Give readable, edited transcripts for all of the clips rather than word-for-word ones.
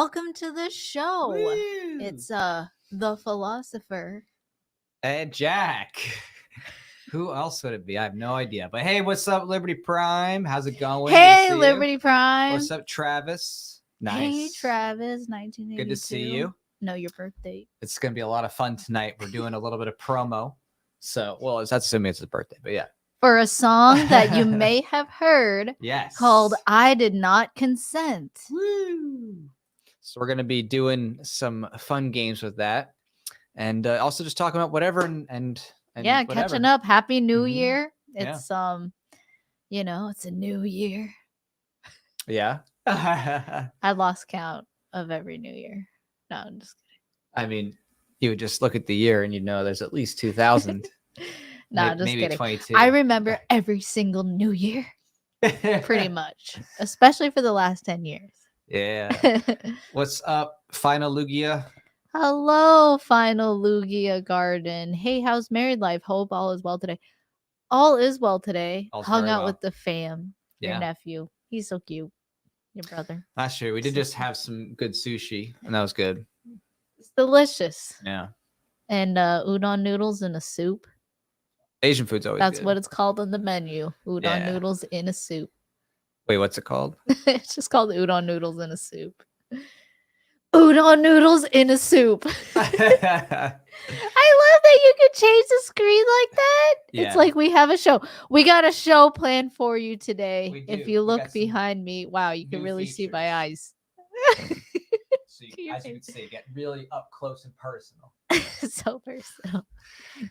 welcome to the show. Woo! It's the philosopher. And Jack. Who else would it be? I have no idea. But hey, what's up, Liberty Prime? How's it going? Hey, Liberty Prime. What's up, Travis? Nice. Hey, Travis, 1982. Good to see you. No, your birthday. It's going to be a lot of fun tonight. We're doing a little bit of promo. So, well, that's assuming it's his birthday, but yeah. For a song that you may have heard. Yes. Called I Did Not Consent. Woo! So we're going to be doing some fun games with that. And also just talking about whatever and yeah, whatever. Catching up. Happy New Mhm. Year. It's it's a new year. Yeah. I lost count of every New Year. No, I'm just kidding. I mean, you would just look at the year and you know there's at least 2,000. No, just maybe kidding. 22. I remember every single New Year, pretty much, especially for the last 10 years. Yeah. What's up, Final Lugia? Hello, Final Lugia Garden. Hey, how's married life? Hope all is well today. All is well today. All's Hung very out well. with the fam. Your Yeah. nephew. He's so cute. Your brother. Not sure. We did just have some good sushi, and that was good. It's delicious. Yeah. And udon noodles in a soup. Asian food's always That's good. what it's called on the menu. Udon Yeah. noodles in a soup. Wait, what's it called? It's just called udon noodles in a soup. Udon noodles in a soup. I love that you could change the screen like that. Yeah. It's like we have a show. We got a show planned for you today. We If do. you We look got some behind me, wow, you can new really see my eyes. So you, as you can see, get really up close and personal. So personal.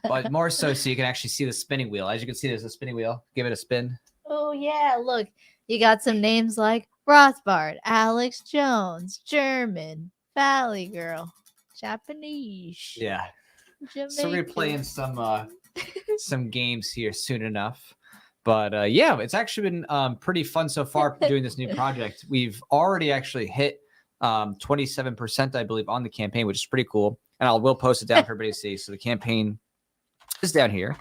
But more so you can actually see the spinning wheel. As you can see, there's a spinning wheel. Give it a spin. Oh, yeah. Look, you got some names like Rothbard, Alex Jones, German, Valley Girl, Japanese. Yeah. Jamaican. So we're playing some games here soon enough. But yeah, it's actually been pretty fun so far doing this new project. We've already actually hit 27%, I believe, on the campaign, which is pretty cool. And we'll post it down for everybody to see. So the campaign is down here.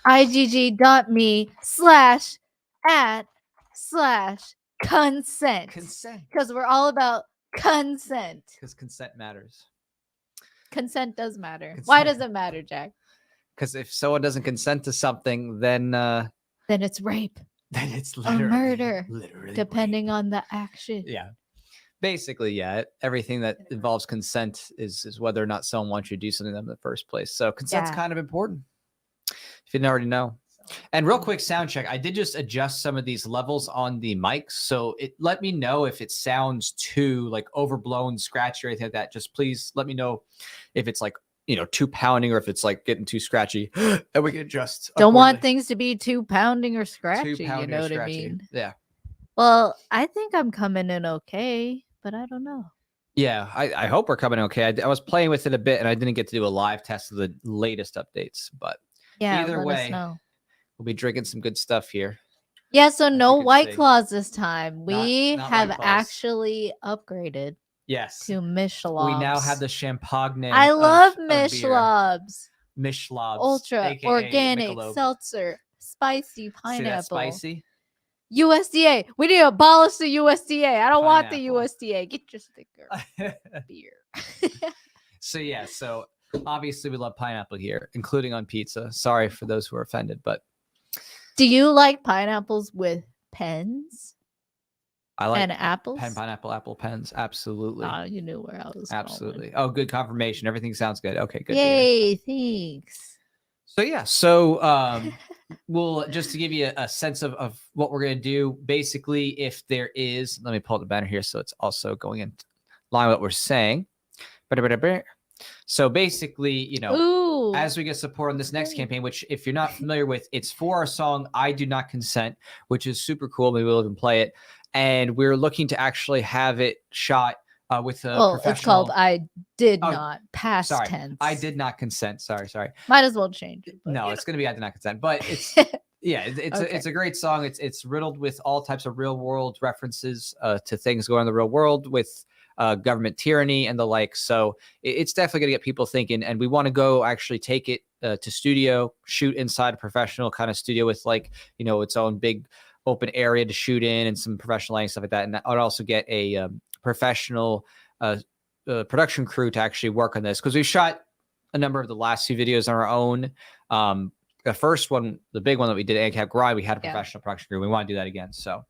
igg.me/@/consent. Consent. Because we're all about consent. Because consent matters. Consent does matter. Consent. Why does it matter, Jack? Because if someone doesn't consent to something, then it's rape. Then it's Or literally murder. Literally Depending on the action. Yeah. Basically, yeah. Everything that involves consent is whether or not someone wants you to do something to them in the first place. So consent's kind of important. If you didn't already know. And real quick sound check. I did just adjust some of these levels on the mics. So it let me know if it sounds too like overblown, scratchy, or anything like that. Just please let me know if it's like, too pounding or if it's like getting too scratchy. And we can adjust. Don't want things to be too pounding or scratchy. Too pounding you know or what I scratchy. mean? Yeah. Well, I think I'm coming in okay, but I don't know. Yeah, I hope we're coming okay. I was playing with it a bit and I didn't get to do a live test of the latest updates, but yeah, either let way, us know. We'll be drinking some good stuff here. Yeah, so no you can White see. Claws this time. We not have White Claws. actually upgraded Yes. to Mishlobs. We now have the champagne. I love of beer. Mishlobs. Mishlobs. Ultra aka organic Michelob. seltzer, spicy See that pineapple. spicy? USDA. We need to abolish the USDA. I don't want the Pineapple. USDA. Get your sticker. Beer. So yeah, so obviously we love pineapple here, including on pizza. Sorry for those who are offended, but Do you like pineapples with pens I like and apples? pineapple, apple pens. Absolutely. Oh, you knew where I was Absolutely. going. Oh, good confirmation. Everything sounds good. Okay, good. to hear. Yay, thanks. So yeah, we'll just to give you a sense of what we're gonna do. Basically, if there is, let me pull up the banner here so it's also going in line with what we're saying. So basically, Ooh. as we get support on this next campaign, which if you're not familiar with, it's for our song "I Do Not Consent," which is super cool. Maybe we'll even play it, and we're looking to actually have it shot with a professional. It's called I Did Oh, Not, past Sorry, tense. I did not consent. Sorry. Might as well change it. but No, you it's going to be I did not consent, but it's yeah, it's a great song. It's riddled with all types of real world references to things going on in the real world with government tyranny and the like. So it's definitely going to get people thinking, and we want to go actually take it to studio, shoot inside a professional kind of studio with its own big open area to shoot in and some professional lighting, stuff like that. And I would also get a professional production crew to actually work on this, because we shot a number of the last few videos on our own. The first one, the big one that we did, ANCAP Grind, we had a professional production crew. We want to do that again. So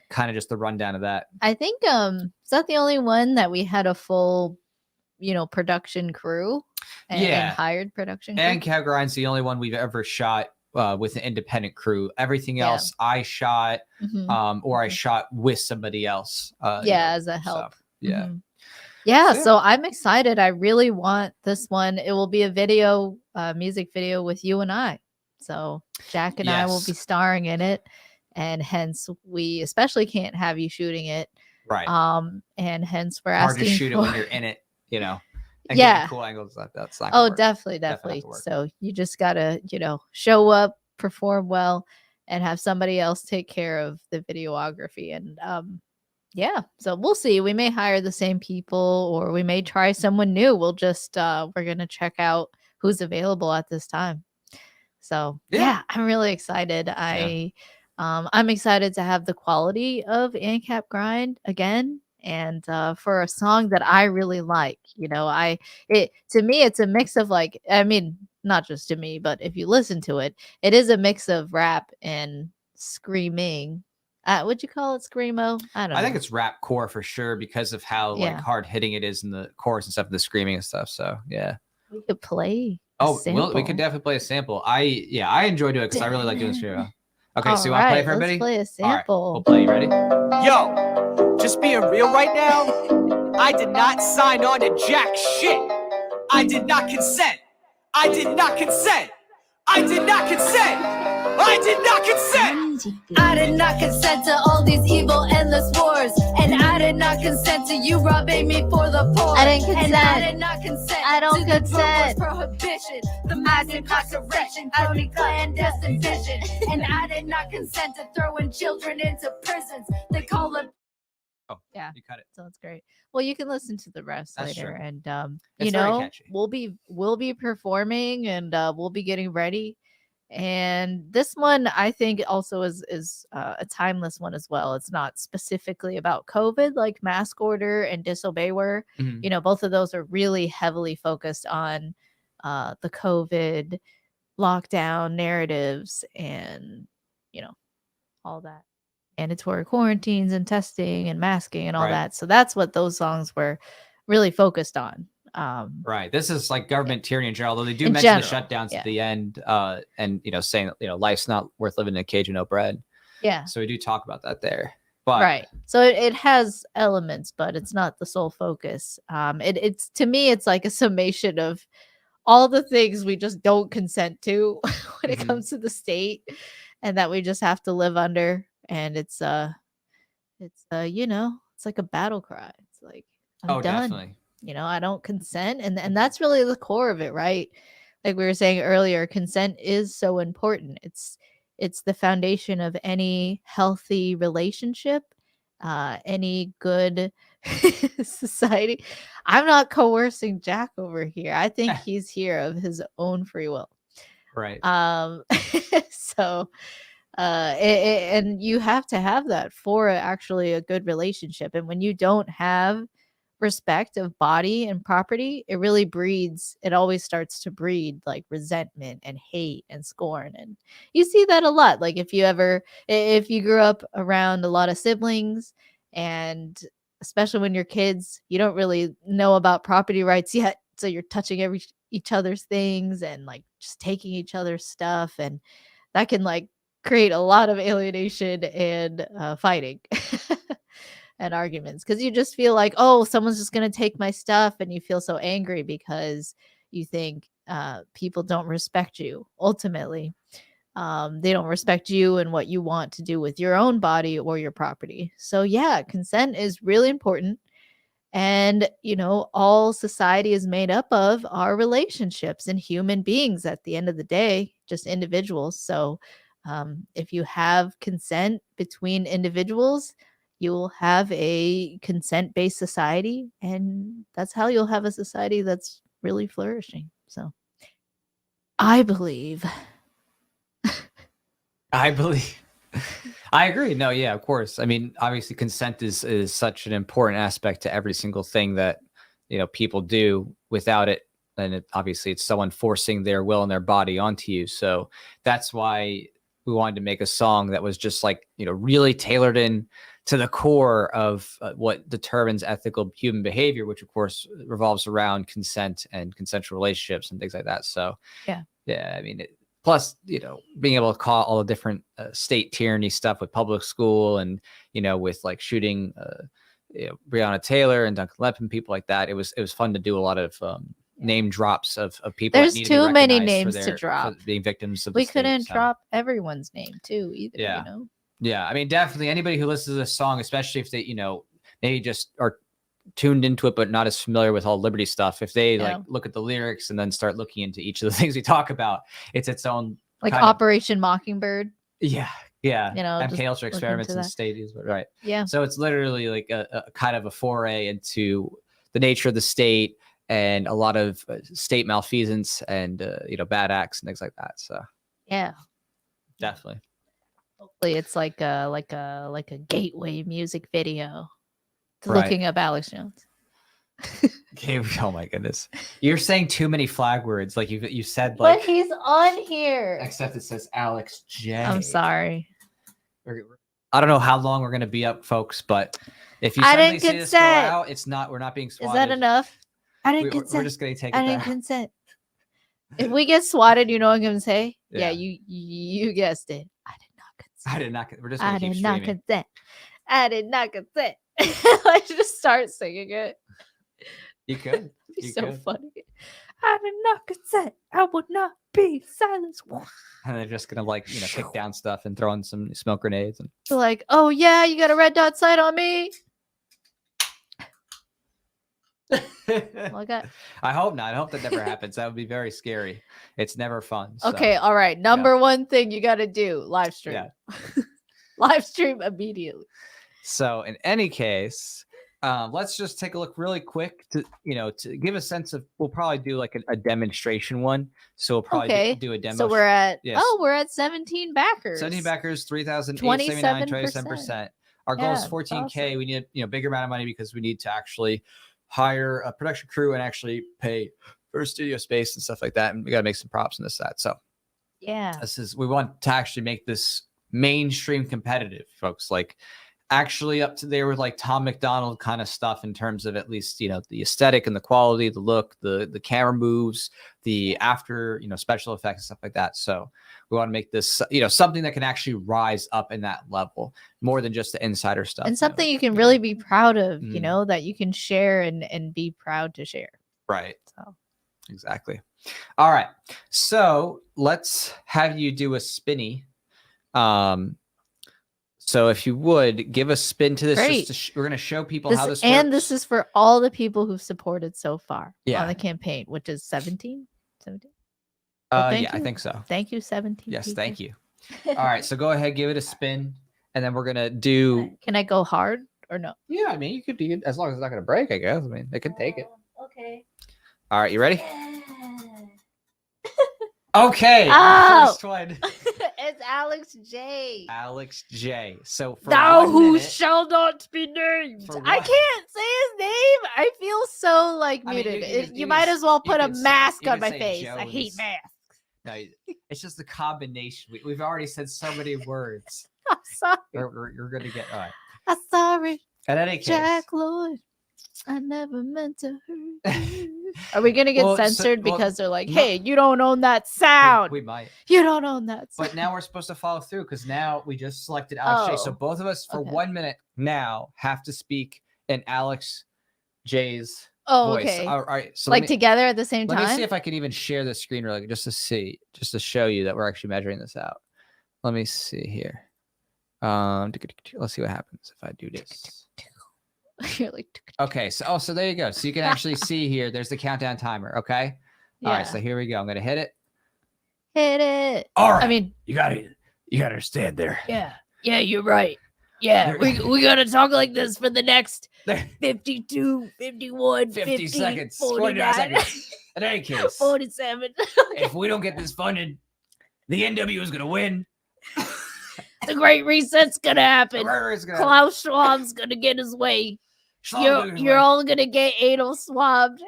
kind of just the rundown of that. I think is that the only one that we had a full, production crew and hired production crew? ANCAP Grind's the only one we've ever shot with an independent crew. Everything else I shot or I shot with somebody else. As a help. So, yeah. Mm-hmm. Yeah, so I'm excited. I really want this one. It will be a video, music video with you and I. So Jack and I will be starring in it, and hence we especially can't have you shooting it. Right. And hence we're hard asking to shoot for... it when you're in it, and getting cool angles like that's not work. Definitely. So you just gotta, show up, perform well, and have somebody else take care of the videography. And so we'll see. We may hire the same people, or we may try someone new. We'll just we're gonna check out who's available at this time. So I'm really excited. I'm excited to have the quality of ANCAP Grind again, and for a song that I really like. To me it's a mix of, like, I mean, not just to me, but if you listen to it, it is a mix of rap and screaming. Would you call it screamo? I don't know. I think it's rap core for sure, because of how like hard hitting it is in the chorus and stuff, and the screaming and stuff. So we could play. We could definitely play a sample. I enjoy doing it because I really like doing this video. Okay, so you want to play for everybody? Let's play a sample. All right, we'll play. You ready? Yo, just being real right now. I did not sign on to jack shit. I did not consent. I did not consent. I did not consent. I did not consent. I did not consent to all these evil, endless wars. And I did not consent to you robbing me for the poor. I didn't consent. And I did not consent. I don't to consent. The prohibition, the mass incarceration, crony clandestine vision. And I did not consent to throwing children into prisons. They call it. Oh, yeah, you cut it. So that's great. Well, you can listen to the rest later, true. And It's we'll be performing, and we'll be getting ready. And this one, I think, also is a timeless one as well. It's not specifically about COVID like Mask Order and Disobey were. Both of those are really heavily focused on the COVID lockdown narratives and all that. Mandatory quarantines and testing and masking and all that. So that's what those songs were really focused on. Right. This is like government tyranny in general, although they do mention the shutdowns at the end, and saying that life's not worth living in a cage of no bread. Yeah. So we do talk about that there. But right. So it has elements, but it's not the sole focus. It's to me, it's like a summation of all the things we just don't consent to when it comes to the state, and that we just have to live under. And it's it's like a battle cry. It's like, I'm done. Definitely. I don't consent. And that's really the core of it, right? Like we were saying earlier, consent is so important. It's the foundation of any healthy relationship, any good society. I'm not coercing Jack over here. I think he's here of his own free will. Right. So and you have to have that for actually a good relationship. And when you don't have respect of body and property, it always starts to breed like resentment and hate and scorn. And you see that a lot. Like if you grew up around a lot of siblings, and especially when you're kids, you don't really know about property rights yet. So you're touching each other's things and like just taking each other's stuff. And that can like create a lot of alienation and fighting and arguments, because you just feel like, oh, someone's just going to take my stuff, and you feel so angry because you think people don't respect you. Ultimately, they don't respect you and what you want to do with your own body or your property. So yeah, consent is really important. And, all society is made up of are relationships and human beings at the end of the day, just individuals. So if you have consent between individuals, you will have a consent-based society, and that's how you'll have a society that's really flourishing. So I believe. I believe. I agree. No, yeah, of course. I mean, obviously, consent is such an important aspect to every single thing that people do. Without it, then obviously it's someone forcing their will and their body onto you. So that's why we wanted to make a song that was just like really tailored in to the core of what determines ethical human behavior, which of course revolves around consent and consensual relationships and things like that. So yeah, I mean, plus being able to call all the different state tyranny stuff with public school and with like shooting Breonna Taylor and Duncan Lepin, people like that. It was fun to do a lot of name drops of people. There's too many names to drop. For being victims of. We couldn't drop everyone's name too either. Yeah. Yeah, I mean, definitely anybody who listens to this song, especially if they, maybe just are tuned into it, but not as familiar with all Liberty stuff. If they like look at the lyrics and then start looking into each of the things we talk about, it's its own like Operation Mockingbird. Yeah. MK Ultra experiments in stadiums, right? Yeah. So it's literally like a kind of a foray into the nature of the state and a lot of state malfeasance and bad acts and things like that. So yeah, definitely. Hopefully it's like a gateway music video to looking up Alex Jones. Okay, oh my goodness. You're saying too many flag words. Like you said like. But he's on here. Except it says Alex J. I'm sorry. I don't know how long we're gonna be up, folks, but if you suddenly see this go out, we're not being swatted. Is that enough? I didn't consent. We're just gonna take it I didn't consent. If we get swatted, you know what I'm gonna say? Yeah, you guessed it. I did not. We're just. I did not consent. I did not consent. Let's just start singing it. You could. It'd be so funny. I did not consent. I would not be silenced. And they're just gonna kick down stuff and throw in some smoke grenades and. They're like, oh yeah, you got a red dot sight on me. I hope not. I hope that never happens. That would be very scary. It's never fun. So. Okay, all right. Number one thing you got to do: live stream. Yeah. Live stream immediately. So, in any case, let's just take a look really quick to give a sense of. We'll probably do like a demonstration one. So we'll probably do a demo. So we're at we're at 17 backers. 17 backers, 3,879, 27%. Our goal is 14K. Awesome. We need a bigger amount of money because we need to actually hire a production crew and actually pay for studio space and stuff like that. And we got to make some props and that. So yeah, we want to actually make this mainstream competitive, folks, like actually up to there with like Tom McDonald kind of stuff in terms of at least, the aesthetic and the quality, the look, the camera moves, the after, special effects and stuff like that. So we want to make this, something that can actually rise up in that level more than just the insider stuff. And something you can really be proud of, that you can share and be proud to share. Right. So exactly. All right. So let's have you do a spinny. So if you would give a spin to this, we're going to show people how this works. And this is for all the people who've supported so far on the campaign, which is 17. Yeah, I think so. Thank you, 17. Yes, people. Thank you. All right, so go ahead, give it a spin, and then we're going to do... Can I go hard or no? Yeah, I mean, you could do it as long as it's not going to break, I guess. I mean, it can take it. Okay. All right, you ready? Okay. First one. It's Alex J. Alex J. So for thou who shall not be named. I can't say his name. I feel so muted. You might as well put a mask on my face. I hate masks. No, it's just the combination. We've already said so many words. I'm sorry. You're going to get all right. I'm sorry. At any case, Jack Lloyd. I never meant to hurt you. Are we gonna get censored because they're like, hey, you don't own that sound? We might. You don't own that sound. But now we're supposed to follow through because now we just selected Alex J. So both of us for 1 minute now have to speak in Alex J's voice. Okay. All right. So together at the same time? Let me see if I can even share the screen really just to show you that we're actually measuring this out. Let me see here. Let's see what happens if I do this. You're like, okay, so there you go. So you can actually see here. There's the countdown timer. Okay. Yeah. All right. So here we go. I'm gonna hit it. Hit it. All right. I mean, you gotta stand there. Yeah. Yeah, you're right. Yeah, we gotta talk like this for the next 52, 51, 50 seconds, 49 seconds. In any case, 47. If we don't get this funded, the NW is gonna win. The Great Reset's gonna happen. Where is it gonna- Klaus Schwab's gonna get his way. Schlong You're all gonna get anal swabbed.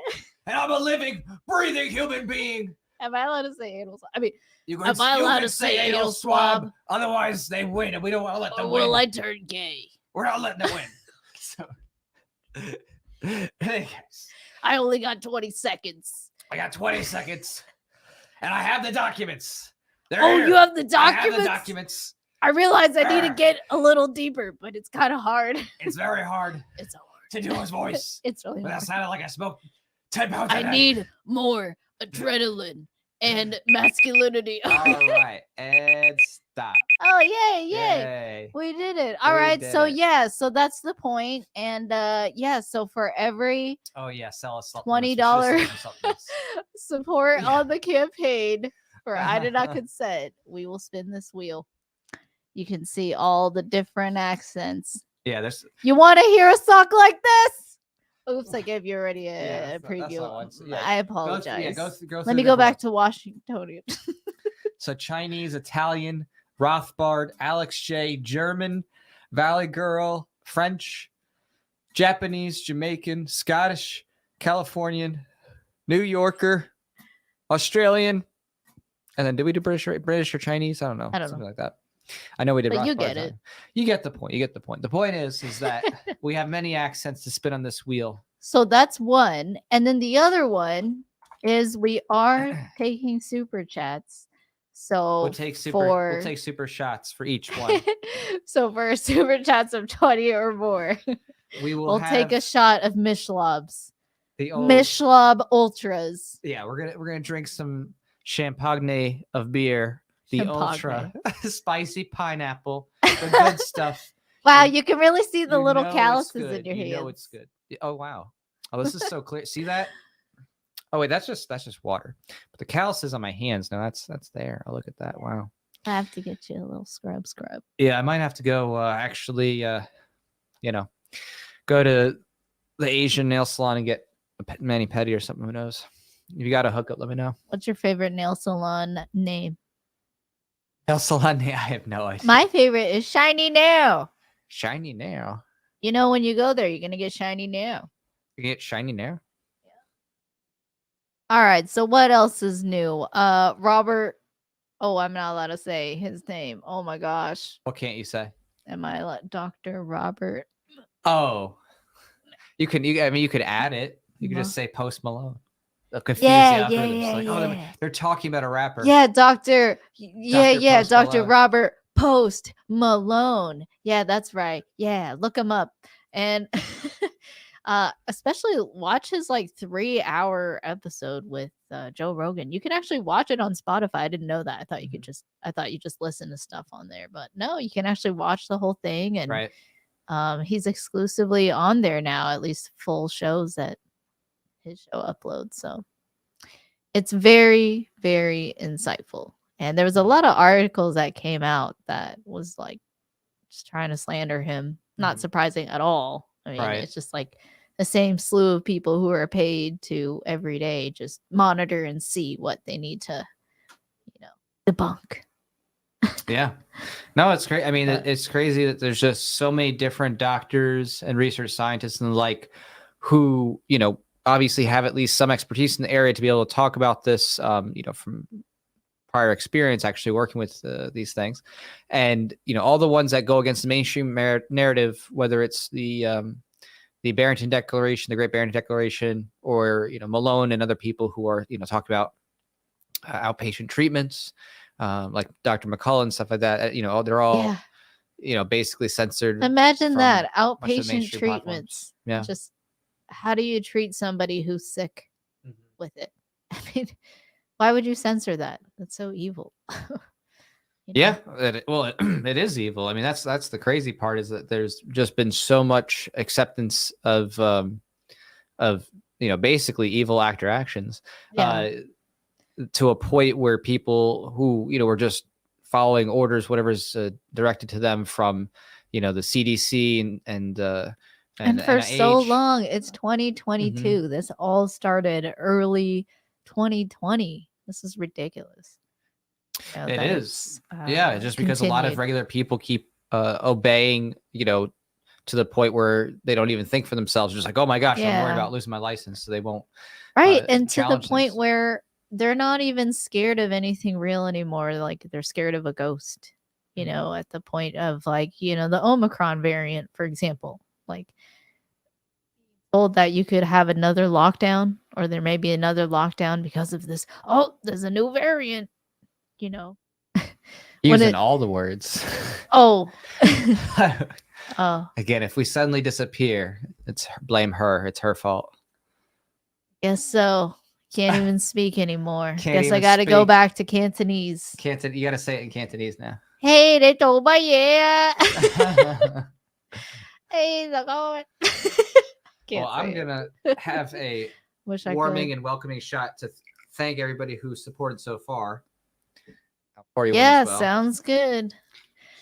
and I'm a living, breathing human being. Am I allowed to say anal swab? I mean, You Am I allowed to say anal swab? Otherwise, they win, and we don't want to let them will win. I turn gay? We're not letting them win. So, anyways, I only got 20 seconds. I got 20 seconds, and I have the documents. They're Oh, here. you have the I documents? have the documents. I realize I need to Arr. get a little deeper, but it's kind of hard. It's very hard It's so hard. to do his voice It's really without hard. sounding like I smoked 10 pounds a I day. need more adrenaline and masculinity. All right, and stop. Oh, yay. Yay. We did it. All We right. did So it. yeah, so that's the point. And so for every Oh, yeah, sell us something. $20 Something. support Yeah. on the campaign for I Did Not Consent, we will spin this wheel. You can see all the different accents. Yeah, there's. You want to hear a song like this? Oops, I gave you already a that's preview. not one. So, yeah, I apologize. Go Let through me the go back different to Washingtonian. ones. So Chinese, Italian, Rothbard, Alex J, German, Valley Girl, French, Japanese, Jamaican, Scottish, Californian, New Yorker, Australian, and then did we do British or Chinese? I don't know. I don't Something know. like that. I know we did. But you Rothbard get it. time. You get the point. You get the point. The point is that we have many accents to spin on this wheel. So that's one. And then the other one is we are taking super chats. So We'll take super shots for each one. so for super chats of 20 or more, We will we'll take a have shot of Mishlobs. the old Mishlob Ultras. Yeah, we're gonna drink some champagne of beer, the ultra spicy pineapple, the good stuff. Wow, You- you can really see the You little know it's calluses good. in your You hands. know it's good. Oh wow. Oh, this is so clear. See that? Oh wait, that's just water. But the calluses on my hands, now that's there. Oh, look at that. Wow. I have to get you a little scrub. Yeah, I might have to go actually go to the Asian nail salon and get a mani pedi or something. Who knows? If you got a hookup, let me know. What's your favorite nail salon name? Nail salon, I have no idea. My favorite is Shiny Nail. Shiny nail. You know, when you go there, you're gonna get shiny nail. You get shiny nail. All right. So what else is new? Robert. Oh, I'm not allowed to say his name. Oh my gosh. What can't you say? Am I Dr. Robert? Oh, you can. You could add it. You could just say Post Malone. They'll confuse Yeah, the yeah, algorithms. yeah, Like, oh, yeah. they're talking about a rapper. Yeah, Doctor. Yeah, Post Dr. Malone. Robert Post Malone. Yeah, that's right. Yeah, look him up. And especially watch his 3-hour episode with Joe Rogan. You can actually watch it on Spotify. I didn't know that. I thought you just listen to stuff on there, but no, you can actually watch the whole thing. And Right. he's exclusively on there now, at least full shows that his show uploads. So it's very, very insightful. And there was a lot of articles that came out that was just trying to slander him. Not surprising at all. I mean, Right. it's just the same slew of people who are paid to every day just monitor and see what they need to, debunk. Yeah. No, it's great. I mean, it's crazy that there's just so many different doctors and research scientists and who, obviously have at least some expertise in the area to be able to talk about this, from prior experience actually working with these things. And, all the ones that go against the mainstream narrative, whether it's the Barrington Declaration, the Great Barrington Declaration, or, Malone and other people who are, talking about outpatient treatments, like Dr. McCullough and stuff like that, they're all, basically censored. Imagine from that much of the outpatient mainstream platforms. treatments. Yeah. Just how do you treat somebody who's sick with it? I mean, why would you censor that? That's so evil. Yeah, it is evil. I mean, that's the crazy part is that there's just been so much acceptance of basically evil actor actions to a point where people who were just following orders, whatever's directed to them from the CDC and for so NIH. long, it's 2022. This all started early 2020. This is ridiculous. You know, It that is. it's, Yeah, just because a lot of continued. regular people keep obeying, to the point where they don't even think for themselves. Just like, oh my gosh, I'm worried Yeah. about losing my license, so they won't. Right, and to the challenge point things. where they're not even scared of anything real anymore. Like they're scared of a ghost. You know, at the point of like, the Omicron variant, for example. Like told that you could have another lockdown or there may be another lockdown because of this. Oh, there's a new variant, you know. When Using it all the words. oh. Oh, Again, if we suddenly disappear, blame her. It's her fault. guess so. Can't even speak anymore. Can't Guess I even got to go speak. back to Cantonese. You got to say it in Cantonese now. Hey, they told my yeah. Hey, the God. Well, I'm gonna have a Wish I warming could. and welcoming shot to thank everybody who supported so far. I'll pour you one Yeah, as well. sounds good.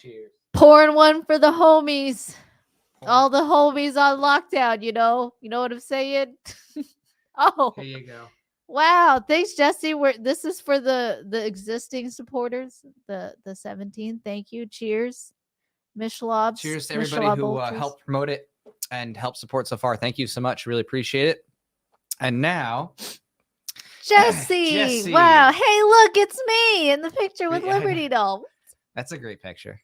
Cheers. Pouring one for the homies. All the homies on lockdown, you know what I'm saying? Oh, Here you go. wow. Thanks, Jesse. This is for the existing supporters, the 17. Thank you. Cheers. Mishlobs. Cheers to everybody who helped promote it and helped support so far. Thank you so much. Really appreciate it. And now, Jesse. Jesse. Wow. Hey, look, it's me in the picture with Yeah, I know. Liberty Doll. That's a great picture.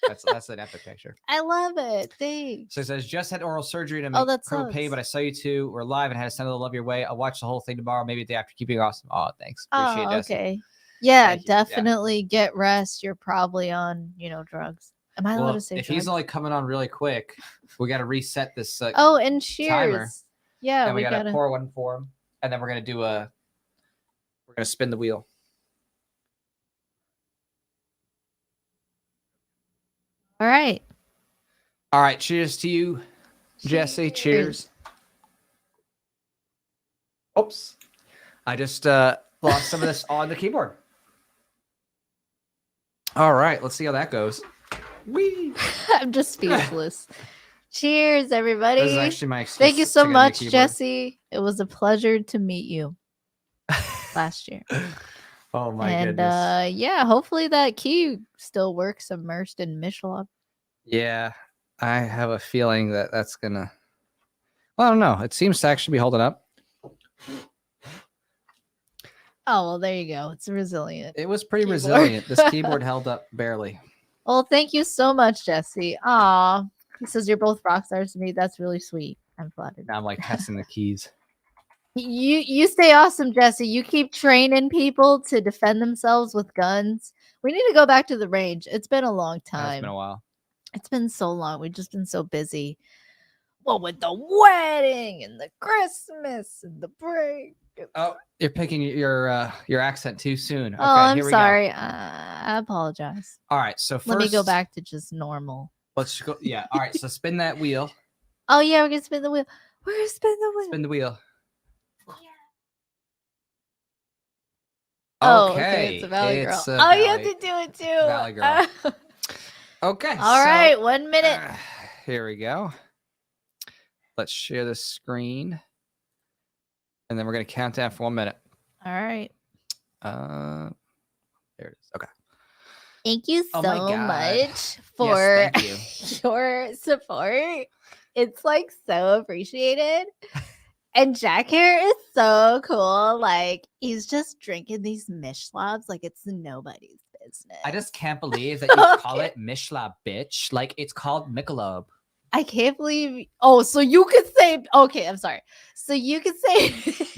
That's an epic picture. I love it. Thanks. So it says, just had oral surgery to Oh, make that criminal pain, sucks. but I saw you two were live and had to send a love your way. I'll watch the whole thing tomorrow, maybe the day after. Keeping awesome. Oh, thanks. Appreciate it, Jesse. Okay. Yeah, Thank you. Yeah. definitely get rest. You're probably on, drugs. Am I allowed Well, to say if drugs? he's only coming on really quick, we got to reset this. Oh, and cheers. timer. Yeah, and we got to gotta pour one for him, and then we're gonna we're gonna spin the wheel. All right. All right, cheers to you, Jesse. Cheers. Oops, I just lost some of this on the keyboard. All right, let's see how that goes. Whee! I'm just speechless. Cheers, everybody. This is actually my excuse. Thank you so to get a new much, keyboard. Jesse. It was a pleasure to meet you last year. Oh my and goodness. yeah, hopefully that key still works immersed in Michelin. Yeah, I have a feeling that that's gonna. Well, I don't know. It seems to actually be holding up. Oh, well, there you go. It's resilient. It was pretty Keyboard. resilient. This keyboard held up barely. Well, thank you so much, Jesse. Aw. He says you're both rock stars to me. That's really sweet. I'm flattered. Now I'm like testing the keys. You stay awesome, Jesse. You keep training people to defend themselves with guns. We need to go back to the range. It's been a long time. It's been a while. It's been so long. We've just been so busy. Well, with the wedding and the Christmas and the break. Oh, you're picking your accent too soon. Okay, Oh, I'm here we sorry. I apologize. Go. All right, so first, Let me go back to just normal. Let's go. Yeah. All right, so spin that wheel. Oh yeah, we're gonna spin the wheel. We're gonna spin the wheel. Spin the wheel. Oh, okay. It's a Valley Girl. Oh, you have to do it too. Valley Girl. Okay. All right, 1 minute. Here we go. Let's share the screen, and then we're gonna count down for 1 minute. All right. There it is. Okay. Thank you Oh so my God. much for Yes, thank you. your support. It's like so appreciated. And Jack here is so cool. Like he's just drinking these Mishlabs like it's nobody's business. I just can't believe that you call it Mishlab, bitch. Like it's called Michelob. I can't believe. Oh, so you could say. Okay, I'm sorry. So you could say.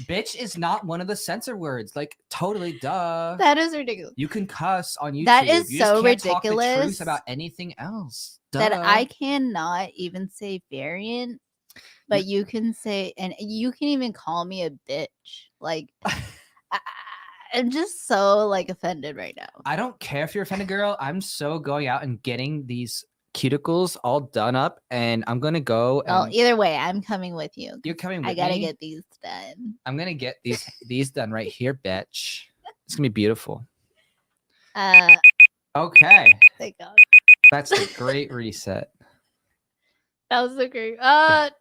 Bitch is not one of the censor words. Like totally, duh. That is ridiculous. You can cuss on YouTube. That is you so just can't talk the ridiculous truth about anything else. Duh. that I cannot even say variant, but you can say, and you can even call me a bitch. Like, I'm just so like offended right now. I don't care if you're offended, girl. I'm so going out and getting these cuticles all done up, and I'm gonna go. Well, and either way, I'm coming with you. you're coming with I gotta me? get these done. I'm gonna get these done right here, bitch. It's gonna be beautiful. Okay, Thank God. that's a great reset. That was so great. But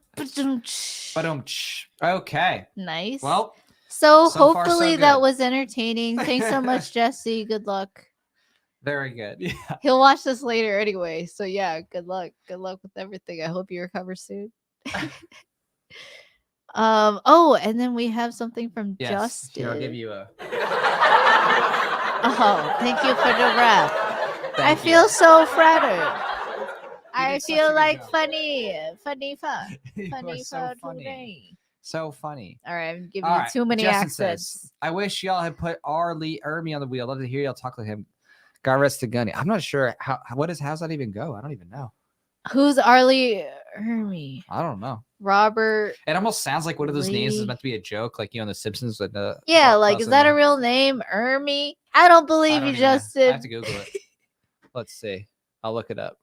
okay. Nice. Well, So So far, so hopefully that good. was entertaining. Thanks so much, Jesse. Good luck. Very good. Yeah. He'll watch this later anyway. So yeah, good luck. Good luck with everything. I hope you recover soon. Oh, and then we have something from Yes. Justin. Here, I'll give you a. Oh, thank you for the rap. I Thank you. feel so flattered. I did such a feel good like job. funny fun. You are Funny so fun funny. today. So funny. All right, I'm giving All you right, too many Justin accents. says, I wish y'all had put R. Lee Ermey on the wheel. Love to hear y'all talk to him. God rest the gunny. I'm not sure how's that even go? I don't even know. Who's Arlie Hermy? I don't know. Robert. It almost sounds like one of those names is Lee. meant to be a joke, like on The Simpsons. With Yeah, like is that a real name? Ermy? I don't believe you, Justin. I have to Google it. Let's see. I'll look it up.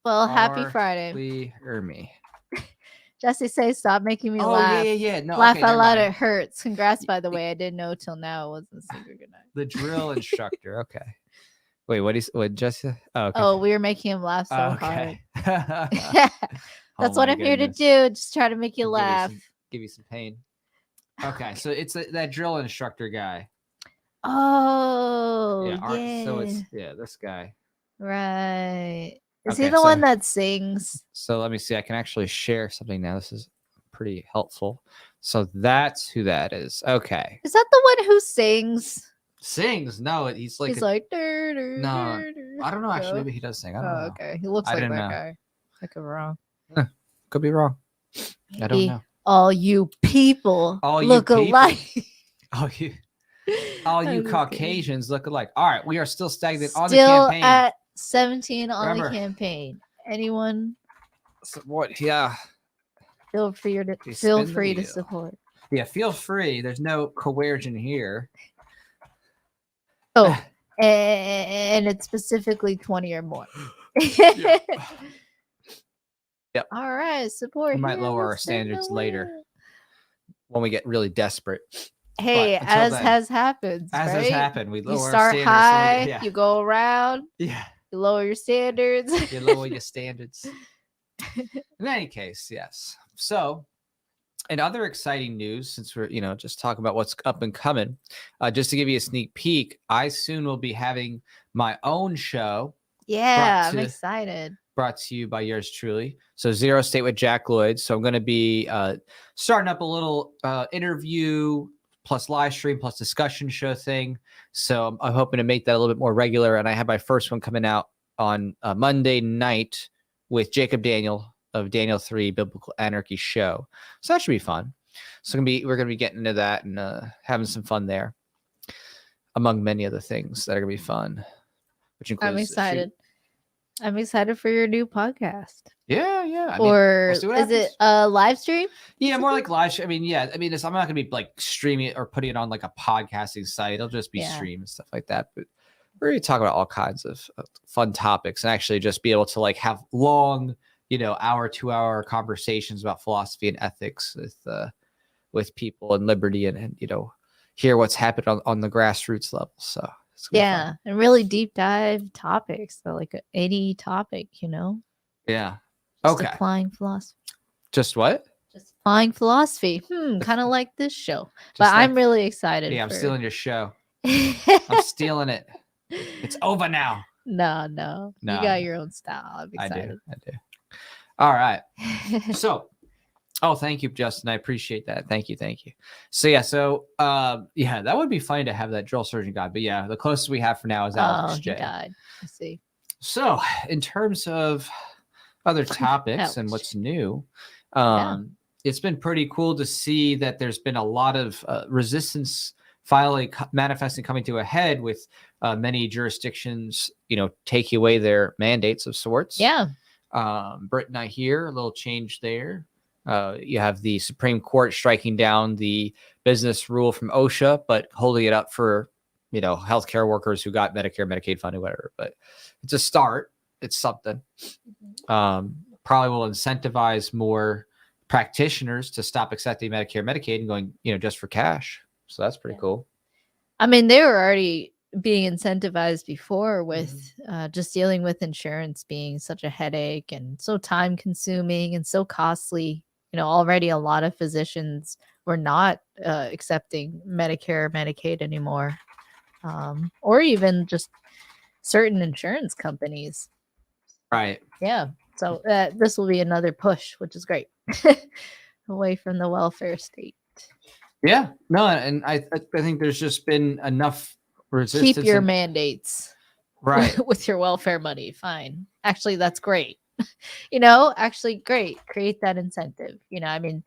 Well, happy R. Friday. Lee Ermey. Jesse say stop making me Oh laugh. yeah. No, Laugh okay, out never loud. mind. It hurts. Congrats, by the way. I didn't know till now it wasn't a secret. Good night. The drill instructor. Okay. Wait, what Jesse? Oh, okay. Oh, we were making him laugh so okay. hard. Oh That's what my I'm here to goodness. do. Just try to make you Give you laugh. give you some pain. Okay, so it's that drill instructor guy. Oh, Yeah. So it's this guy. right. Is he Okay, the one that sings? So let me see. I can actually share something now. This is pretty helpful. So that's who that is. Okay. Is that the one who sings? Sings? No, he's like No, I don't know. Actually, maybe he does sing. I don't know. Okay. He looks I like that didn't know. guy. I could be wrong. Could be wrong. I don't know. All you people All you look people. alike. All you I'm just kidding. Caucasians look alike. All right, we are still stagnant on the Still campaign. at 17 on Remember. the campaign. Anyone So what? Yeah. feel free to Just feel spin the free to wheel. support. Yeah, feel free. There's no coercion here. Oh, and it's specifically 20 or more. Yep. All right, support. We might here, lower our let's spin the standards later wheel. when we get really desperate. Hey, But until as then, has happened. As right? has happened, we You lower our start standards. high, Yeah. you go around, Yeah. you lower your standards. You lower your standards. In any case, yes. So, in other exciting news, since we're just talking about what's up and coming, just to give you a sneak peek, I soon will be having my own show. Yeah, I'm excited. Brought to you by yours truly. So Zero State with Jack Lloyd. So I'm going to be starting up a little interview plus live stream plus discussion show thing. So I'm hoping to make that a little bit more regular. And I have my first one coming out on Monday night with Jacob Daniel of Daniel 3 Biblical Anarchy Show. So that should be fun. So we're gonna be getting into that and having some fun there, among many other things that are gonna be fun. Which includes I'm excited. I'm excited for your new podcast. Yeah. Or we'll see what is it happens. a live stream? Yeah, more like live stream. I'm not gonna be like streaming it or putting it on like a podcasting site. It'll just be stream and stuff like that. But we're gonna talk about all kinds of fun topics and actually just be able to like have long, hour, 2 hour conversations about philosophy and ethics with people and liberty and hear what's happened on the grassroots level. So it's gonna be fun. And really deep dive topics. So like any topic, Yeah. Just Okay. applying philosophy. Just what? Just applying philosophy. Kind of like this show. But I'm really excited. Yeah, I'm stealing your show. I'm I'm stealing it. It's over now. No. You got your own style. I'm excited. I do. All right. So, thank you, Justin. I appreciate that. Thank you. So that would be funny to have that drill surgeon guy. But yeah, the closest we have for now is Alex J. He died. I see. So, in terms of other topics and what's new, it's been pretty cool to see that there's been a lot of resistance finally manifesting, coming to a head with many jurisdictions, taking away their mandates of sorts. Yeah. Britain, I hear a little change there. You have the Supreme Court striking down the business rule from OSHA, but holding it up for, healthcare workers who got Medicare, Medicaid funding, whatever. But it's a start. It's something. Probably will incentivize more practitioners to stop accepting Medicare, Medicaid and going, just for cash. So that's pretty cool. I mean, they were already being incentivized before with just dealing with insurance being such a headache and so time consuming and so costly already a lot of physicians were not accepting Medicare, Medicaid anymore, or even just certain insurance companies. Right. Yeah. So this will be another push, which is great, away from the welfare state. Yeah. No, and I think there's just been enough resistance. Keep your mandates. Right. With your welfare money. Fine. Actually, that's great. Actually great. Create that incentive. I mean,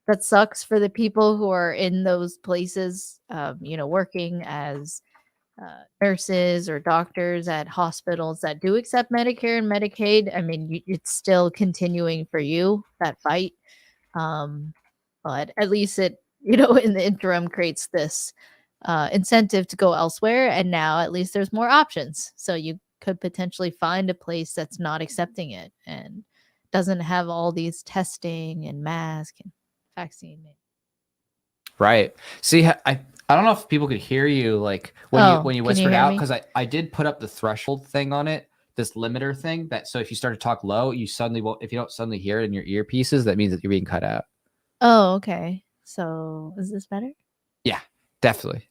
that sucks for the people who are in those places, working as nurses or doctors at hospitals that do accept Medicare and Medicaid. I mean, it's still continuing for you, that fight. But at least it, in the interim creates this incentive to go elsewhere. And now at least there's more options. So you could potentially find a place that's not accepting it and doesn't have all these testing and mask and vaccine. Right. See, I don't know if people could hear you like when you whispered out, because I did put up the threshold thing on it, this limiter thing, that so if you start to talk low, you suddenly won't, if you don't suddenly hear it in your earpieces, that means that you're being cut out. Oh, okay. So is this better? Yeah, definitely.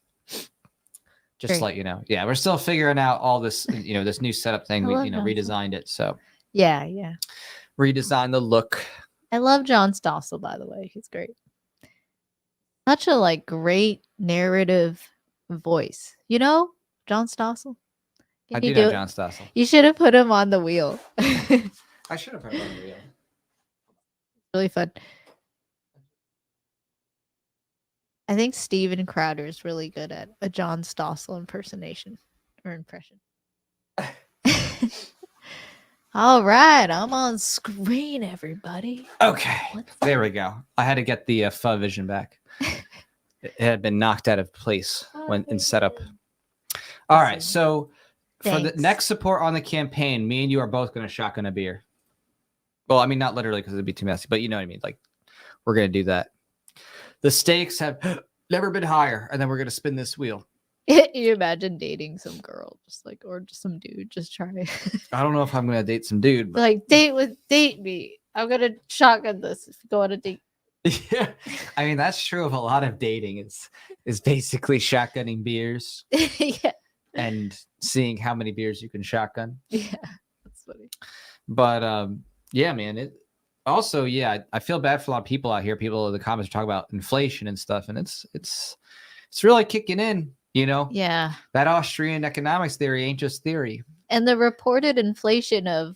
Just to let you know. Yeah, we're still figuring out all this, this new setup thing. We, redesigned it. So yeah. Redesigned the look. I love John Stossel, by the way. He's great. Such a great narrative voice. John Stossel? I do know John Stossel. You should have put him on the wheel. I should have put him on the wheel. Really fun. I think Steven Crowder is really good at a John Stossel impersonation or impression. All right, I'm on screen, everybody. Okay, there we go. I had to get the pho vision back. It had been knocked out of place when in setup. All right, so for the next support on the campaign, me and you are both going to shotgun a beer. Well, I mean, not literally because it'd be too messy, but you know what I mean. Like, we're going to do that. The stakes have never been higher, and then we're going to spin this wheel. You imagine dating some girl, or just some dude, just try. I don't know if I'm going to date some dude. But... date me. I'm going to shotgun this if you go on a date. Yeah, I mean, that's true of a lot of dating. Is basically shotgunning beers. Yeah. And seeing how many beers you can shotgun. Yeah, that's funny. But yeah, man. It also, I feel bad for a lot of people out here. People in the comments are talking about inflation and stuff, and it's really kicking in. Yeah. That Austrian economics theory ain't just theory. And the reported inflation of,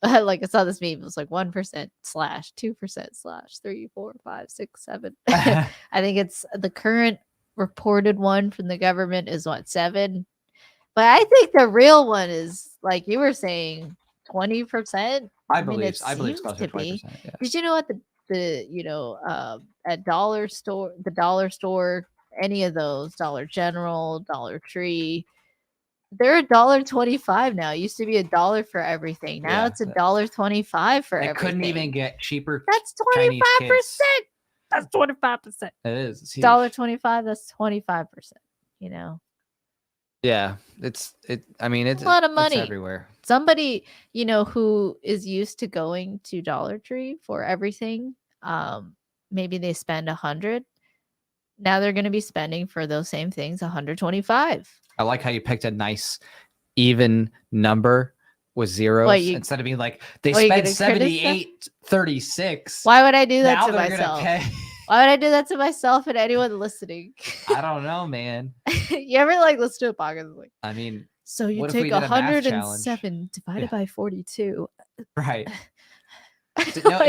like I saw this meme, it was like 1% / 2% / 3, 4, 5, 6, 7. I think it's the current reported one from the government is 7. But I think the real one is, like you were saying, 20%. I believe it's close to 20%. Yeah. Did you know what the at the dollar store, any of those, Dollar General, Dollar Tree, they're $1.25 now. It used to be $1 for everything. Now it's $1.25 for everything. Couldn't even get cheaper. That's 25%. That's 25%. It is. It's $1.25. That's 25%. Yeah, I mean, it's a lot of money everywhere. Somebody, who is used to going to Dollar Tree for everything, maybe they spend $100. Now they're going to be spending for those same things $125. I like how you picked a nice even number with zeros instead of being like they spent 78.36. Why would I do that to myself? Why would I do that to myself and anyone listening? I don't know, man. You ever listen to a podcast I mean, so you take 107 divided by 42. Right.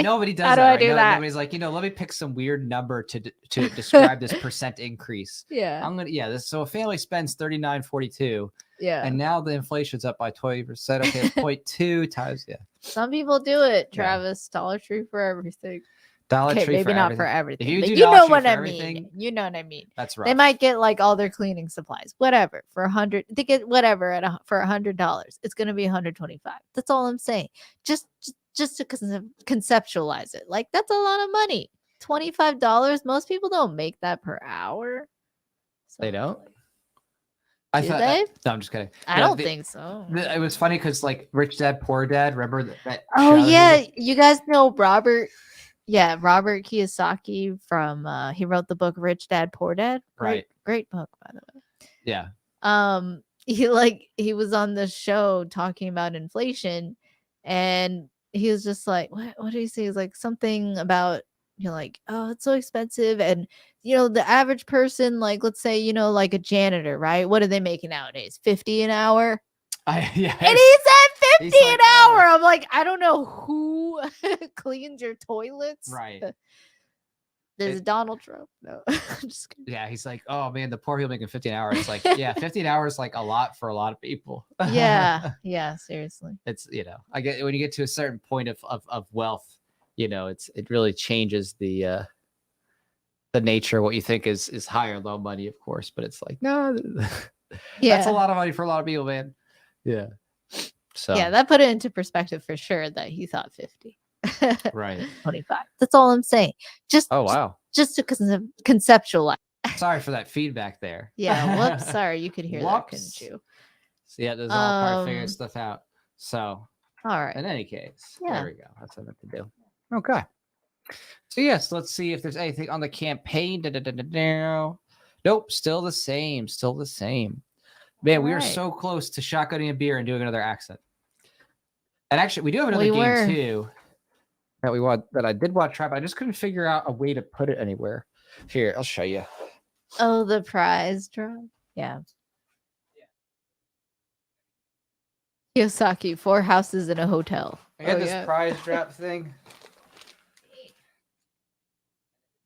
Nobody does how do that. I do that? Nobody's like, let me pick some weird number to describe this percent increase. Yeah. So a family spends $39.42. Yeah. And now the inflation's up by 20%. Okay, it's 0.2 times. Yeah. Some people do it, Travis. Yeah. Dollar Tree for everything. Dollar Tree maybe for not everything. for everything. If but you know what I mean. You know what I mean. That's right. They might get all their cleaning supplies, whatever, for $100. They get whatever for $100. It's gonna be $125. That's all I'm saying. Just to conceptualize it. That's a lot of money. $25. Most people don't make that per hour. So, they don't. Do they? No, I'm just kidding. I don't think so. It was funny because Rich Dad Poor Dad. Remember that? Oh yeah, you guys know Robert. Yeah, Robert Kiyosaki from he wrote the book Rich Dad Poor Dad. Right. Great book, by the way. Yeah. He was on the show talking about inflation, and he was just like, what did he say? He's like something about, like, oh, it's so expensive, and the average person, like, let's say, like a janitor, right? What are they making nowadays? 50 an hour. And he said 50 an hour. I'm like, I don't know who cleans your toilets. Right. There's Donald Trump. No, I'm just kidding. Yeah, he's like, oh man, the poor people making 15 hours. It's like, yeah, 15 hours like a lot for a lot of people. Yeah, seriously. It's I get when you get to a certain point of wealth, it really changes the nature of what you think is high or low money, of course. But it's like, no, that's a lot of money for a lot of people, man. Yeah. So yeah, that put it into perspective for sure that he thought 50. Right. 25. That's all I'm saying. Oh wow. Just to conceptualize. Sorry for that feedback there. Yeah. Whoops. Sorry, you could hear that, couldn't you? So yeah, there's all part of figuring stuff out. So all right. In any case, yeah. There we go. That's what I meant to do. Okay. So yes, let's see if there's anything on the campaign. Nope, still the same. Still the same. Man, we are so close to shotgunning a beer and doing another accent. And actually, we do have another game too that I did want to try, but I just couldn't figure out a way to put it anywhere. Here, I'll show you. Oh, the prize draw. Yeah. Kiyosaki, 4 houses in a hotel. I had this prize drop thing.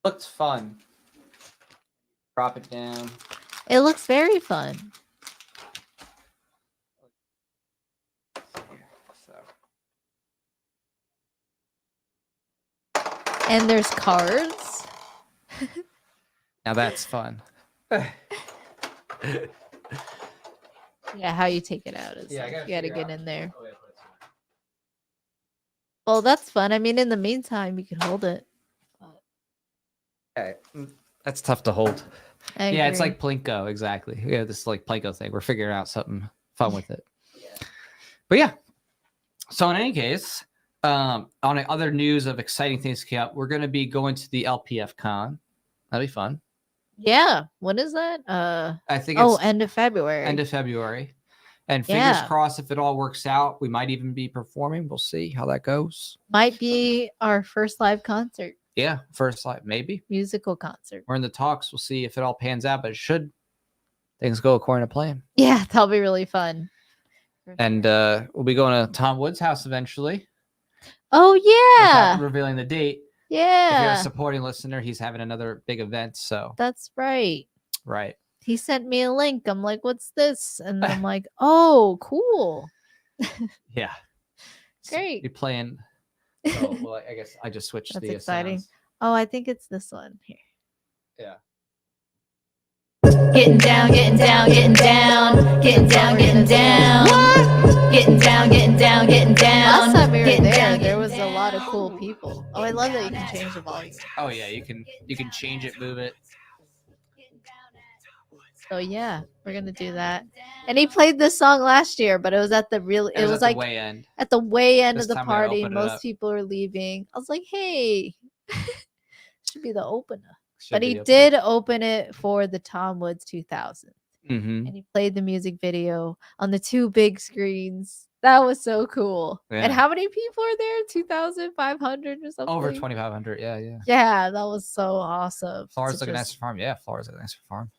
Looked fun. Drop it down. It looks very fun. And there's cards. Now that's fun. Yeah, how you take it out is you gotta get in there. Oh, yeah, well, that's fun. I mean, in the meantime, you can hold it. Okay, that's tough to hold. Yeah, it's like Plinko, exactly. We have this like Plinko thing. We're figuring out something fun with it. But yeah. So in any case, on other news of exciting things to come up, we're going to be going to the LPF Con. That'll be fun. Yeah. When is that? I think it's end of February. End of February. And fingers crossed, if it all works out, we might even be performing. We'll see how that goes. Might be our first live concert. Yeah, first live, maybe. Musical concert. We're in the talks. We'll see if it all pans out, but it should. Things go according to plan. Yeah, that'll be really fun. And we'll be going to Tom Wood's house eventually. Oh, yeah. Without revealing the date. Yeah. If you're a supporting listener, he's having another big event. So that's right. Right. He sent me a link. I'm like, what's this? And I'm like, oh, cool. Yeah. Great. You're playing. Oh, well, I guess I just switched. That's the exciting. sounds. Oh, I think it's this one here. Yeah. Getting down, getting down, getting down, getting down, getting down. What? Getting down, getting down, getting down. Last time we were getting there, down, there was getting a lot of down. cool people. Oh, I love that you can change the volume. Oh yeah, you can change it, move it. So yeah, we're gonna do that. And he played this song last year, but it was at the real. It was at like the way end. at the way end This of the time we gotta party. open it Most up. people are leaving. I was like, hey, should be the opener. Should But be he the opener. did open it for the Tom Woods 2000, Mhm. and he played the music video on the 2 big screens. That was so cool. Yeah. And how many people are there? 2,500 or something. Over 2,500. Yeah, yeah. Yeah, that was so awesome. Florida's to looking nice just- for farm. Yeah, Florida's looking nice for farm.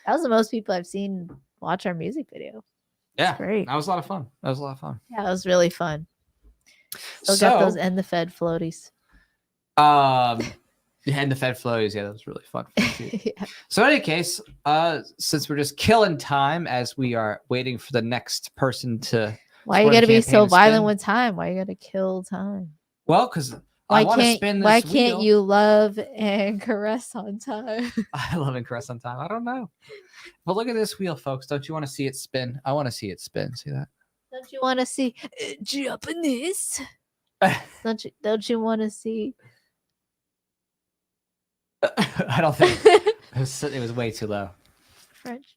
That was the most people I've seen watch our music video. Yeah, great. That was a lot of fun. That was a lot of fun. Yeah, it was really fun. Still got those End the Fed floaties. Yeah, and the Fed flows. Yeah, that was really fun. Yeah. So in any case, since we're just killing time as we are waiting for the next person to. Why you score the gotta be campaign so and violent spin. with time? Why you gotta kill time? Well, because I Why want to can't spin this why can't wheel. you love and caress on time? I love and caress on time. I don't know. But look at this wheel, folks. Don't you want to see it spin? I want to see it spin. See that? Don't you want to see Japanese? Don't you want to see? I don't think it was way too low. French?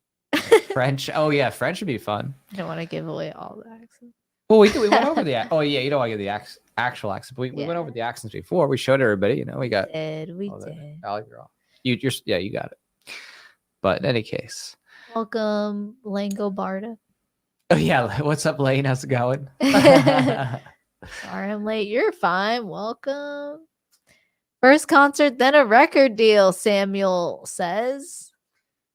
French. Oh yeah, French would be fun. I don't want to give away all the accents. Well, we went over the. Oh yeah, you don't want to get the actual accent. But we Yeah. went over the accents before. We showed everybody. You know, we got. We all that. did. Oh, you're all. You're yeah, you got it. But in any case. Welcome, Lango Barda. Oh yeah, what's up, Lane? How's it going? Sorry I'm late. You're fine. Welcome. First concert, then a record deal, Samuel says.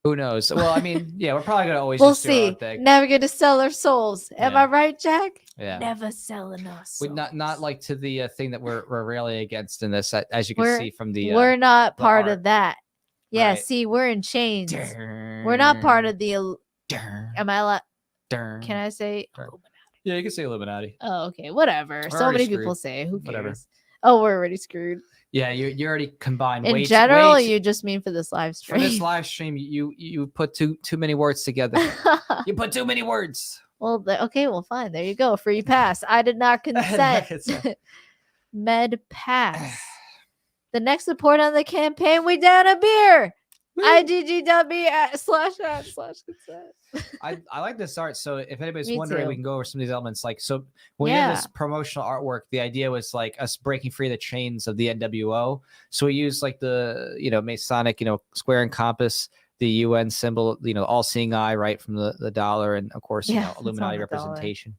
Who knows? Well, I mean, yeah, we're probably gonna always We'll just do our see. own thing. Never gonna sell our souls. Am I Yeah. right, Jack? Yeah. Never selling us. We not like to the thing that we're really against in this, as you can We're- see from the. We're not the part art. of that. Yeah, Right. see, we're in chains. We're not part of the. Am I allowed? Can I say? Yeah, you can say Illuminati. Oh, okay. Whatever. We're So already many people screwed. say. Who cares? Whatever. Oh, we're already screwed. Yeah, you already combined. In way general, way you just mean for this live for stream. this live stream. You put too many words together. You put too many words. Well, okay. Well, fine. There you go. Free pass. I did not consent. Med pass. The next support on the campaign, we down a beer. IGGW/consent. I like this art. So if anybody's Me wondering, too. we can go over some of these elements. Like, so when we have this Yeah. promotional artwork, the idea was like us breaking free of the chains of the NWO. So we used like the, Masonic, square and compass, the UN symbol, all seeing eye, right, from the dollar, and of course, Yeah, that's on Illuminati the dollar. representation.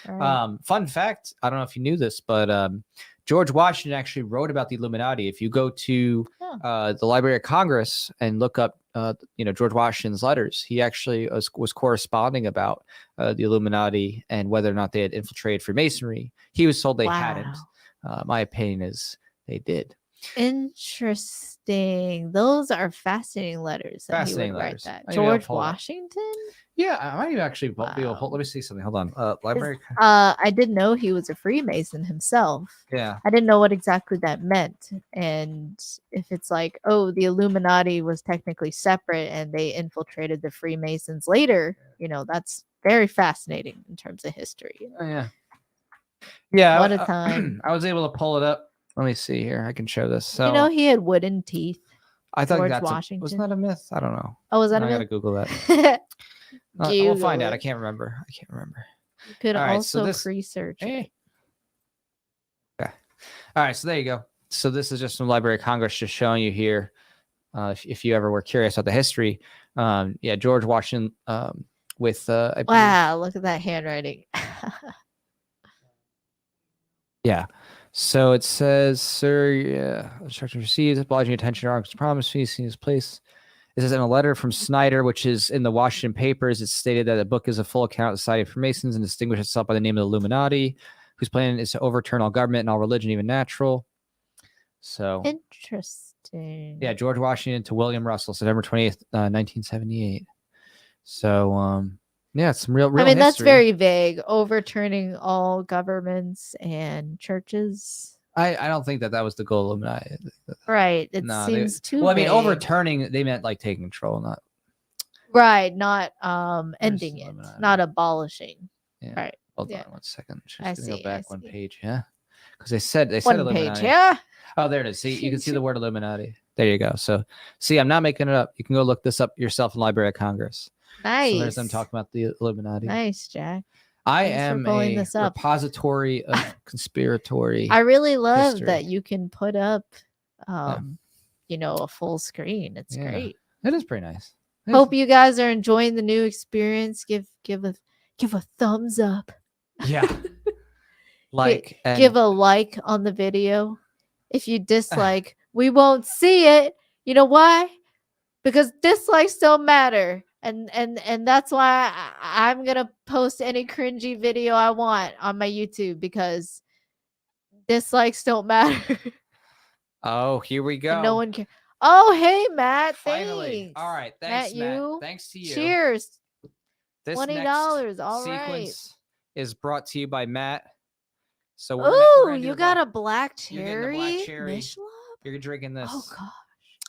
All right. Fun fact, I don't know if you knew this, but George Washington actually wrote about the Illuminati. If you go to the Library of Congress and look up, George Washington's letters, he actually was corresponding about the Illuminati and whether or not they had infiltrated Freemasonry. He was told they hadn't. My opinion is they did. Interesting. Those are fascinating letters. That Fascinating he would letters. write that. Maybe I'll George pull it up. Washington. Yeah, I might even actually be able to Wow. let me see something. Hold on. Library. I didn't know he was a Freemason himself. Yeah. I didn't know what exactly that meant. And if it's like, oh, the Illuminati was technically separate and they infiltrated the Freemasons later, that's very fascinating in terms of history. Oh, yeah. Yeah. What a time. I was able to pull it up. Let me see here. I can show this. So He had wooden teeth. I thought George that's Washington. wasn't that a myth? I don't know. Oh, was that I a gotta myth? Google that. We'll find Google out. I it. can't remember. You could All right, so also this- pre-search it. Hey. Okay. All right. So there you go. So this is just from Library of Congress, just showing you here. If you ever were curious about the history, George Washington with I believe- Wow, look at that handwriting. Yeah. So it says, sir, instructions received, obliging attention to Arms promise, fees in his place. It says in a letter from Snyder, which is in the Washington papers, it's stated that the book is a full account of the Society of Freemasons and distinguishes itself by the name of the Illuminati, whose plan is to overturn all government and all religion, even natural. So, Interesting. yeah, George Washington to William Russell, September 20th, 1978. So, yeah, it's some real I mean, that's history. very vague. Overturning all governments and churches. I don't think that was the goal of Illuminati. Right. It No, seems too Well, I mean, vague. overturning, they meant like taking control, not. Right. Not ending it. Illuminati? Not abolishing. Yeah. Right. Hold Yeah. on 1 second. Just I gonna go see, back I one see. page, yeah. Because they said One Illuminati. page. Yeah. Oh, there it is. See, you can see the word Illuminati. There you go. So, see, I'm not making it up. You can go look this up yourself in Library of Congress. Nice. So there's them talking about the Illuminati. Nice, Jack. I Thanks for am pulling a this up. repository of conspiratory. I really love history. that you can put up, a full screen. It's Yeah. great. It is pretty nice. It is- Hope you guys are enjoying the new experience. Give a thumbs up. Yeah. Like, and Give a like on the video. If you dislike, we won't see it. You know why? Because dislikes don't matter. And that's why I'm gonna post any cringy video I want on my YouTube, because dislikes don't matter. oh, here we go. And no one cares. Oh, hey Matt. Finally. Thanks. All right. Thanks, Matt. you. Thanks to you. Cheers. This $20. next All right. sequence is brought to you by Matt. So Oh, you got a black You're getting a cherry. black cherry. Michelin? You're drinking this. Oh god.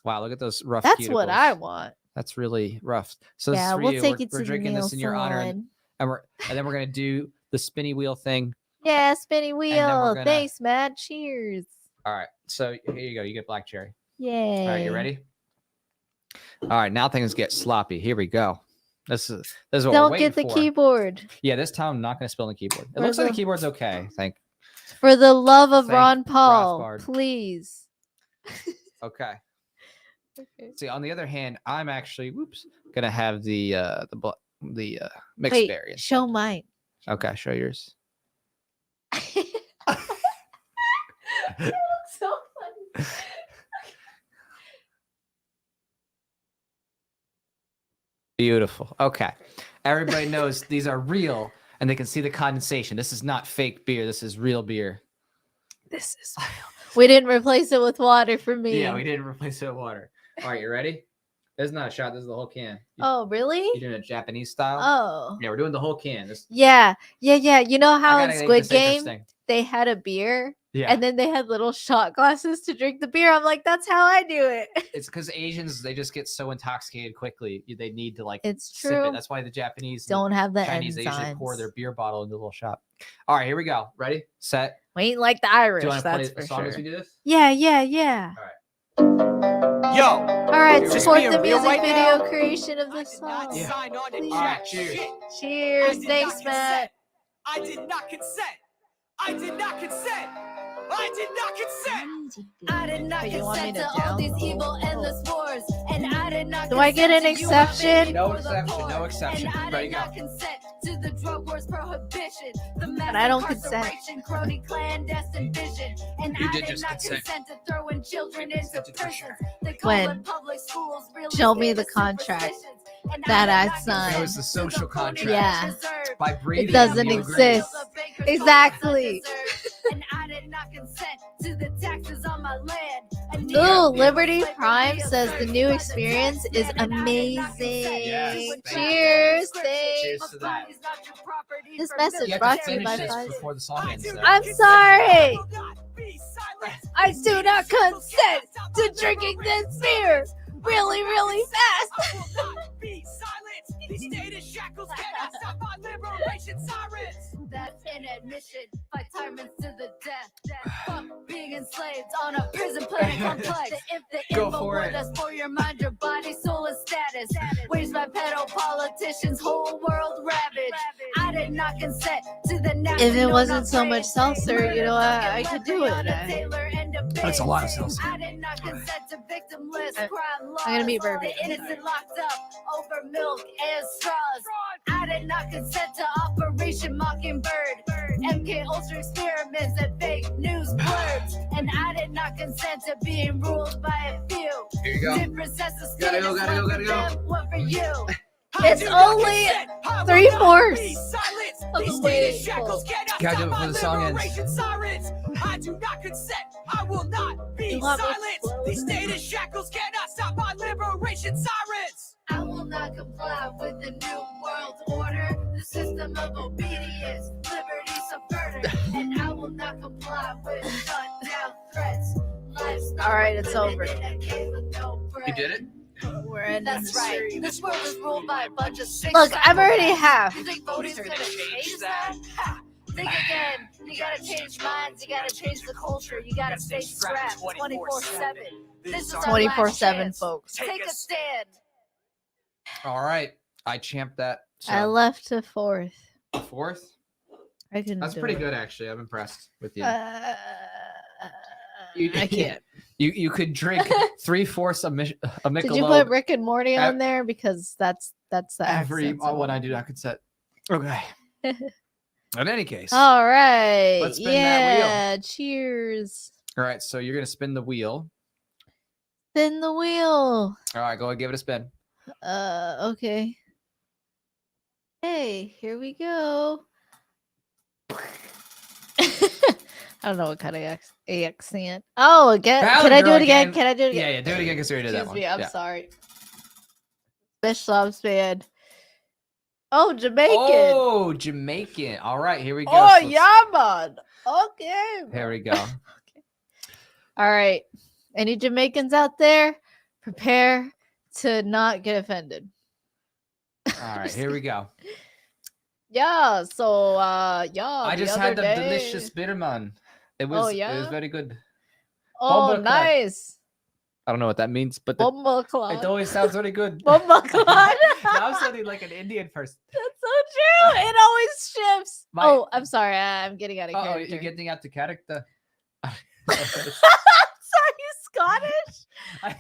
Wow, look at those rough. That's what cuticles. I want. That's really rough. So this is Yeah, for we'll you. take we're, it to we're the drinking nail this in your honor, salon. and then we're gonna do the spinny wheel thing. Yeah, spinny then we're wheel. gonna- Thanks, Matt. Cheers. All right. So here you go. You get black cherry. Yay. All right, you ready? All right, now things get sloppy. Here we go. This is what we're Don't waiting get the for. keyboard. Yeah, this time I'm not going to spill on the keyboard. It For looks like the the- keyboard's okay. I think. For the love of Thank Ron Paul, Rothbard. please. Okay. Okay. See, on the other hand, I'm actually gonna have the mixed Wait, variant. show mine. Okay, show yours. So funny. Beautiful. Okay, everybody knows these are real, and they can see the condensation. This is not fake beer. This is real beer. This is real. We didn't replace it with water for me. Yeah, we didn't replace it with water. All right, you ready? This is not a shot. This is the whole can. Oh, really? You're doing it Japanese style. Oh. Yeah, we're doing the whole can. Yeah. You know how I in gotta make Squid this Game interesting. they had a beer Yeah, and then they had little shot glasses to drink the beer? I'm like, that's how I do it. it's because Asians, they just get so intoxicated quickly. They need to like It's sip true. it. That's why the Japanese Don't have the Chinese, they usually pour enzymes. their beer bottle into a little shot. All right, here we go. Ready, set. We ain't like the Do Irish, you want to play that's the for song sure. as we do this? Yeah. Yo, All right, Just support being the real music right video now, creation of I the did not song. sign on to Please. jack cheers. shit. Cheers. I did Thanks, not Matt. consent. I did not consent. I did not consent. I did not consent. I did not Wait, you want me consent to to all down? these evil endless wars, and I did not. Do I get an consent to you exception? robbing No for the exception, poor, no exception. And I Ready, did go. not consent to the drug wars prohibition, the mass I don't consent. incarceration, crony clandestine vision, and You I did did just not consent. consent to throwing children into consented for prisons. sure. They call When? it public schools, really Show me stand the for contract superstitions, and that I did not signed. That was the consent to social phony contract. Yeah. reserve. By breathing, doesn't you exist. agree. Exactly. And I did not consent to the taxes on my land. Ooh, Liberty Prime says the new experience is amazing. Yes, thank you. Cheers. Cheers Thanks. to that. This message You have brought to to you finish by this Pfizer. before the song ends. though. I'm sorry. I do not consent to drinking this beer really, really fast. I will not be silent. These status shackles cannot stop my liberation sirens. That's an admission. Fight tyrants to the death. Fuck being enslaved on a prison planet complex. If the Go info for war it. that's for your mind, your body, soul, and status. Waged by pedo politicians, whole world ravaged. I did not consent to the If it wasn't so much seltzer, you know, I could do it. That's a lot of seltzer. I did not consent to victimless I- crime laws. I'm gonna be bourbon. The innocent locked up over milk and straws. I did not consent to Operation Mockingbird, MK Ultra experiments and fake news blurbs. And I did not consent to being ruled by a few. Here you go. Different sets of Gotta go, status, gotta go, one gotta for go. them, one for you. It's only 3/4 of the way full. Gotta do it before the song ends. I do not consent. I will not be You want me to silent. slow These it? status shackles cannot stop my liberation sirens. I will not comply with the new world order, the system of obedience, liberty subverted, and I will not comply with shut down threats. All right, it's over. You did it? We're in That's right. This world is ruled by a bunch of sick Look, I'm already psychopaths. half. You think voting's gonna change that? Ha! Think again. You gotta change minds. You gotta change the culture. You gotta stay strapped 24/7. This is our last 24/7, chance. folks. Take a stand. All right. I champed that. So, I left to fourth. fourth. I couldn't. That's do pretty it. good, actually. I'm impressed with you. I can't. You could drink 3/4 a Michelob Did you put Rick and Morty Ev- on there because that's the every accents I one I want. do not consent. Okay. In any case. All right. Let's spin that wheel. Yeah. Cheers. All right. So you're gonna spin the wheel. Spin the wheel. All right. Go ahead, give it a spin. Okay. Hey, here we go. I don't know what kind of accent. Oh, again. Valley Can I do Girl it again? again. Can I do it again? Yeah. Do it again because we already did that Excuse one. me. I'm Yeah. sorry. Special ops band. Oh, Jamaican. Oh, Jamaican. All right. Here we go. Oh, So let's- yeah, man. Okay. Here we go. All right. Any Jamaicans out there? Prepare to not get offended. All right. Here we go. Yeah. So, yeah. I the just other had the day- delicious Bitterman. It was. Oh, It was yeah? very good. Oh, Bumble Crack. nice. I don't know what that means, but Bomba it clot. always sounds really good. Bomba clot. Now I'm sounding like an Indian person. That's so true. It always shifts. My- I'm sorry. I'm getting out of Oh, character. you're getting out the character. Sorry, you Scottish?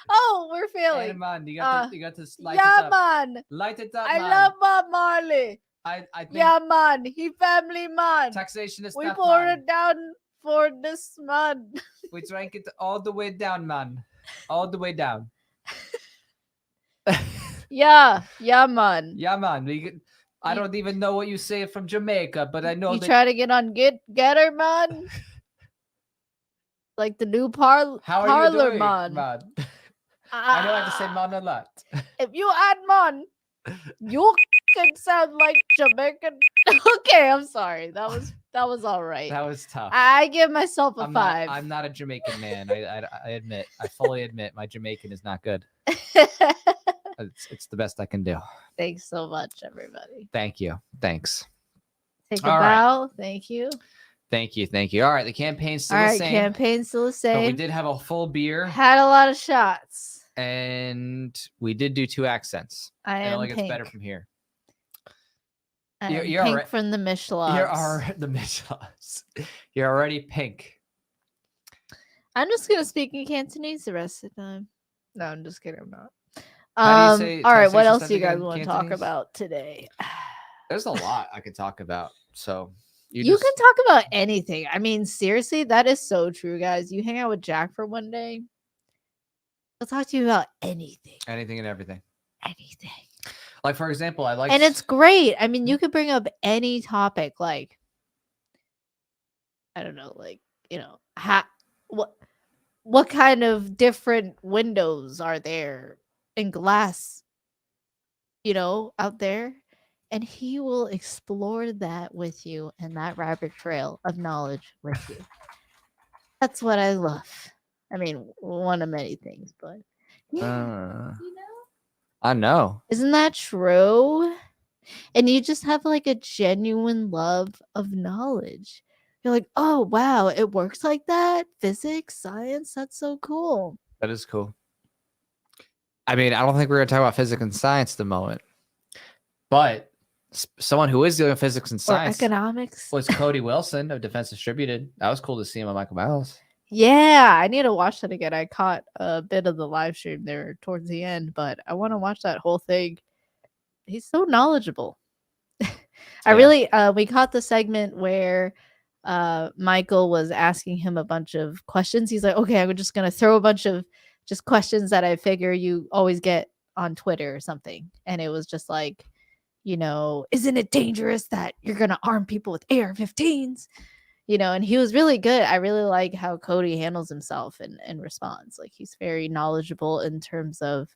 Oh, we're Hey, failing. man, you got to light Yeah, it up. man. Light it up, I man. love Bob Marley. I think Yeah, man. He family man. taxation is We tough, pour man. it down for this man. We drank it all the way down, man. All the way down. Yeah, man. Yeah, man. I don't even know what you say from Jamaica, but I know You that. try to get on Getter, man. Like the new How are you parlor doing, man. I know I have to say man a lot. If you add man, you can sound like Jamaican. Okay, I'm sorry. That was all right. That was tough. I give myself a 5. I'm not a Jamaican man. I admit. I fully admit my Jamaican is not good. It's the best I can do. Thanks so much, everybody. Thank you. Thanks. Take a All right. bow. Thank you. Thank you. Thank you. All right. The campaign's still All the right, same. campaign's still the But same. we did have a full beer. Had a lot of shots. And we did do 2 accents. I It am only gets pink. better from here. I You're- am you're pink alright. from the Michelob. Here are the Micheloms. You're already pink. I'm just gonna speak in Cantonese the rest of the time. No, I'm just kidding. I'm not. How do you say All right, what taxation else do you stuff guys again, want to talk Cantonese? about today? There's a lot I could talk about. So You can talk about anything. I mean, seriously, that is so true, guys. You hang out with Jack for one day, he'll talk to you about anything. anything and everything. Anything. Like, for example, I like. And it's great. I mean, you could bring up any topic, like, I don't know, like, what kind of different windows are there in glass, out there? And he will explore that with you and that rabbit trail of knowledge with you. That's what I love. I mean, one of many things, but yeah, I know. Isn't that true? And you just have like a genuine love of knowledge. You're like, oh, wow, it works like that? Physics, science, that's so cool. That is cool. I mean, I don't think we're going to talk about physics and science at the moment. But someone who is doing physics and Or science economics. was Cody Wilson of Defense Distributed. That was cool to see him on Michael Miles. Yeah, I need to watch that again. I caught a bit of the live stream there towards the end, but I want to watch that whole thing. He's so knowledgeable. We caught the segment where Michael was asking him a bunch of questions. He's like, okay, I'm just going to throw a bunch of just questions that I figure you always get on Twitter or something. And it was just like, isn't it dangerous that you're going to arm people with AR-15s? And he was really good. I really like how Cody handles himself and responds. Like, he's very knowledgeable in terms of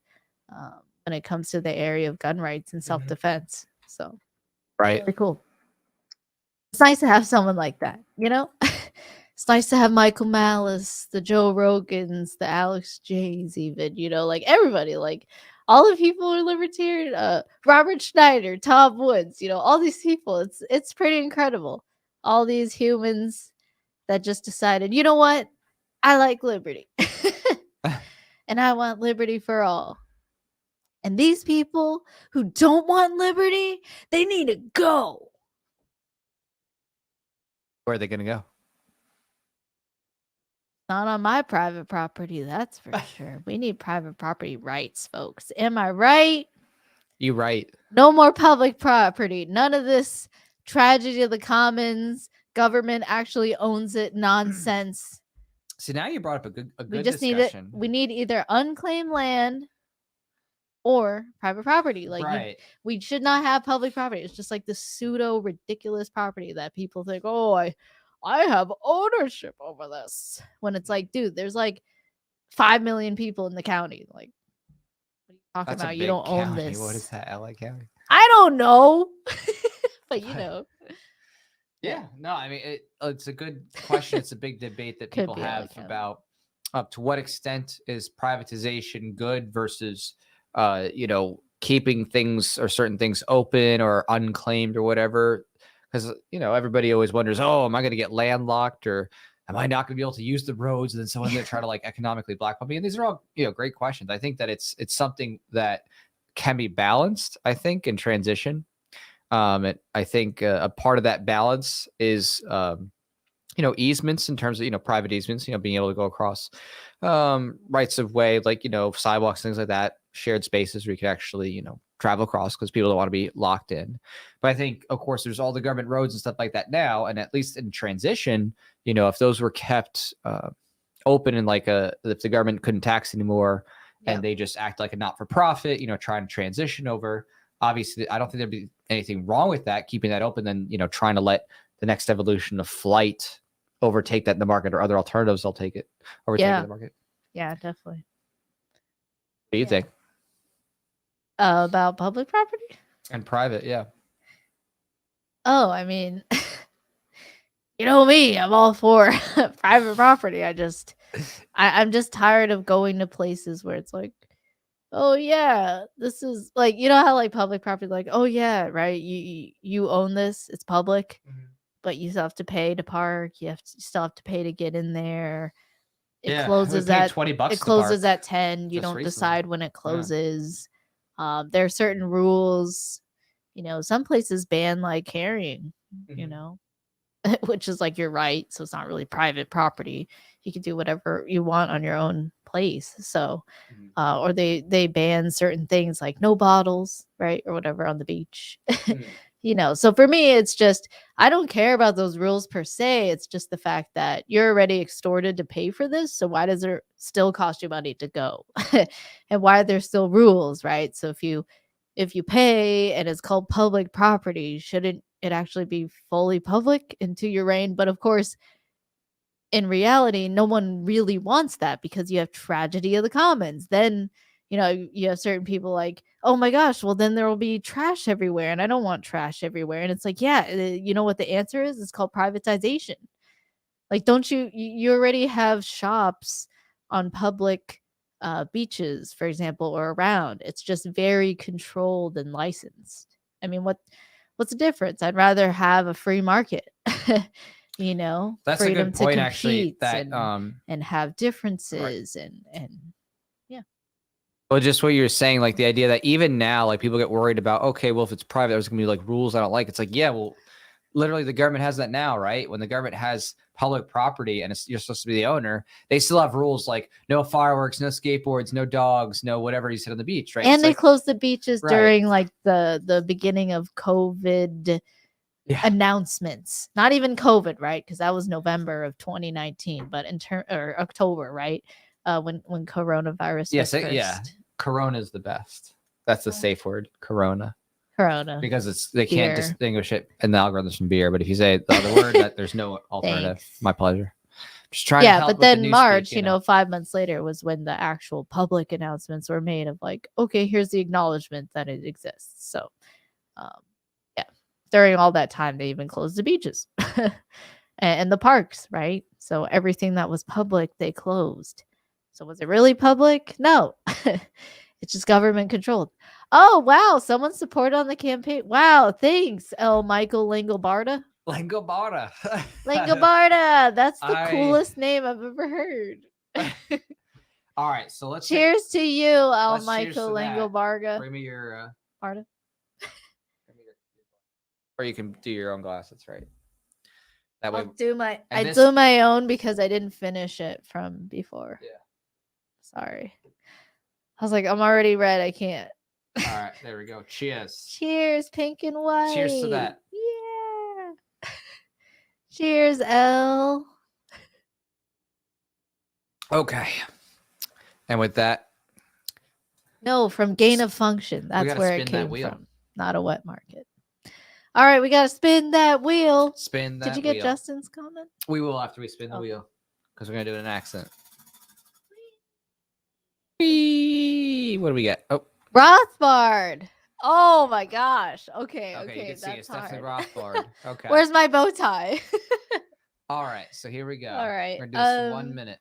when it comes to the area of gun rights and self-defense. So, Right. very cool. It's nice to have someone like that, It's nice to have Michael Malice, the Joe Rogans, the Alex J's, even, like everybody, like all the people are libertarian. Robert Schneider, Tom Woods, all these people. It's pretty incredible. All these humans that just decided, you know what? I like liberty. And I want liberty for all. And these people who don't want liberty, they need to go. Where are they going to go? Not on my private property, that's for sure. We need private property rights, folks. Am I right? You right. No more public property. None of this tragedy of the commons. Government actually owns it nonsense. See, now you brought up a good We just discussion. we need either unclaimed land or private property. Like, right. we should not have public property. It's just like this pseudo ridiculous property that people think, oh, I have ownership over this. When it's like, dude, there's like 5 million people in the county. Like, what are you talking That's a about? You big don't own county. this. What is that, LA County? I don't know. But Yeah, no, I mean, it's a good question. It's a big debate that Could people be have LA County. about to what extent is privatization good versus, keeping things or certain things open or unclaimed or whatever. Because, everybody always wonders, oh, am I going to get landlocked or, am I not going to be able to use the roads? And then someone's going to try to like economically blackball me. And these are all, great questions. I think that it's something that can be balanced, I think, in transition. I think a part of that balance is, easements in terms of, private easements, being able to go across rights of way, like, sidewalks, things like that, shared spaces where you can actually, travel across because people don't want to be locked in. But I think, of course, there's all the government roads and stuff like that now. And at least in transition, if those were kept open and like if the government couldn't tax anymore and they just act like a not-for-profit, trying to transition over, obviously, I don't think there'd be anything wrong with that, keeping that open, then, trying to let the next evolution of flight overtake that in the market, or other alternatives will take it, overtake it in the market. Yeah, definitely. What do you think? About public property? And private, yeah. Oh, I mean, you know me, I'm all for private property. I'm just tired of going to places where it's like, oh yeah, this is like, how like public property, like, oh yeah, right, you own this, it's public, but you still have to pay to park, you still have to pay to get in there. It closes at $20. It closes at 10. You don't decide when it closes. There are certain rules. Some places ban like carrying. Which is like your right, so it's not really private property. You can do whatever you want on your own place. So, or they ban certain things like no bottles, right, or whatever on the beach. So for me, it's just, I don't care about those rules per se. It's just the fact that you're already extorted to pay for this. So why does it still cost you money to go? And why are there still rules, right? So if you pay and it's called public property, shouldn't it actually be fully public into your reign? But of course, in reality, no one really wants that because you have tragedy of the commons. Then, you have certain people like, oh my gosh, well then there will be trash everywhere and I don't want trash everywhere. And it's like, yeah, you know what the answer is? It's called privatization. Like, don't you already have shops on public beaches, for example, or around. It's just very controlled and licensed. I mean, what's the difference? I'd rather have a free market. That's freedom a good point, to actually, that and have differences, right. and yeah. Well, just what you're saying, like the idea that even now, like people get worried about, okay, well, if it's private, there's gonna be like rules I don't like. It's like, yeah, well, literally the government has that now, right? When the government has public property and you're supposed to be the owner, they still have rules like no fireworks, no skateboards, no dogs, no whatever you said on the beach, right? And it's they like, closed the beaches right. during like the beginning of COVID announcements. Not even COVID, right? Because that was November of 2019, but or October, right? When coronavirus was first. Corona is the best. That's the safe word, Corona. Because they can't distinguish it in the algorithms from beer. But if you say the other word, that there's no alternative. My pleasure. Just trying to help. But then March, 5 months later was when the actual public announcements were made of like, okay, here's the acknowledgement that it exists. So, during all that time, they even closed the beaches and the parks, right? So everything that was public, they closed. So was it really public? No. It's just government controlled. Oh, wow. Someone supported on the campaign. Wow. Thanks, L. Michael Langobarda. Langobarda. Langobarda. That's the coolest name I've ever heard. All right. So let's cheers to you, L. Michael Langobarda. Bring me your Barda. Or you can do your own glass. That's right. That way. I do my own because I didn't finish it from before. Yeah. Sorry. I was like, I'm already red. I can't. All right. There we go. Cheers. Cheers, pink and white. Cheers to that. Yeah. Cheers, L. Okay. And with that. No, from gain of function. That's where it came from. Not a wet market. All right, we got to spin that wheel. Spin that wheel. Did you get Justin's comment? We will after we spin the wheel. Because we're going to do an accent. What do we get? Oh. Rothbard. Oh my gosh. Okay. You can see it's hard. definitely Rothbard. Okay. Where's my bow tie? All right. So here we go. All right. We're going to do this for 1 minute.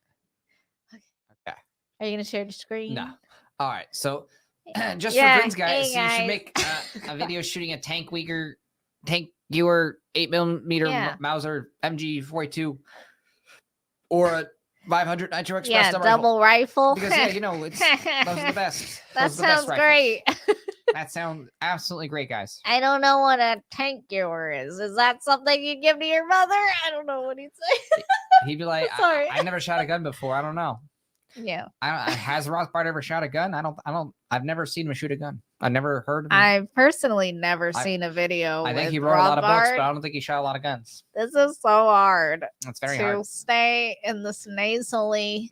Okay. Are you going to share the screen? No. All right. So just for grins, guys, you should make a video shooting a tank viewer 8mm Mauser MG 42 or a 500 Nitro Express Yeah, double rifle. Because yeah, you know, those are the best. That Those are the best sounds rifles. great. That sounds absolutely great, guys. I don't know what a tank giver is. Is that something you give to your mother? I don't know what he'd say. He'd be like, Sorry. I never shot a gun before. I don't know. Yeah. Has Rothbard ever shot a gun? I've never seen him shoot a gun. I've never heard of him. I've personally never seen a video. I think with he wrote a lot of books, Rothbard. but I don't think he shot a lot of guns. This is so hard It's very to hard. stay in this nasally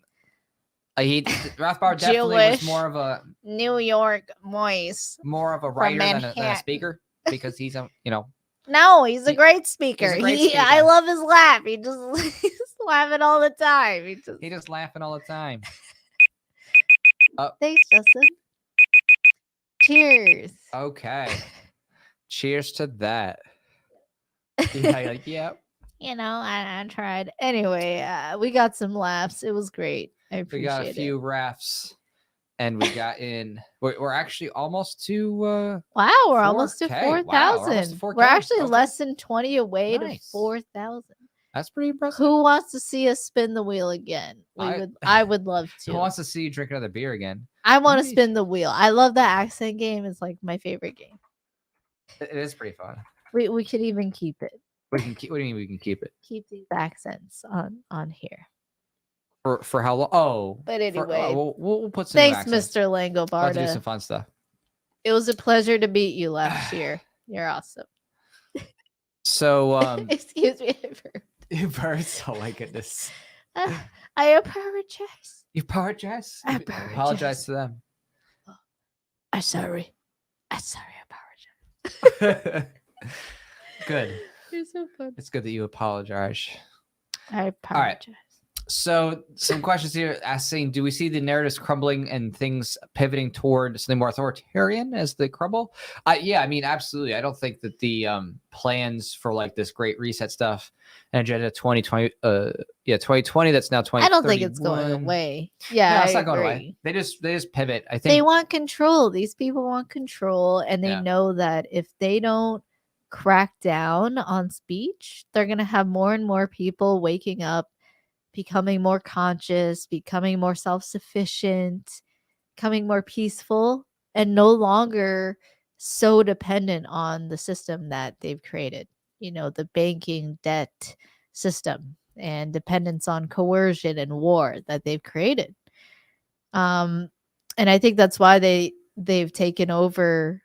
Rothbard definitely was Jewish more of a New York voice. writer than a Manhattan. speaker because he's a No, he's a great speaker. great speaker. I love his laugh. He's laughing all the time. He just laughing all the time. Thanks, Justin. Cheers. Okay. Cheers to that. Yeah, like, yep. You know, I tried. Anyway, we got some laughs. It was great. I appreciate We got a few rafts, and we got in. We're actually almost to. Wow, we're almost to 4K. 4,000. Wow, we're almost to 4K. We're actually Okay. less than 20 away Nice. to 4,000. That's pretty impressive. Who wants to see us spin the wheel again? I would love to. Who wants to see you drink another beer again? I want to Maybe- spin the wheel. I love the accent game. It's like my favorite game. It is pretty fun. We could even keep it. We can keep. What do you mean we can keep it? Keep these accents on here. For how long? Oh, But anyway, we'll put some. new thanks, accents. Mr. We'll have to do Langobarda. some fun stuff. It was a pleasure to meet you last year. You're awesome. So, Excuse me. you birds. Oh my goodness. I apologize. You apologize. I Apologize to them. I'm sorry. I apologize. Good. You're so fun. It's good that you apologize. I apologize. So, some questions here asking: do we see the narratives crumbling and things pivoting toward something more authoritarian as they crumble? Yeah, I mean, absolutely. I don't think that the plans for like this Great Reset stuff and Agenda 2020, 2020. That's now 20. I don't think it's going away. Yeah, No, it's I not going agree. away. They just pivot. I think They want control. These people want control, and they Yeah. know that if they don't crack down on speech, they're going to have more and more people waking up, becoming more conscious, becoming more self-sufficient, becoming more peaceful, and no longer so dependent on the system that they've created. You know, the banking debt system and dependence on coercion and war that they've created. And I think that's why they've taken over,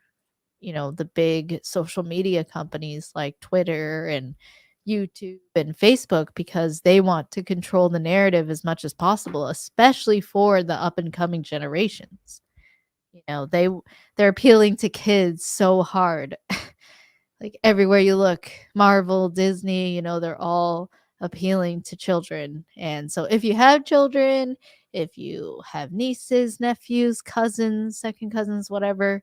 you know, the big social media companies like Twitter and YouTube and Facebook, because they want to control the narrative as much as possible, especially for the up and coming generations. You know, they're appealing to kids so hard. Like everywhere you look, Marvel, Disney, you know, they're all appealing to children. And so if you have children, if you have nieces, nephews, cousins, second cousins, whatever,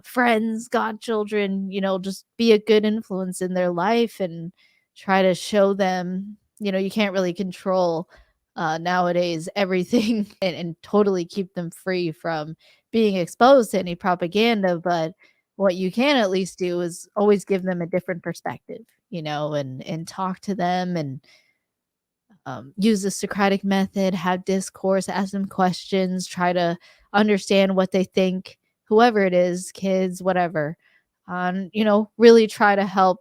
friends, godchildren, you know, just be a good influence in their life and try to show them, you know, you can't really control nowadays everything and totally keep them free from being exposed to any propaganda. But what you can at least do is always give them a different perspective, you know, and talk to them and use the Socratic method, have discourse, ask them questions, try to understand what they think, whoever it is, kids, whatever, you know, really try to help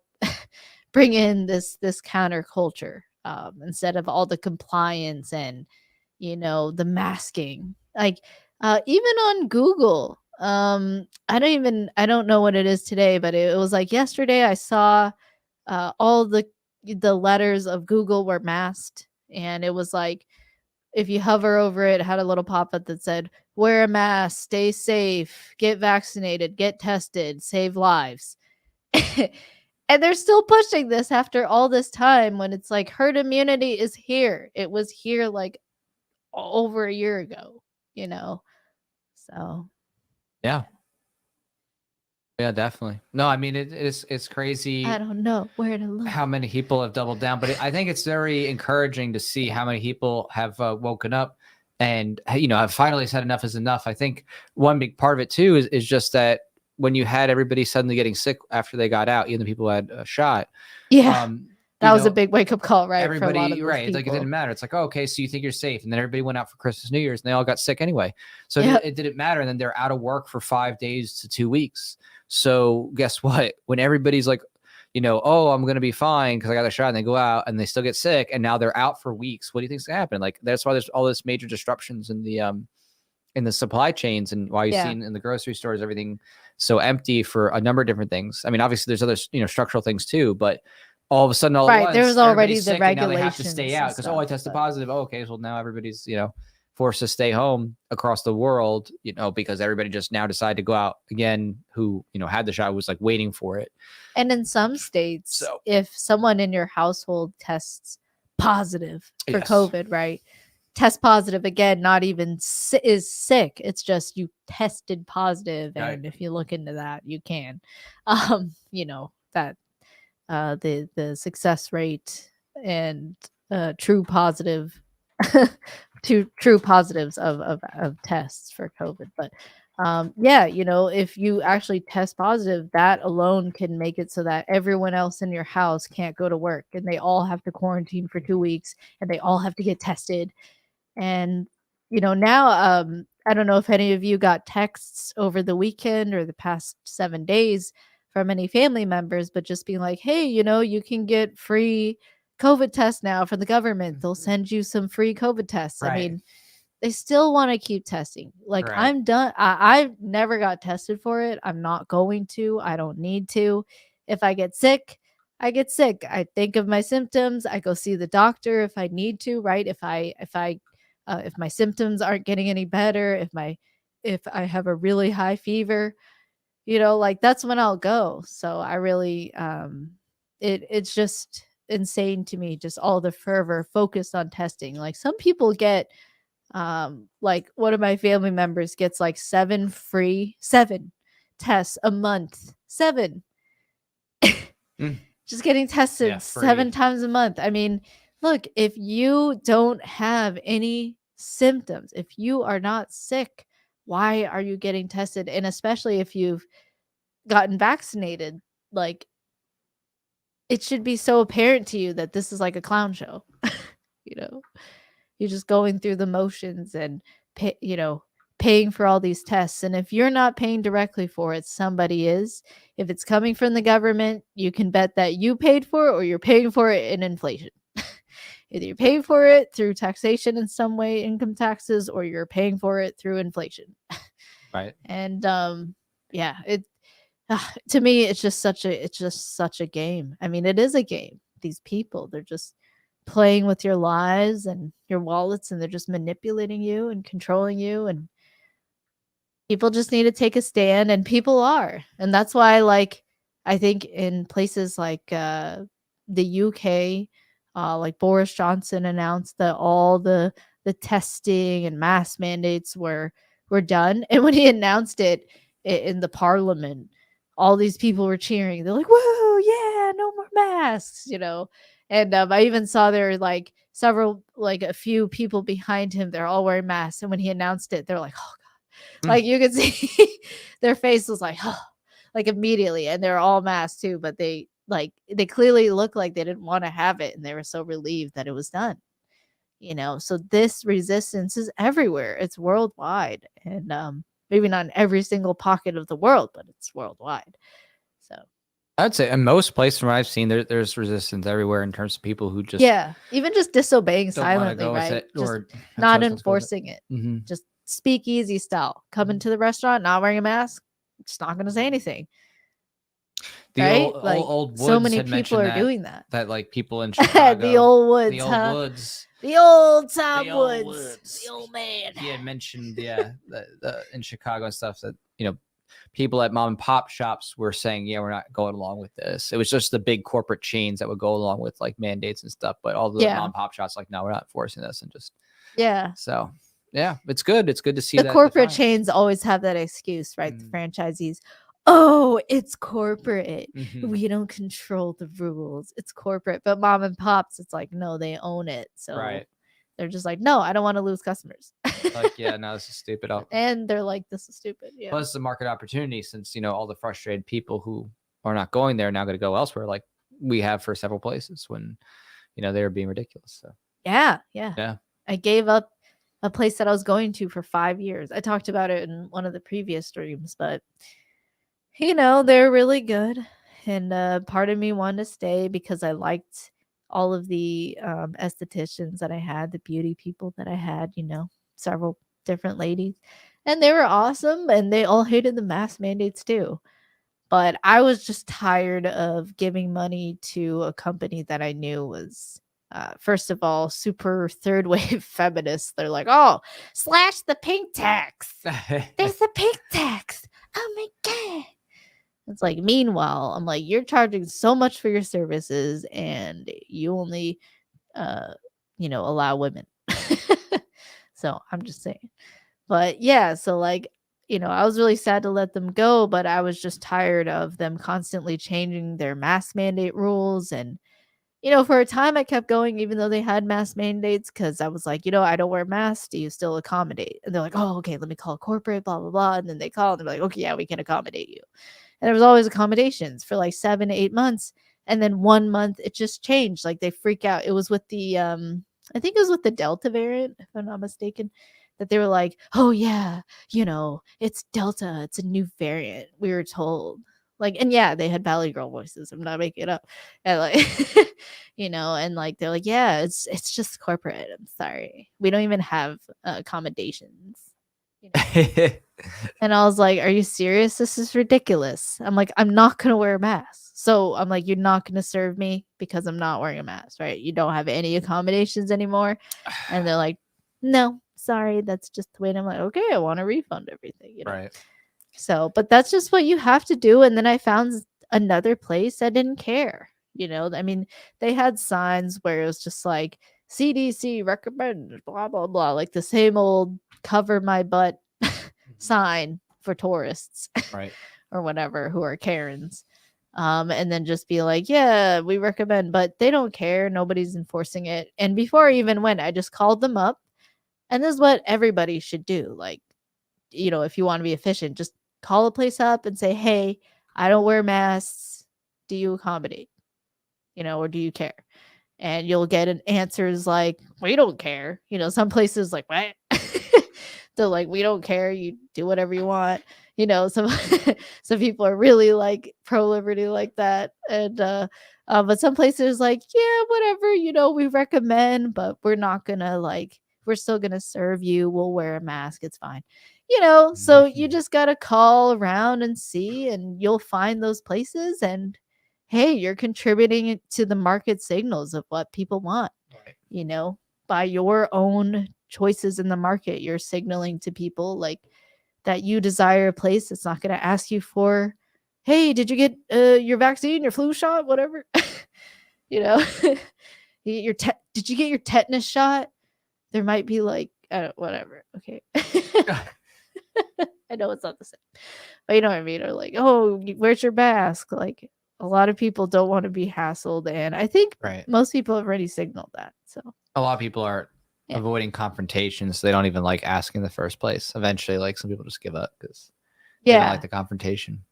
bring in this counterculture instead of all the compliance and, you know, the masking. Like even on Google, I don't know what it is today, but it was like yesterday I saw all the letters of Google were masked, and it was like if you hover over it, it had a little pop-up that said, wear a mask, stay safe, get vaccinated, get tested, save lives. And they're still pushing this after all this time, when it's like herd immunity is here. It was here like over a year ago, you know? So. Yeah. Yeah, definitely. No, I mean, it's crazy. I don't know where to look. How many people have doubled down, but I think it's very encouraging to see how many people have woken up and, you know, have finally said enough is enough. I think one big part of it too is just that when you had everybody suddenly getting sick after they got out, even the people who had a shot, Yeah. That was a big wake-up call, right? For a lot of everybody, those right? It's like it people. didn't matter. It's like, oh, okay, so you think you're safe, and then everybody went out for Christmas, New Year's, and they all got sick anyway. So Yep. it didn't matter. And then they're out of work for 5 days to 2 weeks. So guess what? When everybody's like, oh, I'm gonna be fine because I got a shot, and they go out and they still get sick, and now they're out for weeks. What do you think's gonna happen? Like that's why there's all this major disruptions in the supply chains, and why you've seen in the grocery stores everything so empty for a number of different things. I mean, obviously there's other structural things too, but all of a sudden, all at once, there was already the sick, and now they have to regulations stay and out because I tested stuff, positive. Oh, okay, so now everybody's forced to stay home across the world, because everybody just now decided to go out again. Who had the shot was like waiting for it. And in some states, if someone in your household tests positive for COVID, right? Test positive again, not even is sick. It's just you tested positive, and if you look into that, you can, that the success rate and true positive, true positives of tests for COVID, but. If you actually test positive, that alone can make it so that everyone else in your house can't go to work, and they all have to quarantine for 2 weeks, and they all have to get tested. And now I don't know if any of you got texts over the weekend or the past 7 days from any family members, but just being like, hey, you can get free COVID tests now from the government. They'll send you some free COVID tests. I mean, they still want to keep testing. Like, I'm done. I never got tested for it. I'm not going to. I don't need to. If I get sick, I get sick. I think of my symptoms. I go see the doctor if I need to, right? If my symptoms aren't getting any better, if I have a really high fever, like that's when I'll go. So I really it's just insane to me, just all the fervor focused on testing. Like some people get like one of my family members gets like 7 tests a month. 7 just getting tested 7 times a month. I mean, look, if you don't have any symptoms, if you are not sick, why are you getting tested? And especially if you've gotten vaccinated, like it should be so apparent to you that this is like a clown show. You're just going through the motions and paying for all these tests. And if you're not paying directly for it, somebody is. If it's coming from the government, you can bet that you paid for it, or you're paying for it in inflation. Either you're paying for it through taxation in some way, income taxes, or you're paying for it through inflation. Right. And it to me, it's just such a game. I mean, it is a game. These people, they're just playing with your lives and your wallets, and they're just manipulating you and controlling you, and people just need to take a stand, and people are. And that's why, like, I think in places like the UK, like Boris Johnson announced that all the testing and mask mandates were done, and when he announced it in the parliament, all these people were cheering. They're like, whoa, yeah, no more masks, And I even saw there like a few people behind him. They're all wearing masks. And when he announced it, they're like, oh God. Like you could see their face was like, oh, like immediately. And they're all masked too. But they clearly looked like they didn't want to have it. And they were so relieved that it was done. So this resistance is everywhere. It's worldwide. And maybe not in every single pocket of the world, but it's worldwide. So I'd say in most places from what I've seen, there's resistance everywhere in terms of people who just even just disobeying silently, right? Or not enforcing it. Mm-hmm. Just speakeasy style. Coming to the restaurant, not wearing a mask, just not going to say anything. The old Woods so many people are doing that. That like people in Chicago, the old Woods, the old Tom Woods, the old man. He had mentioned, the in Chicago and stuff that people at mom and pop shops were saying, we're not going along with this. It was just the big corporate chains that would go along with like mandates and stuff. But all the mom and pop shops like, no, we're not enforcing this, and just So it's good. It's good to see the that corporate chains always have that excuse, right? The franchisees. Oh, it's corporate. Mm-hmm. We don't control the rules. It's corporate. But mom and pops, it's like, no, they own it. So they're just like, no, I don't want to lose customers. Like, no, this is stupid. And they're like, this is stupid. Yeah. Plus, the market opportunity, since all the frustrated people who are not going there now going to go elsewhere. Like, we have for several places when, they were being ridiculous. So Yeah. I gave up a place that I was going to for 5 years. I talked about it in one of the previous streams, but they're really good. And part of me wanted to stay because I liked all of the estheticians that I had, the beauty people that I had, several different ladies. And they were awesome, and they all hated the mask mandates too. But I was just tired of giving money to a company that I knew was, first of all, super third wave feminists. They're like, oh, slash the pink tax. There's the pink tax. Oh my God. It's like, meanwhile, I'm like, you're charging so much for your services and you only, allow women. So I'm just saying. But yeah, so like, I was really sad to let them go, but I was just tired of them constantly changing their mask mandate rules. And, for a time I kept going, even though they had mask mandates, because I was like, I don't wear masks. Do you still accommodate? And they're like, oh, okay, let me call corporate, blah, blah, blah. And then they call and they're like, okay, yeah, we can accommodate you. And there was always accommodations for like 7 to 8 months. And then 1 month it just changed. Like they freak out. It was with the, I think it was with the Delta variant, if I'm not mistaken, that they were like, oh yeah, it's Delta, it's a new variant, we were told. Like, and yeah, they had Valley Girl voices, I'm not making it up. And like, and like, they're like, yeah, it's just corporate, I'm sorry, we don't even have accommodations. And I was like, are you serious? This is ridiculous. I'm like, I'm not going to wear a mask. So I'm like, you're not going to serve me because I'm not wearing a mask, right? You don't have any accommodations anymore. And they're like, no, sorry, that's just the way. And I'm like, okay, I want to refund everything, Right. So, but that's just what you have to do. And then I found another place that didn't care. I mean, they had signs where it was just like CDC recommend, blah, blah, blah, like the same old cover my butt sign for tourists, Right. or whatever, who are Karens. And then just be like, yeah, we recommend, but they don't care. Nobody's enforcing it. And before I even went, I just called them up. And this is what everybody should do. Like, if you want to be efficient, just call a place up and say, hey, I don't wear masks. Do you accommodate? Or do you care? And you'll get an answers like, we don't care. Some places like, what? They're like, we don't care. You do whatever you want. Some some people are really like pro liberty like that. And but some places like, yeah, whatever, we recommend, but we're not gonna we're still gonna serve you. We'll wear a mask. It's fine. So you just gotta call around and see, and you'll find those places. And hey, you're contributing to the market signals of what people want. Right. By your own choices in the market, you're signaling to people like that you desire a place that's not going to ask you for, hey, did you get your vaccine, your flu shot, whatever. Did you get your tetanus shot? There might be like, whatever. Okay. I know it's not the same, but you know what I mean. Or like, oh, where's your mask? Like, a lot of people don't want to be hassled, and I think most people have already signaled that. So a lot of people are avoiding confrontations. So they don't even like asking in the first place. Eventually, like some people just give up because they don't like the confrontation.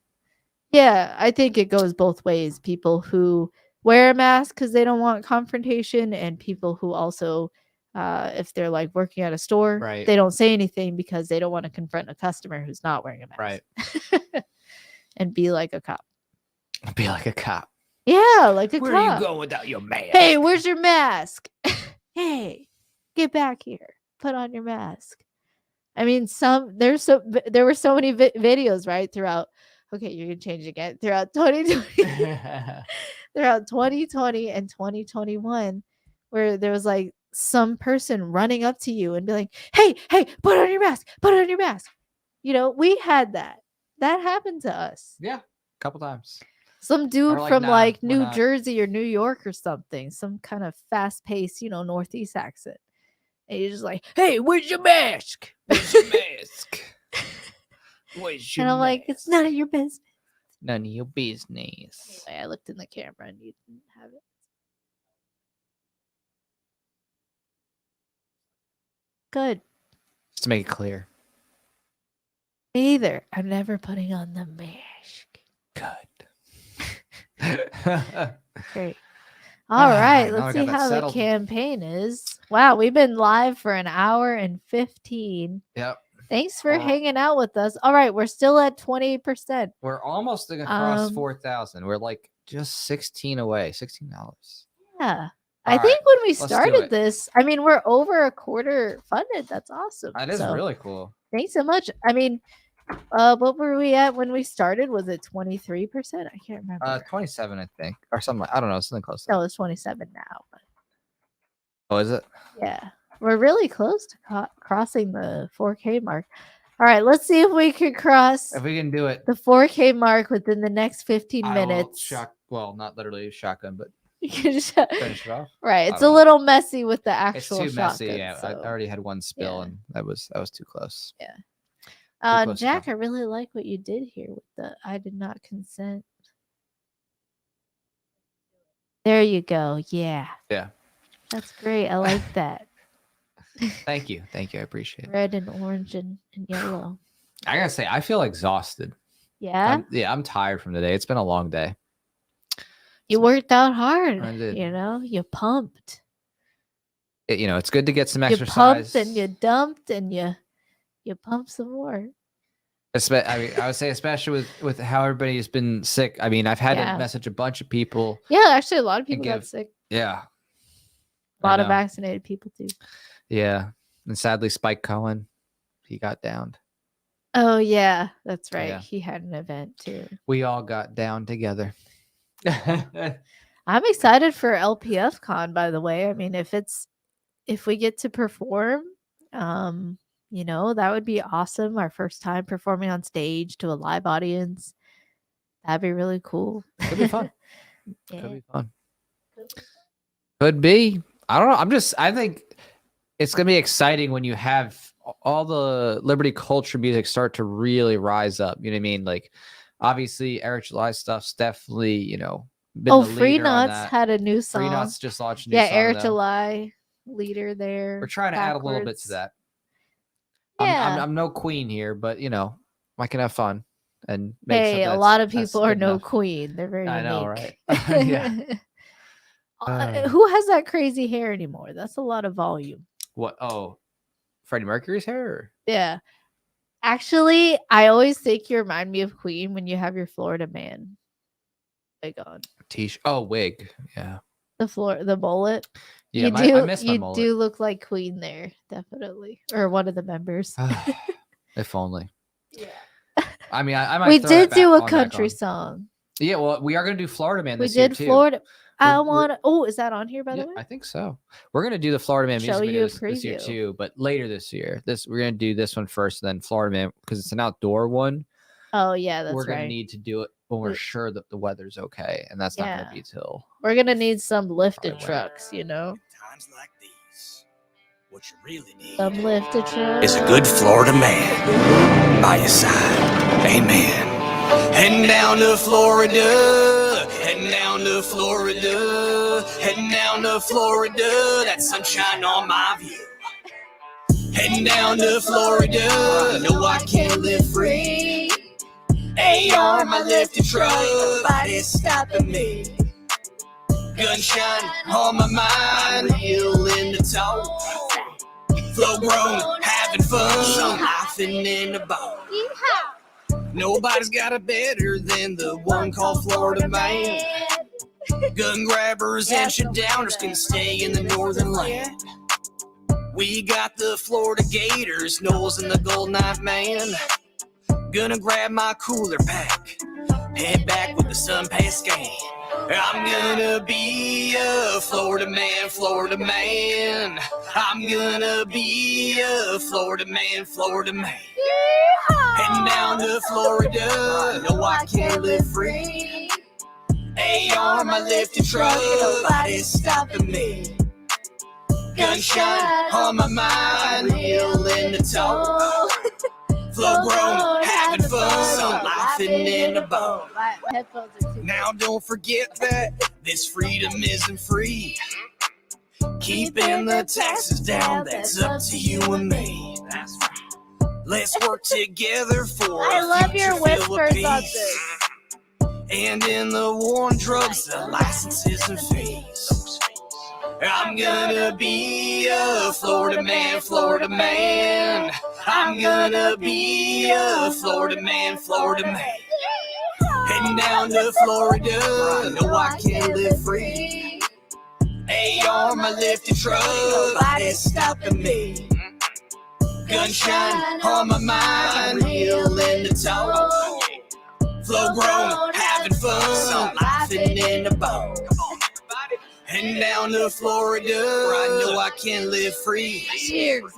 Yeah, I think it goes both ways. People who wear a mask because they don't want confrontation, and people who also, if they're like working at a store, they don't say anything because they don't want to confront a customer who's not wearing a mask. Right. And be like a cop. Be like a cop. Yeah, like a cop. Where are you going without your mask? Hey, where's your mask? Hey, get back here. Put on your mask. I mean, there were so many videos, right, throughout. Okay, you're gonna change again. Throughout 2020, throughout 2020 and 2021, where there was like some person running up to you and be like, "Hey, put on your mask. Put on your mask." We had that. That happened to us. Yeah, a couple times. Some dude from like New Jersey or New York or something, some kind of fast-paced, Northeast accent. And you're just like, hey, where's your mask? Where's your mask? Where's your And I'm mask? like, it's none of your business. None of your business. Anyway, I looked in the camera and you didn't have it. Good. Just to make it clear. Me either. I'm never putting on the mask. Good. great. All right, Now I let's got see that how the settled. campaign is. Wow, we've been live for an hour and 15. Yep. Thanks for hanging out with us. All right, we're still at 20%. We're almost across 4,000. We're like just 16 away, $16. Yeah. All I think right, when we let's do started it. this, I mean, we're over a quarter funded. That's awesome. That is So, really cool. thanks so much. I mean, what were we at when we started? Was it 23%? I can't remember. 27, I think, or something. I don't know, something close. No, it's 27 now. But Oh, is it? yeah, we're really close to crossing the 4K mark. All right, let's see if we can cross If we can do it, the 4K mark within the next 15 I will minutes. well, not literally shotgun, but You can just- finish it off. right, it's don't a know. little messy with the It's actual too messy. shotgun. Yeah, So. I already had one spill, Yeah. and that was too close. Yeah. close to Jack, come. I really like what you did here with the I did not consent. There you go. Yeah. Yeah. That's great. I like that. Thank you. I appreciate it. Red and orange and yellow. I gotta say, I feel exhausted. Yeah. I'm tired from the day. It's been a long day. You worked out hard. I did. You know, you pumped. It's good to get some You exercise. pumped and you dumped and you pumped some more. I would say, especially with how everybody has been sick. I mean, I've had Yeah. to message a bunch of people. Yeah, actually a lot of people got give- sick. Yeah. A lot I of know. vaccinated people too. Yeah. And sadly, Spike Cohen, he got downed. Oh yeah, that's right. Yeah. He had an event too. We all got down together. I'm excited for LPF Con, by the way. I mean, if we get to perform, that would be awesome. Our first time performing on stage to a live audience. That'd be really cool. Could be fun. Yeah. Could be fun. Could be. I don't know. I think it's gonna be exciting when you have all the Liberty culture music start to really rise up. You know what I mean? Like, obviously, Eric July stuff's definitely, been Oh, the Free leader on Nuts that. had a new song. Free Nuts just launched a new Yeah, song. Eric though. July leader there. We're trying to add a little bit backwards. to that. Yeah. I'm no queen here, but I can have fun and make Hey, something a lot of that's people are good no enough. queen. They're very I know, unique. right? Yeah. Who has that crazy hair anymore? That's a lot of volume. What? Oh, Freddie Mercury's hair? Or? Yeah. Actually, I always think you remind me of Queen when you have your Florida man wig on. Wig. Yeah. The mullet. Yeah, I miss my you mullet. do look like Queen there, definitely. Or one of the members. If only. Yeah. I mean, I might We throw did that do back a on. country song. Yeah, well, we are going to do Florida Man We this year did too. Florida. I We're- want to. Oh, is that on here, by Yeah, the way? I think so. We're going to do the Florida Man Show music you a video this year preview. too, but later this year. We're going to do this one first, and then Florida Man, because it's an outdoor one. Oh, yeah, that's We're going right. to need to do it when we're We- sure that the weather's okay, and that's not going Yeah. to be till. We're going to need some lifted Right. trucks, Times like these, what you really need Some lifted trucks. is a good Florida man by your side. Amen. Heading down to Florida, heading down to Florida, heading down to Florida. That sunshine on my view. Heading down to Florida, no, I can't live free. AR, my lifted truck, nobody's stopping me. Gunshine on my mind, real in the talk. Flow grown, having fun, laughing in the boat. Nobody's got it better than the one called Florida Man. Gun grabbers and shit downers can stay in the northern land. We got the Florida Gators, Knowles and the Gold Knife Man. Gonna grab my cooler pack, head back with the sun past scan. I'm gonna be a Florida man, Florida man. I'm gonna be a Florida man, Florida man. Heading down to Florida, no, I can't live free. AR, my lifted truck, nobody's stopping me. Gunshine on my mind, real in the talk. Flow grown, having fun, laughing in the boat. My headphones are too Now don't forget that this freedom isn't free. Keeping the taxes down, that's up to you and me. That's right. Let's work together for I a love future your filled with whispers on peace. this. And in the war on drugs, the licenses and fees. I'm gonna be a Florida man, Florida man. I'm gonna be a Florida man, Florida man. Heading down to Florida, no, I can't live free. AR, my lifted truck, nobody's stopping me. Gunshine on my mind, real in the tone. Flow grown, having fun, laughing in the bone. Heading down to Florida, I know I can live free. Cheers.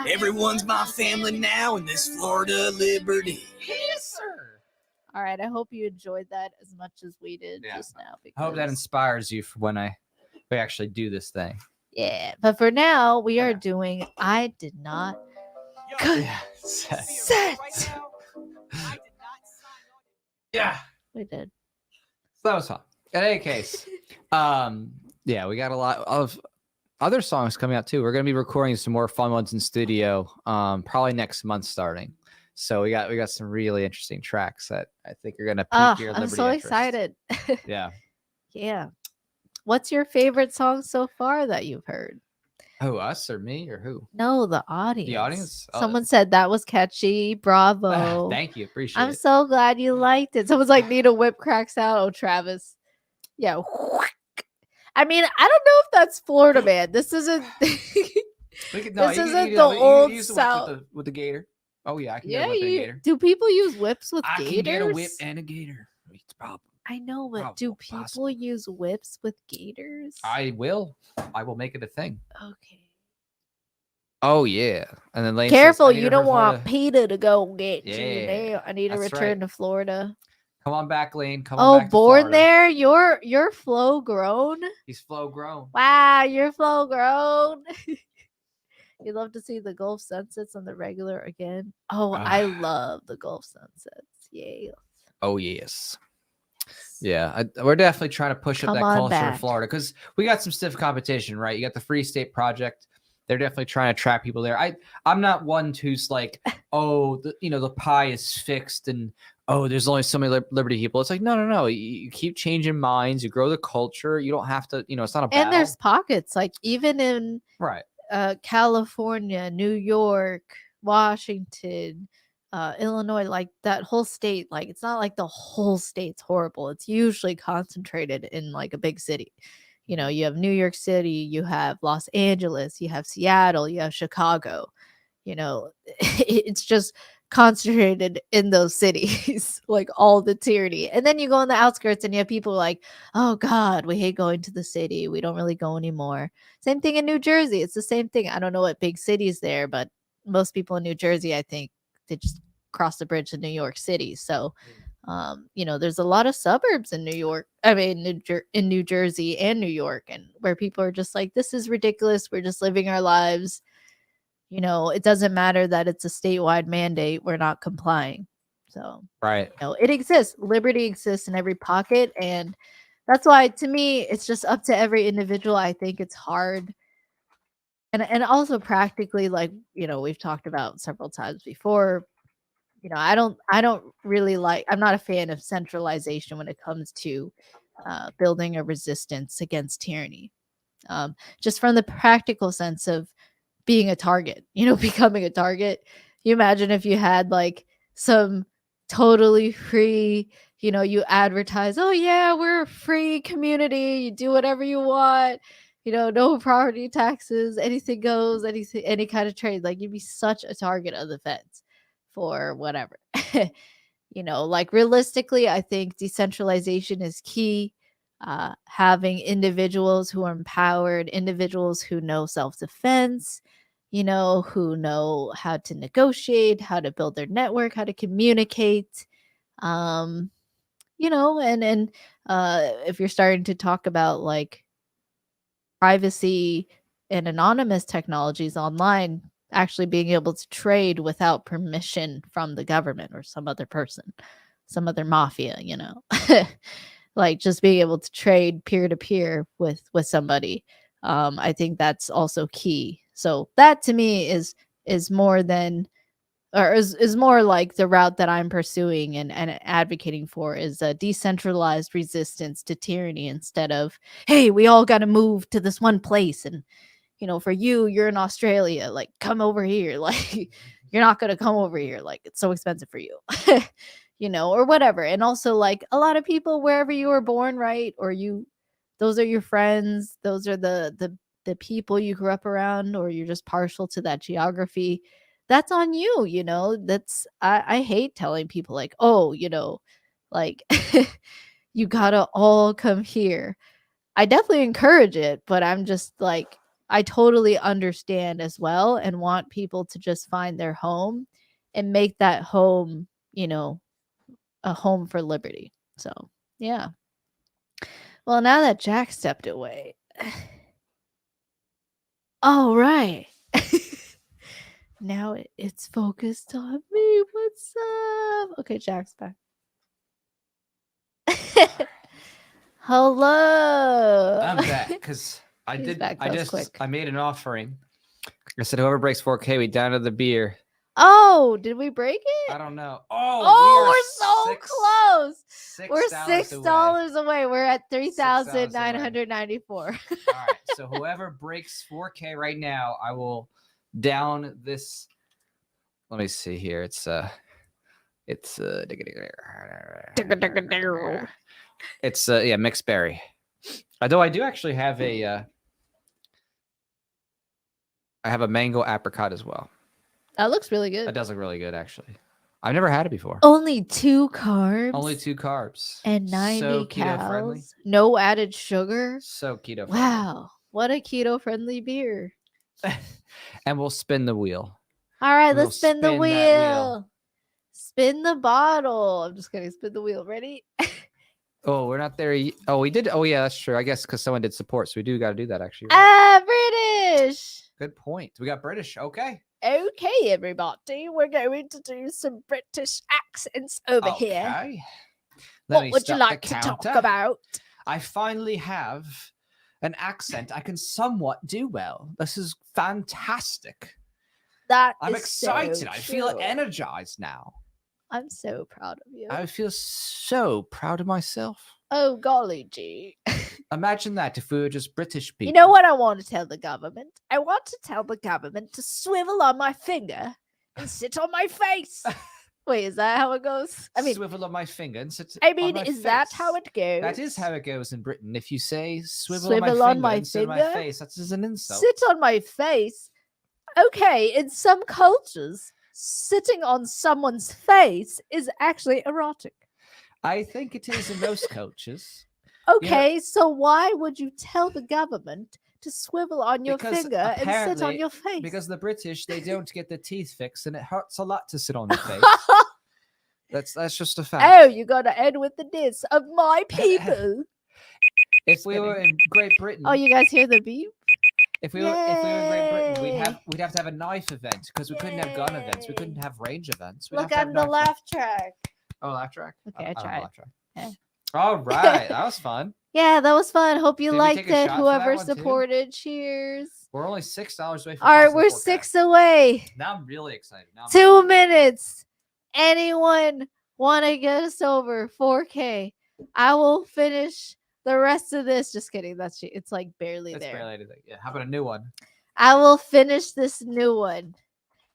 Everyone's my family now in this Florida liberty. Yes, sir. All right, I hope you enjoyed that as much as we did Yeah. just now. I hope that because- inspires you for when we actually do this thing. Yeah, but for now, we are Yeah. doing I Did Not Yeah. Set. Yeah. We did. So that was fun. In any case, yeah, we got a lot of other songs coming out too. We're gonna be recording some more fun ones in studio, probably next month starting. So we got some really interesting tracks that I think are gonna pique Oh, your I'm Liberty so interest. excited. Yeah. Yeah. What's your favorite song so far that you've heard? Who, us or me or who? No, the audience. audience? Oh. Someone said that was catchy. Bravo. Thank you. Appreciate I'm it. so glad you liked it. Someone's like, need a whip cracks out. Oh, Travis. Yeah. I mean, I don't know if that's Florida Man. This isn't. This isn't the old use the whip South. with the gator. Oh yeah, I can get Yeah, a whip and a gator. do people use whips with I gators? can get a whip and a gator. It's probably. I know, but do people possible. use whips with gators? I will make it a thing. Okay. Oh yeah, and then Lane Careful, says, I need you to don't return want to- PETA to go get you. Yeah, There. I need to that's return right. to Florida. Come on back, Lane. Come on Oh, back. to born Florida. there? You're flow grown? He's flow grown. Wow, you're flow grown. You'd love to see the Gulf sunsets on the regular again. Oh, I love the Gulf sunsets. Yay. Oh yes. Yeah, we're definitely trying to push up Come that on culture in back. Florida because we got some stiff competition, right? You got the Free State Project. They're definitely trying to attract people there. I'm not one who's like, oh, the pie is fixed and oh, there's only so many Liberty people. It's like, no. You keep changing minds. You grow the culture. You don't have to, it's not a battle. And there's pockets, like even in right. California, New York, Washington, Illinois, like that whole state, like it's not like the whole state's horrible. It's usually concentrated in like a big city. You know, you have New York City, you have Los Angeles, you have Seattle, you have Chicago. You know, it's just concentrated in those cities, like all the tyranny. And then you go on the outskirts and you have people like, oh God, we hate going to the city. We don't really go anymore. Same thing in New Jersey. It's the same thing. I don't know what big cities there, but most people in New Jersey, I think they just cross the bridge to New York City. So, there's a lot of suburbs in New York. I mean, in New Jersey and New York, and where people are just like, this is ridiculous. We're just living our lives. It doesn't matter that it's a statewide mandate. We're not complying. So, Right. it exists. Liberty exists in every pocket. And that's why, to me, it's just up to every individual. I think it's hard. And also practically, like, we've talked about several times before, I don't really I'm not a fan of centralization when it comes to building a resistance against tyranny. Just from the practical sense of being a target, becoming a target. You imagine if you had like some totally free, you advertise, oh yeah, we're a free community. You do whatever you want. No property taxes, anything goes, any kind of trade. Like you'd be such a target of the feds for whatever. Like realistically, I think decentralization is key. Having individuals who are empowered, individuals who know self-defense, who know how to negotiate, how to build their network, how to communicate, and if you're starting to talk about like privacy and anonymous technologies online, actually being able to trade without permission from the government or some other person, some other mafia, like just being able to trade peer to peer with somebody. I think that's also key. So that to me is more than or is more like the route that I'm pursuing and advocating for is a decentralized resistance to tyranny instead of, hey, we all got to move to this one place. And, for you're in Australia, like, come over here. Like, you're not going to come over here. Like, it's so expensive for you, or whatever. And also, like, a lot of people, wherever you were born, right? Or those are your friends. Those are the people you grew up around, or you're just partial to that geography. That's on you, that's I hate telling people like, oh, like you gotta all come here. I definitely encourage it, but I'm just like, I totally understand as well and want people to just find their home and make that home, a home for liberty. So, yeah. Well, now that Jack stepped away. All right. Now it's focused on me. What's up? Okay, Jack's back. Hello. I'm back because I made an offering. I said whoever breaks 4K, we down to the beer. Oh, did we break it? I don't know. Oh, we're so close. We're $6 away. We're at 3,994. All right. So whoever breaks 4K right now, I will down this. Let me see here. It's mixed berry. Although I do actually have I have a mango apricot as well. That looks really good. That does look really good, actually. I've never had it before. Only 2 carbs. Only 2 carbs. And 90 so calories. No added sugar. So keto friendly. Wow. What a keto friendly beer. And we'll spin the wheel. All right, let's spin the wheel. Spin the bottle. I'm just kidding. Spin the wheel. Ready? Oh, we're not there yet. Oh, we did. Oh, yeah, that's true. I guess because someone did support. So we do got to do that, actually. British. Good point. We got British. Okay. Okay, everybody. We're going to do some British accents over here. What would you like to talk about? I finally have an accent I can somewhat do well. This is fantastic. I'm excited. So I feel energized now. I'm so proud of you. I feel so proud of myself. Oh, golly gee. Imagine that if we were just British people. You know what I want to tell the government? I want to tell the government to swivel on my finger and sit on my face. Wait, is that how it goes? I mean, swivel on my finger and sit I mean, on my is face. that how it goes? That is how it goes in Britain. If you say swivel on my and sit finger, on my face, that's an insult. Sit on my face? Okay, in some cultures, sitting on someone's face is actually erotic. I think it is in most cultures. Okay, so why would you tell the government to swivel on your finger and sit on your face? Because the British, they don't get their teeth fixed, and it hurts a lot to sit on the face. That's just a fact. Oh, you got to end with the diss of my people. If we were in Great Britain, oh, you guys hear the beep? If we were in Great Britain, we'd have to have a knife event because we couldn't have gun events. We couldn't have range events. Look on the laugh track. Oh, laugh track. Okay, I tried. Yeah. All right, that was fun. Yeah, that was fun. Hope you Did liked it. Whoever that supported, cheers. We're only $6 away from. All right, we're 6 away. Now I'm really excited. 2 minutes. Anyone want to get us over 4K? I will finish the rest of this. Just kidding. It's like barely there. Barely there. Yeah. How about a new one? I will finish this new one,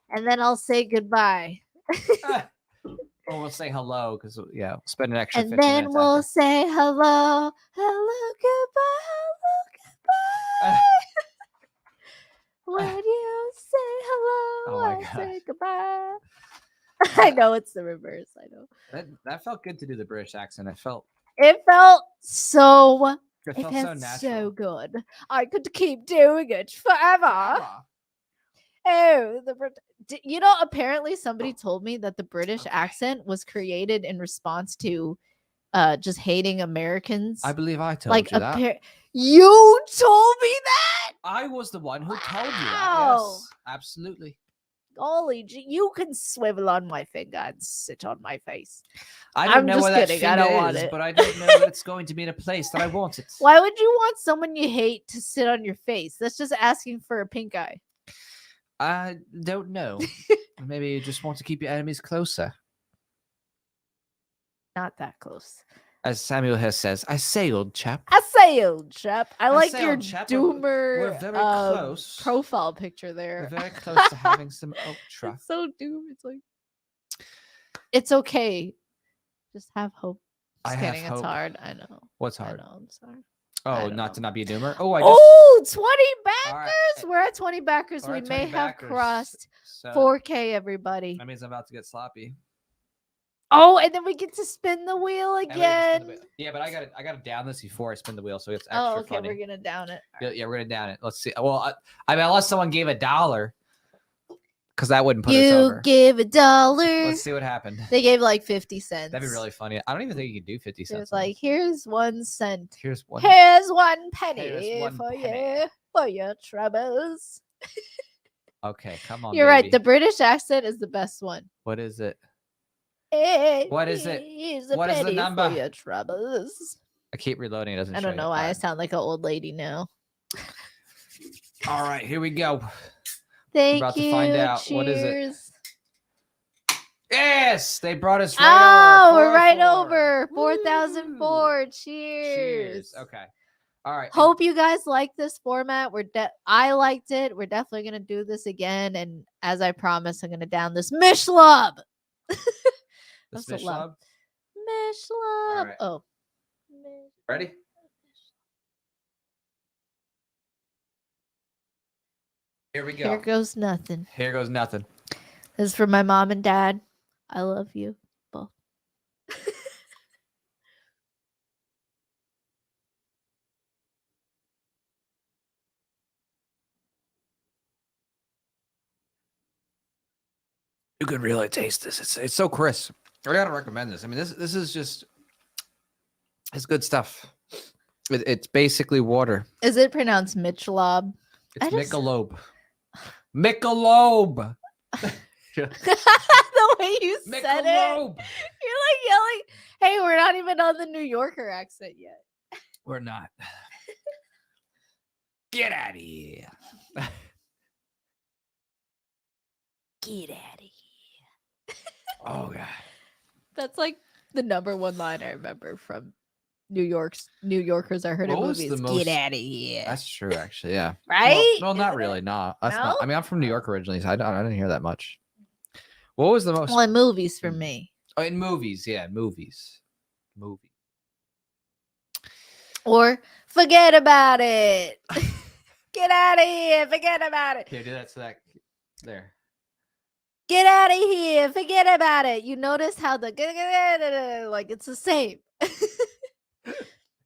and then I'll say goodbye. Well, we'll say hello because spend an extra. And 15 then minutes we'll after. say hello, goodbye. When you say hello, I say goodbye. I know it's the reverse. I know. That felt good to do the British accent. It felt so natural. So good. I could keep doing it forever. Oh, apparently somebody told me that the British accent was created in response to just hating Americans. I believe I told you that. You told me that? I was the one who told you that. Yes, absolutely. Golly, you can swivel on my finger and sit on my face. I'm just kidding. I don't want it. But I don't know that it's going to be in a place that I want it. Why would you want someone you hate to sit on your face? That's just asking for a pink eye. I don't know. Maybe you just want to keep your enemies closer. Not that close. As Samuel Hess says, I say, old chap. I say, old chap. I like say, your old chap, we're doomer very close. profile picture We're there. very close to having some ultra. It's so doom. It's like, it's okay. Just have hope. Just I have kidding. It's hope. hard. I know. What's I hard? know. I'm sorry. Oh, don't not to know. not be a doomer. Oh, I just. Oh, 20 All right. backers. We're at 20 backers. We're We at may 20 have backers. crossed So 4K, everybody. that means I'm about to get sloppy. Oh, and then we get to spin the wheel And we have to spin again. the wheel. Yeah, but I got to down this before I spin the wheel, so it's extra Oh, okay. funny. We're going to down it. Yeah, we're gonna down it. Let's see. Well, I mean, unless someone gave $1, because that wouldn't put us You over. give $1. Let's see what happened. They gave like 50 cents. That'd be really funny. I don't even think you could do 50 It cents. was like, here's 1 cent. here's one. Here's 1 penny Here's one for penny. you, for your troubles. Okay, come on. You're right. baby. The British accent is the best one. What is it? What is it? Here's a What is the penny number? For your troubles. I keep reloading. It doesn't. I show don't know you. why I All right. sound like an old lady now. All right, here we go. Thank about you. to find out. Cheers. What is it? Yes, they brought us Oh, right over. we're right 404. over. Woo. 4004. Cheers. Cheers. Okay. All right. Hope you guys like this format. I liked it. We're definitely gonna do this again. And as I promised, I'm gonna down this Mishlub. This That's a fish lot. lab. Mishlub. right. Oh. Ready? Here we go. Here goes nothing. Here goes nothing. This is for my mom and dad. I love you both. You could really taste this. It's so crisp. I gotta recommend this. I mean, this is just it's good stuff. It's basically water. Is it pronounced Michelob? It's I just- Michelob. Michelob. The way you said it, Michelob. you're like yelling. Hey, we're not even on the New Yorker accent yet. We're not. Get out of here. Get out of here. Oh god. That's like the number one line I remember from New Yorkers I heard in What was movies. the most- Get out of here. That's true, actually. Yeah. Right? Well, not Isn't really. it? No, that's No? not. I mean, I'm from New York originally, so I didn't hear that much. What was the most? Well, in movies for me. Oh, in movies, yeah, movies. Movie. Or forget about it. Get out of here. Forget about it. Okay, do that so that there. Get out of here. Forget about it. You notice how the like it's the same.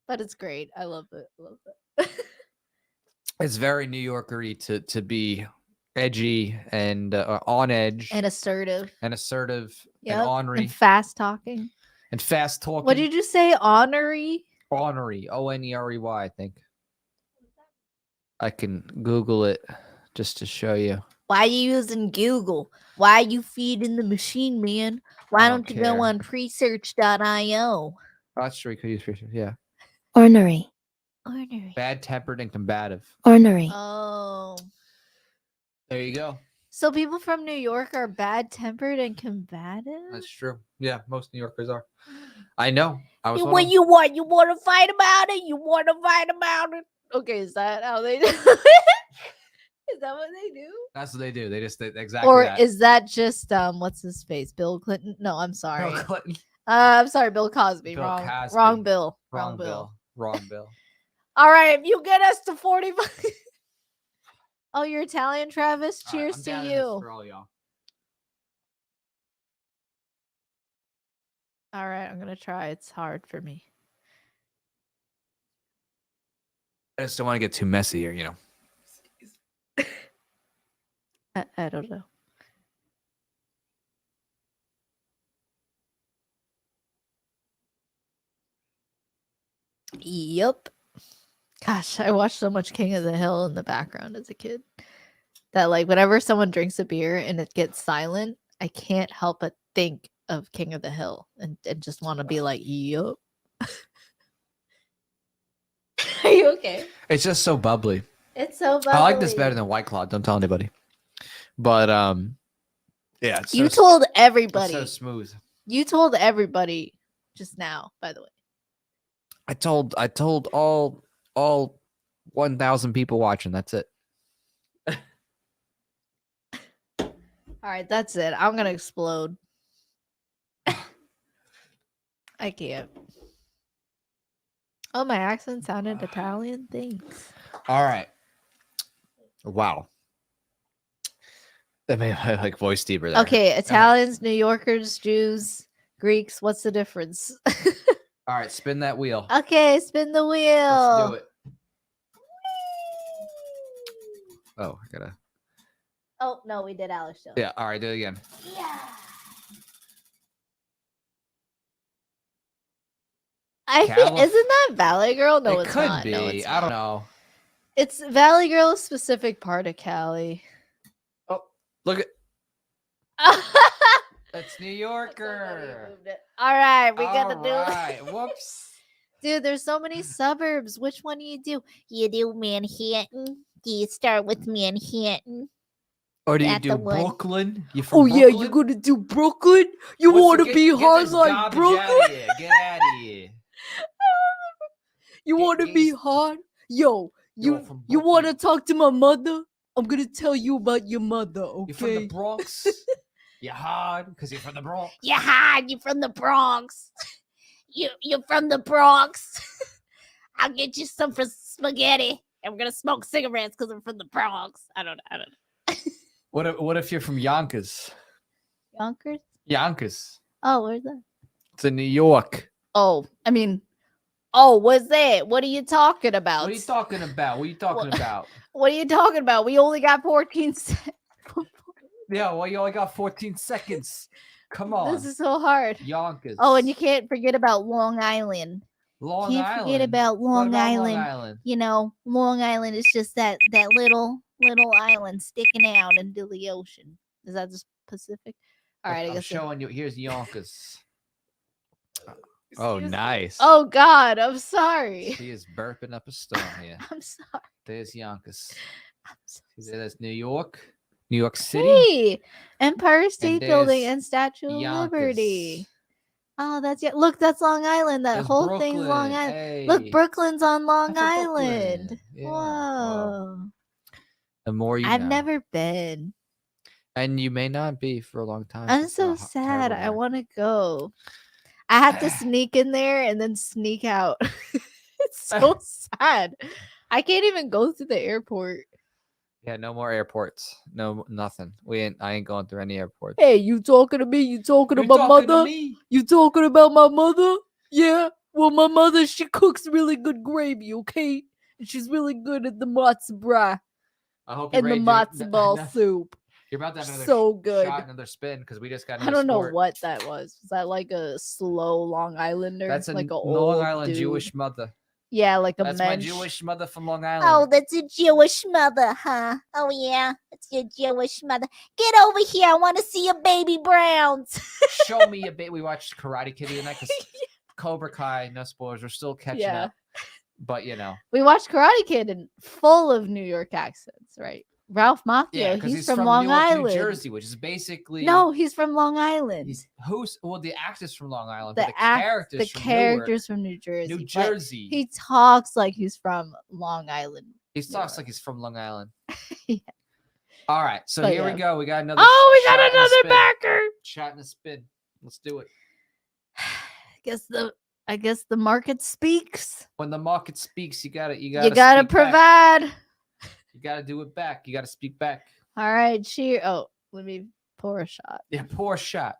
But it's great. I love it. Love it. It's very New Yorkery to be edgy and on edge And assertive. and assertive Yep. and ornery And fast talking. and fast talking. What did you say? Honorary? Ornery, Onerey, I think. I can Google it just to show you. Why are you using Google? Why are you feeding the machine, man? Why I don't don't you go care. on presearch.io? That's true. Could use research. Yeah. Ornery. Ornery. Bad tempered and combative. Ornery. Oh. There you go. So people from New York are bad tempered and combative? That's true. Yeah, most New Yorkers are. I know. I was You, one what of- you want? You want to fight about it? You want to fight about it? Okay, is that how they do it? Is that what they do? That's what they do. They just exactly Or that. is that just what's his face? Bill Clinton? No, I'm sorry. Bill Clinton. I'm sorry, Bill Cosby. Bill Wrong. Cosby. Wrong Bill. Wrong Bill. Wrong Bill. All right, if you get us to 45. Oh, you're Italian, Travis. All right, Cheers I'm to down in this you. for all y'all. All right, I'm gonna try. It's hard for me. I just don't want to get too messy here, you know. I don't know. Yep. Gosh, I watched so much King of the Hill in the background as a kid that like whenever someone drinks a beer and it gets silent, I can't help but think of King of the Hill and just want to be like, yup. Are you okay? It's just so bubbly. It's so I like this better bubbly. than White Claw. Don't tell anybody. But yeah, it's You so, told it's everybody. so smooth. You told everybody just now, by the way. I told all 1,000 people watching. That's it. All right, that's it. I'm gonna explode. I can't. Oh, my accent sounded Italian. Thanks. All right. Wow. I mean, I like voice deeper there. Okay, Italians, New Yorkers, Jews, Greeks. What's the difference? All right, spin that wheel. Okay, spin the wheel. Let's do it. Oh, I gotta. Oh no, we did Alex Jones. Yeah. All right, do it again. Yeah. Calif- Isn't that Valley Girl? No, it it's could not. be. No, it's I don't not. know. It's Valley Girl, a specific part of Cali. Oh, look at That's that's New how we Yorker. moved it. All right, we gotta All do right. it. Whoops. Dude, there's so many suburbs. Which one do you do? You do Manhattan? Do you start with Manhattan? Or do you That do the one. Brooklyn? You from Oh yeah, Brooklyn? you're gonna do Brooklyn? You What's want the- to get- be get hard this like garbage Brooklyn? outta here. Get out of here. You Get- want to get be your- hard? Yo, You're from you want to Brooklyn. talk to my mother? I'm gonna tell you about your mother, okay? You're from the Bronx. You're hard because you're from the Bronx. You're hard. You're from the Bronx. You're from the Bronx. I'll get you some for spaghetti, and we're gonna smoke cigarettes because I'm from the Bronx. I don't know. What if you're from Yonkers? Yonkers? Yonkers. Oh, where's that? It's in New York. Oh, I mean, oh, what's that? What are you talking about? What are you talking about? What are you talking What- about? What are you talking about? We only got 14 seconds. Yeah, well, you only got 14 seconds. Come on. This is so hard. Yonkers. Oh, and you can't forget about Long Island. Long Can't Island. forget about What Long about Island. Long Island. You know, Long Island is just that little island sticking out into the ocean. Is that the Pacific? All right, I I'm guess. showing you. Here's Yonkers. Oh, Excuse me. nice. Oh God, I'm sorry. She is burping up a storm here. I'm sorry. There's Yonkers. I'm so See there, that's New York. New York City. Hey, Empire State Building there's and Statue of Yonkers. Liberty. Oh, that's Look, that's Long Island. That There's whole thing's Long Brooklyn. Island. Hey. Look, Brooklyn's on Long That's a Brooklyn. Island. Yeah. Whoa. The more you I've know. never been. And you may not be for a long time. I'm It's so so sad. terrible I there. want to go. I have to sneak in there and then sneak out. It's so sad. I can't even go through the airport. Yeah, no more airports. No, nothing. I ain't going through any airports. Hey, you talking to me? You talking You about talking to mother? me? You talking about my mother? Yeah. Well, my mother, she cooks really good gravy, okay? And she's really good at the matzo bra I hope you're and the ready matzo ball soup. You're about to have another So good. shot, another spin, because we just got. I don't know sport. what that was. Was that like a slow Long Islander? That's a like a Long old Island dude? Jewish mother. Yeah, like a That's my mensch. Jewish mother from Long Island. Oh, that's a Jewish mother, huh? Oh, yeah, it's your Jewish mother. Get over here. I want to see your baby Browns. Show me a bit. We watched Karate Kid tonight because Cobra Kai. No spoilers. We're still catching Yeah. up. But you know, We watched Karate Kid and full of New York accents, right? Ralph Macchio, yeah, because he's, from Long Newark, Island. New Jersey, which is basically No, he's from Long Island. the actors from Long Island, The but the characters from New Jersey. New but Jersey. He talks like he's from Long Island. He New talks York. like he's from Long Island. Yeah. All right, so But here yeah. we go. We got another. Oh, we got shot and a another spin. backer. Shot and a spin. Let's do it. I guess the market speaks. When the market speaks, you gotta You gotta speak back. provide. You gotta do it back. You gotta speak back. All right, cheer. Oh, let me pour a shot. Yeah, pour a shot.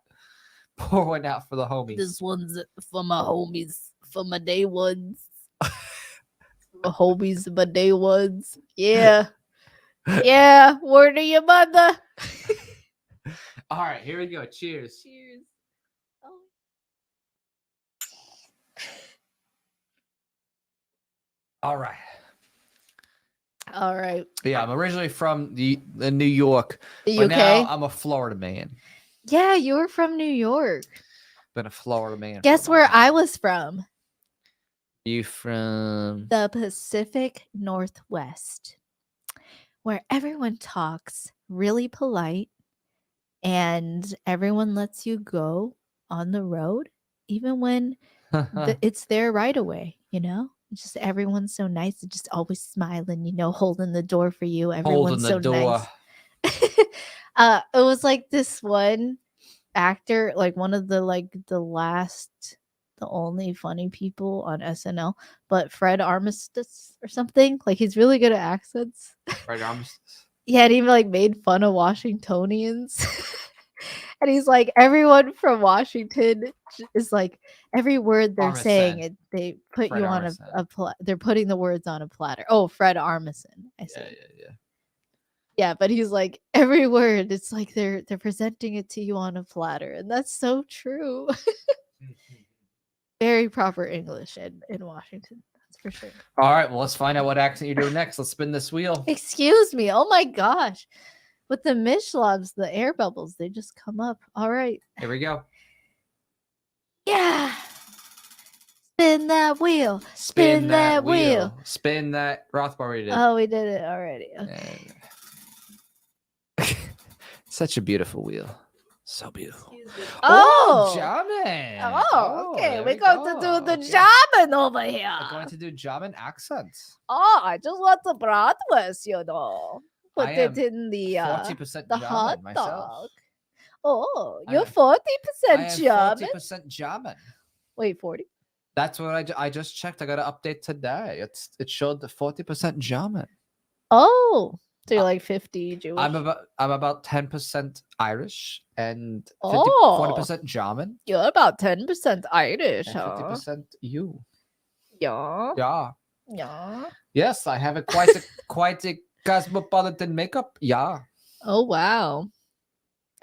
Pour one out for the homies. This one's for my homies, for my day ones. My homies, my day ones. Yeah. Yeah. Word to your mother. All right, here we go. Cheers. Cheers. Oh. All right. All right. Yeah, I'm originally from the New York, Are you but okay? now I'm a Florida man. Yeah, you were from New York. Been a Florida man. for a Guess long where time. I was from? You from? The Pacific Northwest. where everyone talks really polite and everyone lets you go on the road, even when it's their right away, you know? Just everyone's so nice and just always smiling, you know, holding the door for you. Holding Everyone's the so door. nice. It was like this one actor, like one of the the only funny people on SNL, but Fred Armistice or something. Like he's really good at accents. Right armistice. Yeah, and he like made fun of Washingtonians. And he's like, everyone from Washington is like every word they're saying, Armisen. they put Fred you on Armisen. they're putting the words on a platter. Oh, Fred Armisen. I Yeah, said. yeah. Yeah, but he's like every word, it's like they're presenting it to you on a platter. And that's so true. Very proper English in Washington. That's for sure. All right, well, let's find out what accent you're doing next. Let's spin this wheel. Excuse me. Oh my gosh. With the Mishlabs, the air bubbles, they just come up. All right. Here we go. Yeah. Spin that wheel. Spin that wheel. Spin that Rothbard. We did. Oh, we did it already. Okay. Such a beautiful wheel. So beautiful. Oh, German. Oh, okay. there We're we going go. to do the Okay. German over here. We're going to do German accents. Oh, I just want the bratwurst, you know. Put I it am in the 40% the German hot myself. dog. Oh, I you're am- 40% I am German. 40% German. Wait, 40? That's what I just checked. I got to update today. It showed the 40% German. Oh, so you're like 50 Jewish. I'm about 10% Irish and 40% German You're about 10% Irish, and huh? 50% you. Yeah. Yeah. Yeah. Yes, I have quite a cosmopolitan makeup. Yeah. Oh, wow.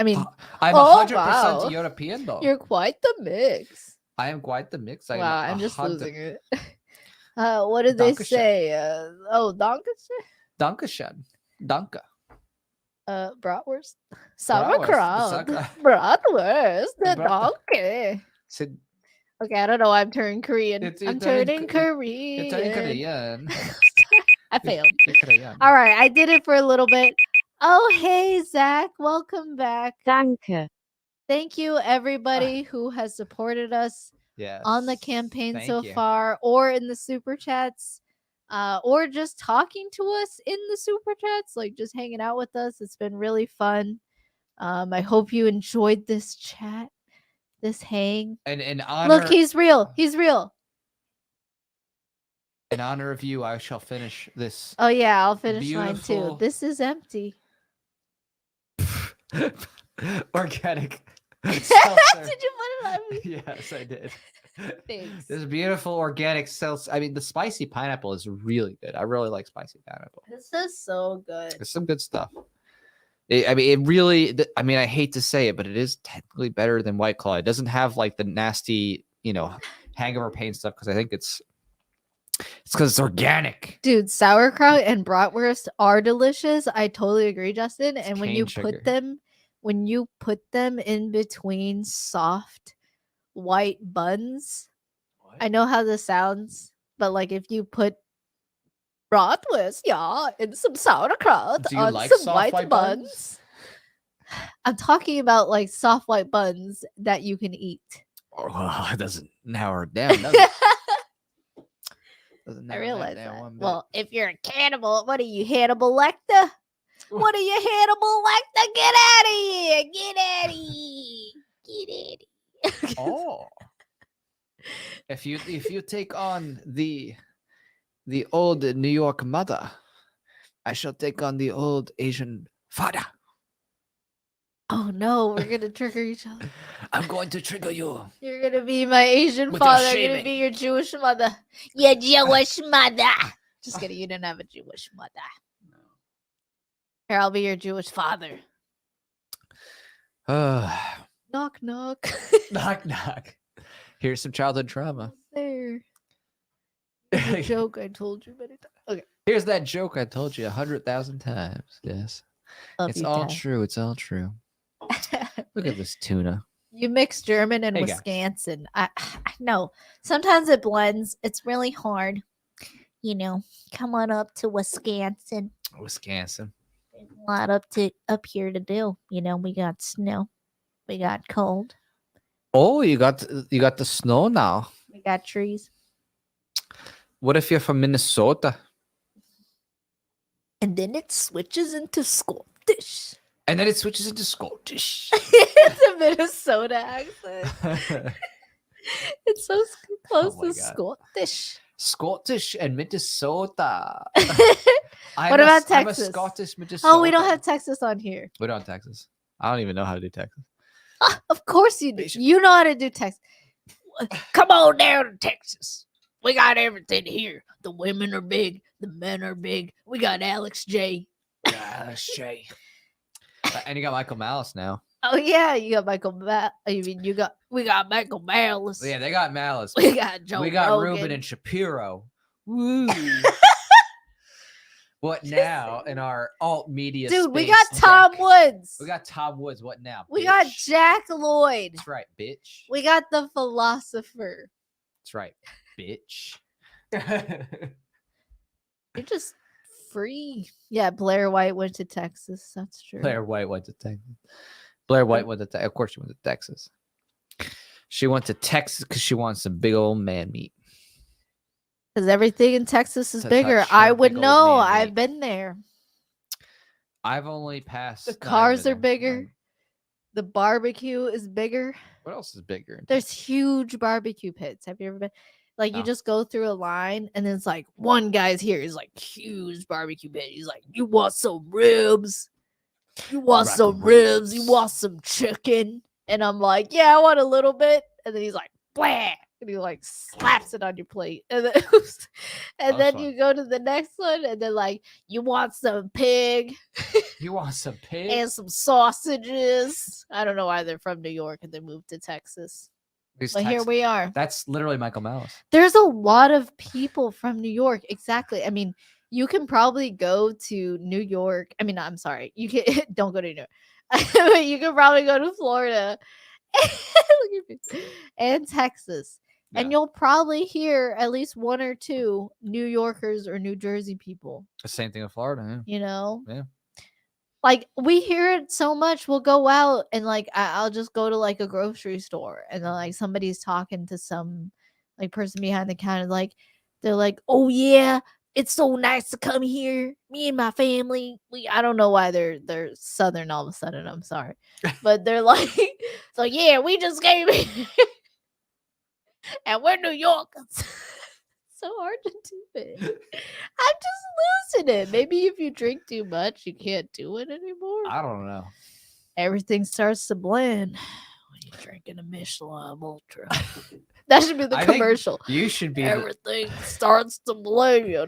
I mean, I'm Oh, 100% wow. European though. you're quite the mix. I am quite the mix. I am Wow, I'm just 100 losing it. What did they Dankeschön. say? Dankeschön? Dankeschön. Danke. Bratwurst? Sauerkraut. Sauerkraut. Bratwurst. Brat- Danke. Sid- Okay, I don't know. I'm turning Korean. It's I'm turning turning Korean. You're turning Korean. I failed. You're Korean. All right, I did it for a little bit. Oh, hey, Zach. Welcome back. Danke. Thank you, everybody who has supported us Yes. on the campaign Thank so you. far, or in the super chats, or just talking to us in the super chats, like just hanging out with us. It's been really fun. I hope you enjoyed this chat, this hang. And in honor, Look, he's real. He's real. in honor of you, I shall finish this. Oh yeah, I'll finish mine Beautiful. too. This is empty. Organic. Did seltzer. you put it on me? Yes, I did. Thanks. This beautiful organic seltzer. I mean, the spicy pineapple is really good. I really like spicy pineapple. This is so good. It's some good stuff. It really. I mean, I hate to say it, but it is technically better than White Claw. It doesn't have like the nasty, hangover pain stuff because I think it's because it's organic. Dude, sauerkraut and bratwurst are delicious. I totally agree, Justin. And when cane you sugar. put them in between soft white buns, I know how this sounds, but like if you put bratwurst, and some sauerkraut Do you on like some soft white buns? I'm talking about like soft white buns that you can eat. Oh, it doesn't narrow it down, does it? Doesn't I narrow realize down that. one bit. Well, if you're a cannibal, what are you, Hannibal Lecter? What are you, Hannibal Lecter? Get out of here! Get out of here! Get out of here! Oh, if you take on the old New York mother, I shall take on the old Asian father. Oh no, we're gonna trigger each other. I'm going to trigger you. You're gonna be my Asian With your father. I'm gonna shaving. be your Jewish mother. Your Jewish mother. Just kidding. You didn't have a Jewish mother. Here, I'll be your Jewish father. Knock knock. Knock knock. Here's some childhood trauma. There. Here's a joke I told you many times. Okay. Here's that joke I told you 100,000 times. Yes, Love it's you, all Dad. true. It's all true. Look at this tuna. You mix German and Hey, guys. Wisconsin. I know. Sometimes it blends. It's really hard. come on up to Wisconsin. Wisconsin. There's a lot up here to do. We got snow, we got cold, Oh, you got the snow now. we got trees, What if you're from Minnesota? and then it switches into Scottish. And then it switches into Scottish. It's a Minnesota accent. It's so close Oh my to God. Scottish. Scottish and Minnesota. What about I'm a Texas? Scottish Minnesota. Oh, we don't have Texas on here. We don't have Texas. I don't even know how to do Texas. Of course you do. Basic. You know how to do Texas. Come on down to Texas. We got everything here. The women are big. The men are big. We got Alex J. Shay. And you got Michael Malice now. Oh yeah, you got Michael. We got Michael Malice. Yeah, they got Malice. We got Joe. We got Rogan. Ruben and Shapiro. Woo. What now in our alt media Dude, we space got Tom deck? Woods. We got Tom Woods. What now? We got bitch? Jack Lloyd. That's right, bitch. We got the philosopher. That's right, bitch. You're just free. Yeah, Blair White went to Texas. That's true. Blair White went to Texas. Blair White went to of course she went to Texas. She went to Texas because she wants some big old man meat. Because everything in Texas is To bigger. touch I her would big old know. man I've meat. been there. I've only passed. The no, I haven't cars been are there. bigger. The barbecue is bigger. What else is bigger? in There's Texas? huge barbecue pits. Have you ever been? Like, you No. just go through a line, and then it's like one guy's here. He's like, huge barbecue pit. He's like, you want some ribs? You want Rack some of ribs? You ribs. want some chicken? And I'm like, yeah, I want a little bit. And then he's like, blah. And he like slaps it on your plate. And then, and Oh, then fun. you go to the next one, and then like, you want some pig You want some pig? and some sausages. I don't know why they're from New York and they moved to Texas. These But here Tex- we are. That's literally Michael Malice. There's a lot of people from New York. Exactly. I mean, you can probably go to New York. I mean, I'm sorry. You can don't go to New York. But you can probably go to Florida look at me, and Texas. And Yeah. you'll probably hear at least one or two New Yorkers or New Jersey people, The same thing in Florida. Yeah. you know? Yeah. Like, we hear it so much. We'll go out and like I'll just go to like a grocery store, and then like somebody's talking to some like person behind the counter, like they're like, "Oh yeah, it's so nice to come here. Me and my family." I don't know why they're southern all of a sudden. I'm sorry, but they're like, "So yeah, we just came here, and we're New Yorkers." So hard to do it. I'm just losing it. Maybe if you drink too much, you can't do it anymore. I don't know. Everything starts to blend when you're drinking a Michelin Ultra. That should be the I think commercial. You should be. Everything starts to blend when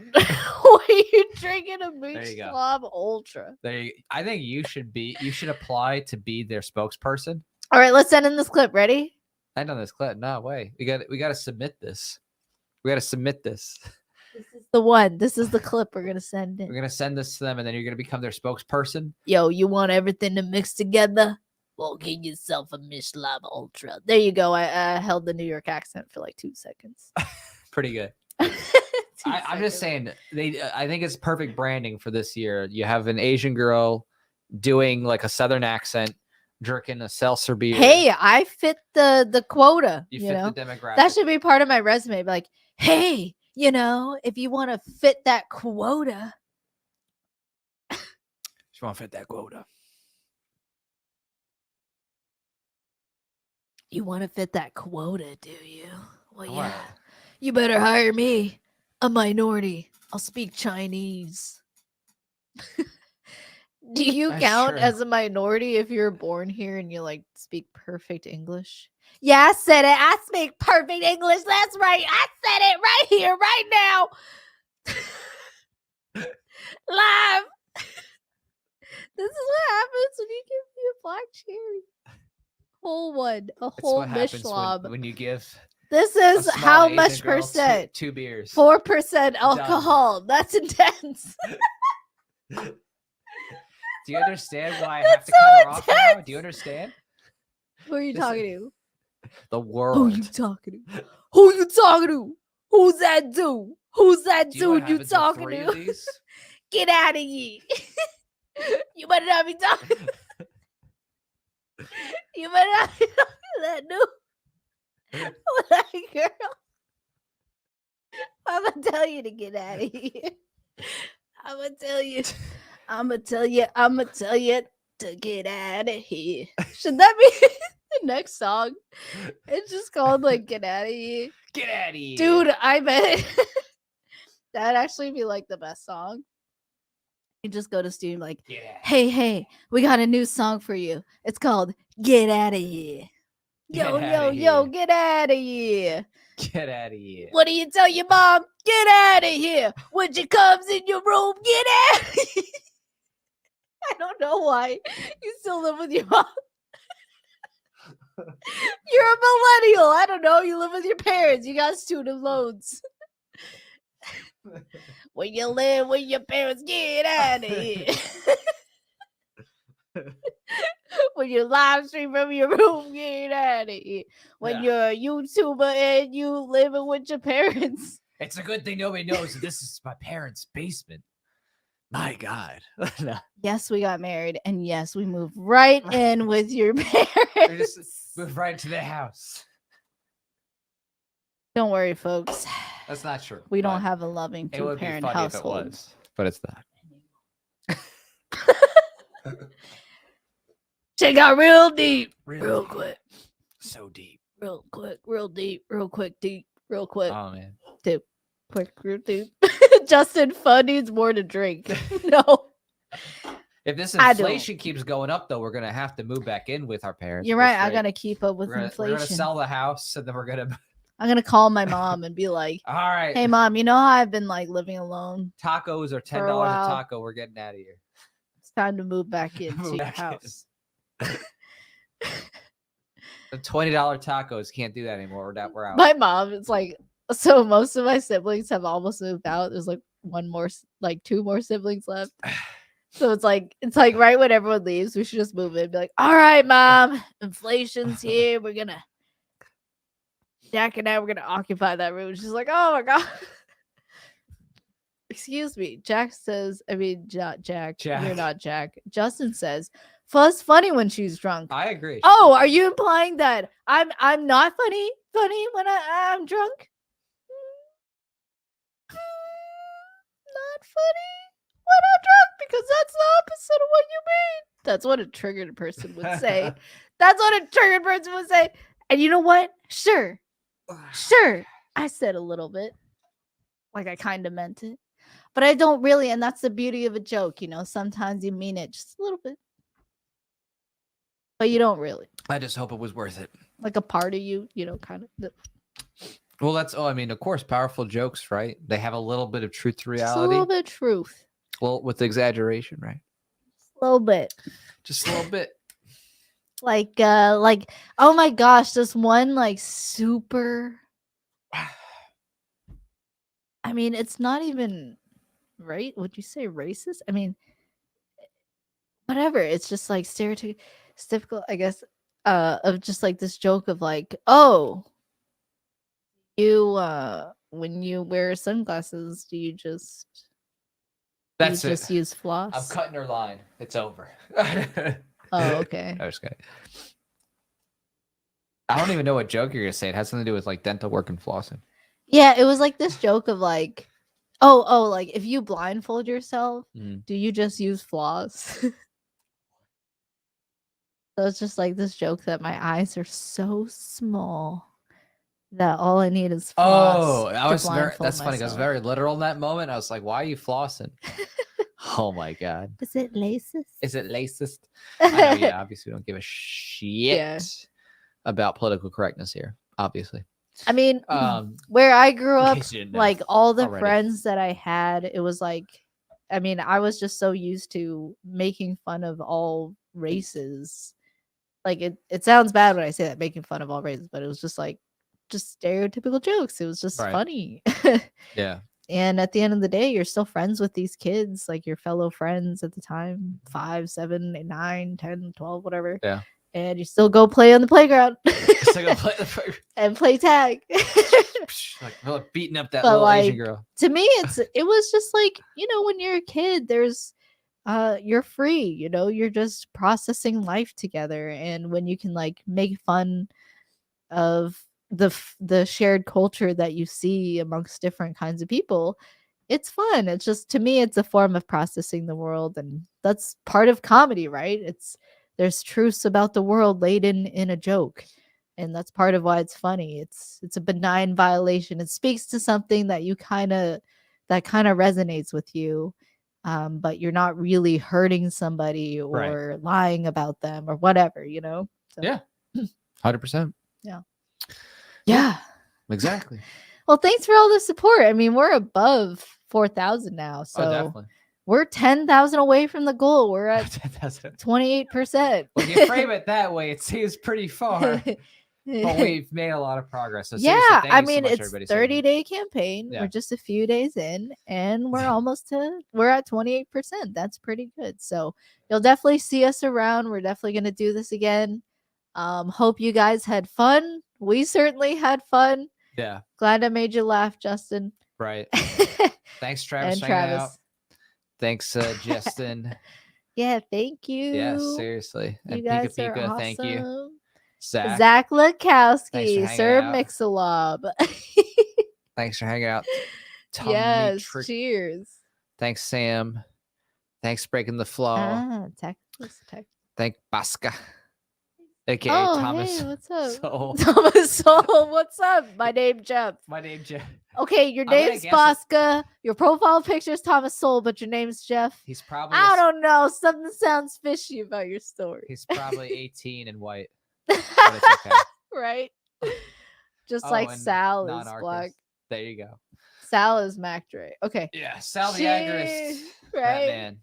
you're drinking a you go. Michelin Ultra. I think you should be. You should apply to be their spokesperson. All right, let's send in this clip. Ready? End on this clip. No way. We got to submit this. We got to submit this. This is the one. This is the clip we're gonna send in. We're gonna send this to them, and then you're gonna become their spokesperson. Yo, you want everything to mix together? Well, get yourself a Michelin Ultra. There you go. I held the New York accent for like 2 seconds. Pretty good. 2 I'm just seconds. saying I think it's perfect branding for this year. You have an Asian girl doing like a Southern accent, drinking a seltzer beer. Hey, I fit the quota. you You fit know, the demographic. that should be part of my resume. Be like, hey, you know, if you want to fit that quota, Just want to fit that quota. you want to fit that quota, do you? Well, Wow. yeah. You better hire me, a minority. I'll speak Chinese. Do you That's count true. as a minority if you're born here and you like speak perfect English? Yeah, I said it. I speak perfect English. That's right. I said it right here, right now. Live. This is what happens when you give me a black cherry. Whole one. A It's whole what happens Michelin. when you give This a is small how Asian much girl percent? two beers. 4% alcohol. That's intense. Do you understand why I have That's to cut her so off now? intense. Do you understand? Who are you This is- talking to? The Who world. you talking to? Who you talking to? Who's that dude? Who's that Do you know dude what you happens with talking 3 to? of these? Get out of here. You better not be talking. You better not be talking to that dude. That girl. I'm gonna tell you to get out of here. I'm gonna tell you. I'm gonna tell you. I'm gonna tell you to get out of here. Should that be the next song? It's just called like "Get Out of Here." Get out of here. Dude, I bet that'd actually be like the best song. You just go to Steam like, Get out. hey, we got a new song for you. It's called "Get Out of Here." Get Yo, outta yo, here. get out of here. Get out of here. What do you tell your mom? Get out of here. When she comes in your room, get out of here. I don't know why you still live with your mom. You're a millennial. I don't know. You live with your parents. You got student loans. When you live with your parents, get out of here. When you live stream from your room, get out of here. When you're a YouTuber and you living with your parents. It's a good thing nobody knows that this is my parents' basement. My God. Yes, we got married, and yes, we moved right in with your We parents. just moved right into the house. Don't worry, folks. That's not true. We don't but have a loving it would be two-parent funny household. if it was, but it's not. Check out real deep, Really real deep. quick, So deep. real quick, real deep, real quick, deep, real quick, Oh man. quick, real deep. Justin, fun needs more to drink. No, If this I don't. inflation keeps going up, though, we're gonna have to move back in with our parents. you're We're right. I straight. gotta keep up with We're gonna inflation. sell the house, and then we're gonna. I'm gonna call my mom and be like, All right. "Hey, mom, you know how I've been like living alone? Tacos are $10 For a a while. taco. We're getting out of here. It's time to move back into Move your back in. house." The $20 tacos can't do that anymore. We're out. My mom is like, so most of my siblings have almost moved out. There's like two more siblings left. So it's like right when everyone leaves, we should just move in. Be like, all right, mom, inflation's here. We're gonna Jack and I we're gonna occupy that room. She's like, oh my god. Excuse me. Jack says, Jack. You're not Jack. Justin says, Fuzz funny when she's drunk. I agree. Oh, are you implying that I'm not funny when I'm drunk? Not funny when I'm drunk because that's the opposite of what you mean. That's what a triggered person would say. That's what a triggered person would say. And you know what? Sure. I said a little bit. Like I kind of meant it. But I don't really, and that's the beauty of a joke, you know. Sometimes you mean it just a little bit. But you don't really. I just hope it was worth it. Like a part of you, you know, kind of. Well, of course, powerful jokes, right? They have a little bit of truth to Just a reality. little bit of truth. Well, with exaggeration, right? A little bit. Just a little bit. Like oh my gosh, this one like super, I mean, it's not even right. Would you say racist? I mean, whatever. It's just like stereotypical, I guess, of just like this joke of like, oh, you when you wear sunglasses, do you just That's it. just use floss? I'm cutting her line. It's over. Oh, okay. I was kidding. I don't even know what joke you're gonna say. It has something to do with like dental work and flossing. Yeah, it was like this joke of like, oh, like if you blindfold yourself, do you just use floss? So it's just like this joke that my eyes are so small that all I need is floss. Oh, that's funny. I was very literal in that moment. I was like, why are you flossing? Oh my god. Is it laces? Is it racist? I know, yeah, obviously we don't give a shit Yeah. about political correctness here, obviously. I mean, where I grew up, like all the friends that I had, it was like, I mean, I was just so used to making fun of all races. Like it sounds bad when I say that, making fun of all races, but it was just like just stereotypical jokes. It was just funny. Yeah. And at the end of the day, you're still friends with these kids, like your fellow friends at the time, 5, 7, 8, 9, 10, 12, whatever. Yeah. and you still go play on the playground So go play and play tag. like beating up that But, little Asian like, girl. To me, it was just like, when you're a kid, you're free, you're just processing life together, and when you can like make fun of the shared culture that you see amongst different kinds of people, it's fun. It's just, to me, it's a form of processing the world, and that's part of comedy, right? There's truths about the world laid in a joke, and that's part of why it's funny. It's a benign violation. It speaks to something that that kind of resonates with you, but you're not really hurting somebody or lying about them or whatever. So, Yeah, 100%. yeah. Exactly. Well, thanks for all the support. I mean, we're above 4,000 now, so Definitely. we're 10,000 away from the goal. We're at 28%. When you frame it that way, it seems pretty far, but we've made a lot of progress. So seriously, Yeah, thank I you so mean, much, it's everybody. 30-day campaign. Yeah. We're just a few days in, and we're we're at 28%. That's pretty good. So you'll definitely see us around. We're definitely going to do this again. Hope you guys had fun. We certainly had fun. Yeah. Glad I made you laugh, Justin. Right. Thanks, Travis. And for hanging Travis. out. Thanks, Justin. Yeah, thank you. Yeah, seriously. You And guys Pika are Pika, awesome. thank you. Zach. Zach Thanks for Lakowski, hanging Sir out. Mix-a-Lob. Thanks for hanging out. Yes, cheers. Thanks, Sam. Thanks for breaking the flaw. Texas. Thank Baska. AKA Oh, Thomas. hey, what's up? Soul. Thomas Soul, what's up? My name Jeff. My name Jeff. Okay, your I'm gonna name's guess Baska. Your profile picture is Thomas Soul, but your name's Jeff. He's probably I don't know. Something sounds fishy about your story. He's probably 18 and white. But it's okay. Right? Just like and Sal is non-Arcus. black. There you go. Sal is Mac Dre. Okay. Yeah, Sal the Agorist. Right? That man.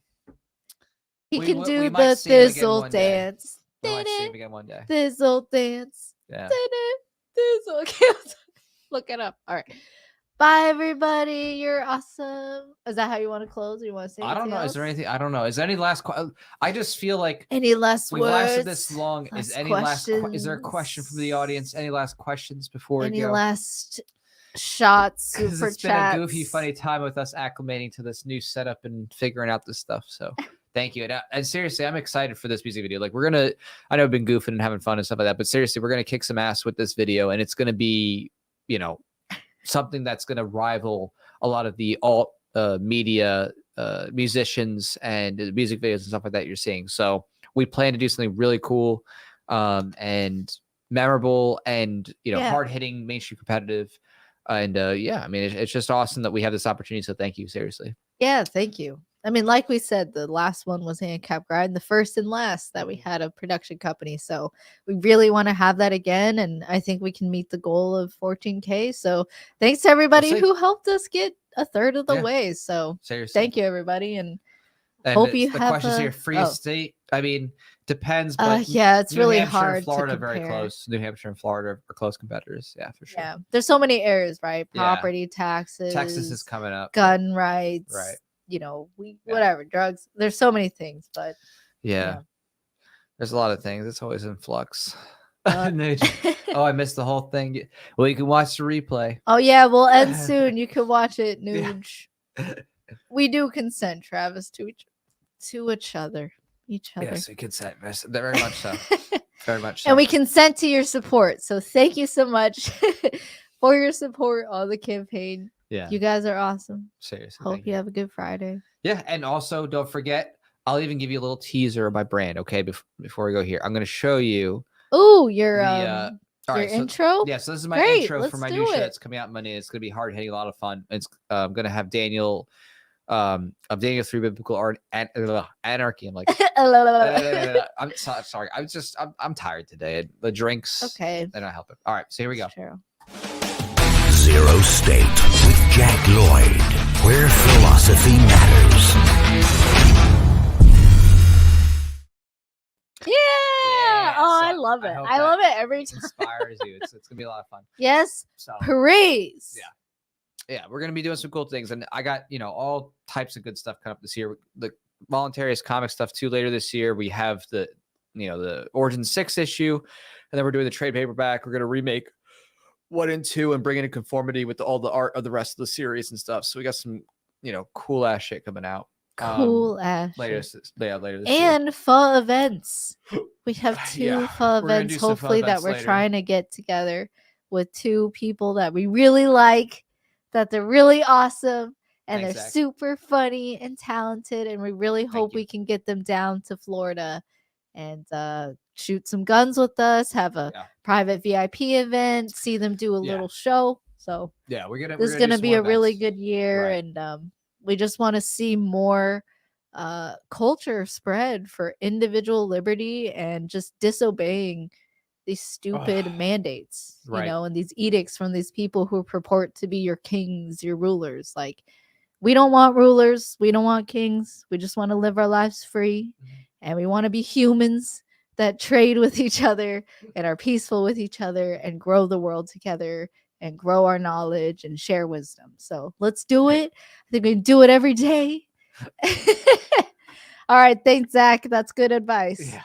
He We can might do see the him again thizzle one day. dance. We might see him again one day. Thizzle dance. Yeah. Thizzle. Okay, look it up. All right. Bye, everybody. You're awesome. Is that how you want to close? Or you want to say? I don't know. Else? Is there anything? I don't know. Is there any last? I just feel like any last we've words? lasted this long. Last Is any last? Is there a question from the audience? Any last questions before we go? Any last shots? Super It's chats? been a goofy, funny time with us acclimating to this new setup and figuring out this stuff. So. Thank you. And seriously, I'm excited for this music video. Like I know I've been goofing and having fun and stuff like that, but seriously, we're going to kick some ass with this video, and it's going to be, something that's going to rival a lot of the alt media musicians and music videos and stuff like that you're seeing. So we plan to do something really cool and memorable and, hard hitting, mainstream competitive. And I mean, it's just awesome that we have this opportunity. So thank you. Seriously. Yeah. Thank you. I mean, like we said, the last one was Handicap Grind, the first and last that we had a production company. So we really want to have that again. And I think we can meet the goal of 14K. So thanks to everybody who helped us get a third of the way. So seriously, thank you, everybody. And And hope you the have questions here. Free state. I mean, depends. But yeah, it's New really Hampshire hard. And Florida to are very compare. close. New Hampshire and Florida are close competitors. Yeah, for sure. Yeah, there's so many areas, right? Yeah. Property taxes. Texas is coming up. Gun rights. Right. Whatever, drugs. There's so many things, but yeah. There's a lot of things. It's always in flux. Uh, oh, I missed the whole thing. Well, you can watch the replay. Oh yeah, we'll end soon. You can watch it, Nuge. We do consent, Travis, to each other. Yes, we consent. Very much so. Very much so. And we consent to your support. So thank you so much for your support on the campaign. Yeah. You guys are awesome. Seriously. Hope you have a good Friday. Yeah. And also don't forget, I'll even give you a little teaser of my brand. Okay. Before we go here, I'm going to show you. Oh, your So intro. this is my intro for my new show that's coming out Monday. It's going to be hard hitting, a lot of fun. It's going to have Daniel of Daniel 3 Biblical Art and Anarchy. I'm like, I'm sorry. I'm tired today. The drinks. Okay. They're not helping. All right. So here we go. Zero State with Jack Lloyd, where philosophy matters. Yeah. Oh, I love it. I love it every time. Inspires you. It's gonna be a lot of fun. Yes. So, praise. Yeah, we're gonna be doing some cool things, and I got all types of good stuff coming up this year. The voluntarious comic stuff too later this year. We have the the Origin 6 issue, and then we're doing the trade paperback. We're gonna remake 1 and 2 and bring it in conformity with all the art of the rest of the series and stuff. So we got some cool ass shit coming out. Cool ass later shit. later this year. And fall events. We have 2 Yeah, fall we're gonna events, do some fall hopefully, that events we're later. trying to get together with 2 people that we really like, that they're really awesome, and Thanks, they're Zach. super funny and talented, and we really hope you. we can get them down to Florida and shoot some guns with us, have a private VIP event, see them do a little show. So Yeah, this is gonna be a really good year, and we just want to see more culture spread for individual liberty and just disobeying these stupid mandates, and these edicts from these people who purport to be your kings, your rulers. Like, we don't want rulers, we don't want kings, we just want to live our lives free, and we want to be humans that trade with each other and are peaceful with each other and grow the world together and grow our knowledge and share wisdom. So let's do it. I think we can do it every day. All right, thanks, Zach. That's good advice. Yeah.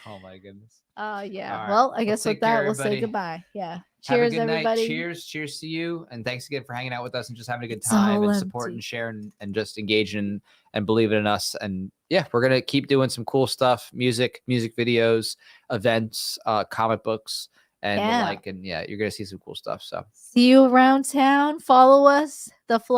Oh my goodness. Yeah. Right. Well, I guess with take care, that, we'll say everybody. goodbye. Yeah. Have a Cheers, good everybody. night. Cheers to you, and thanks again for hanging out with us and just having a good It's time all and supporting, empty. sharing, and just engaging and believing in us. And yeah, we're gonna keep doing some cool stuff: music videos, events, comic books, and the like. And yeah, you're gonna see some cool stuff. So see you around town. Follow us. The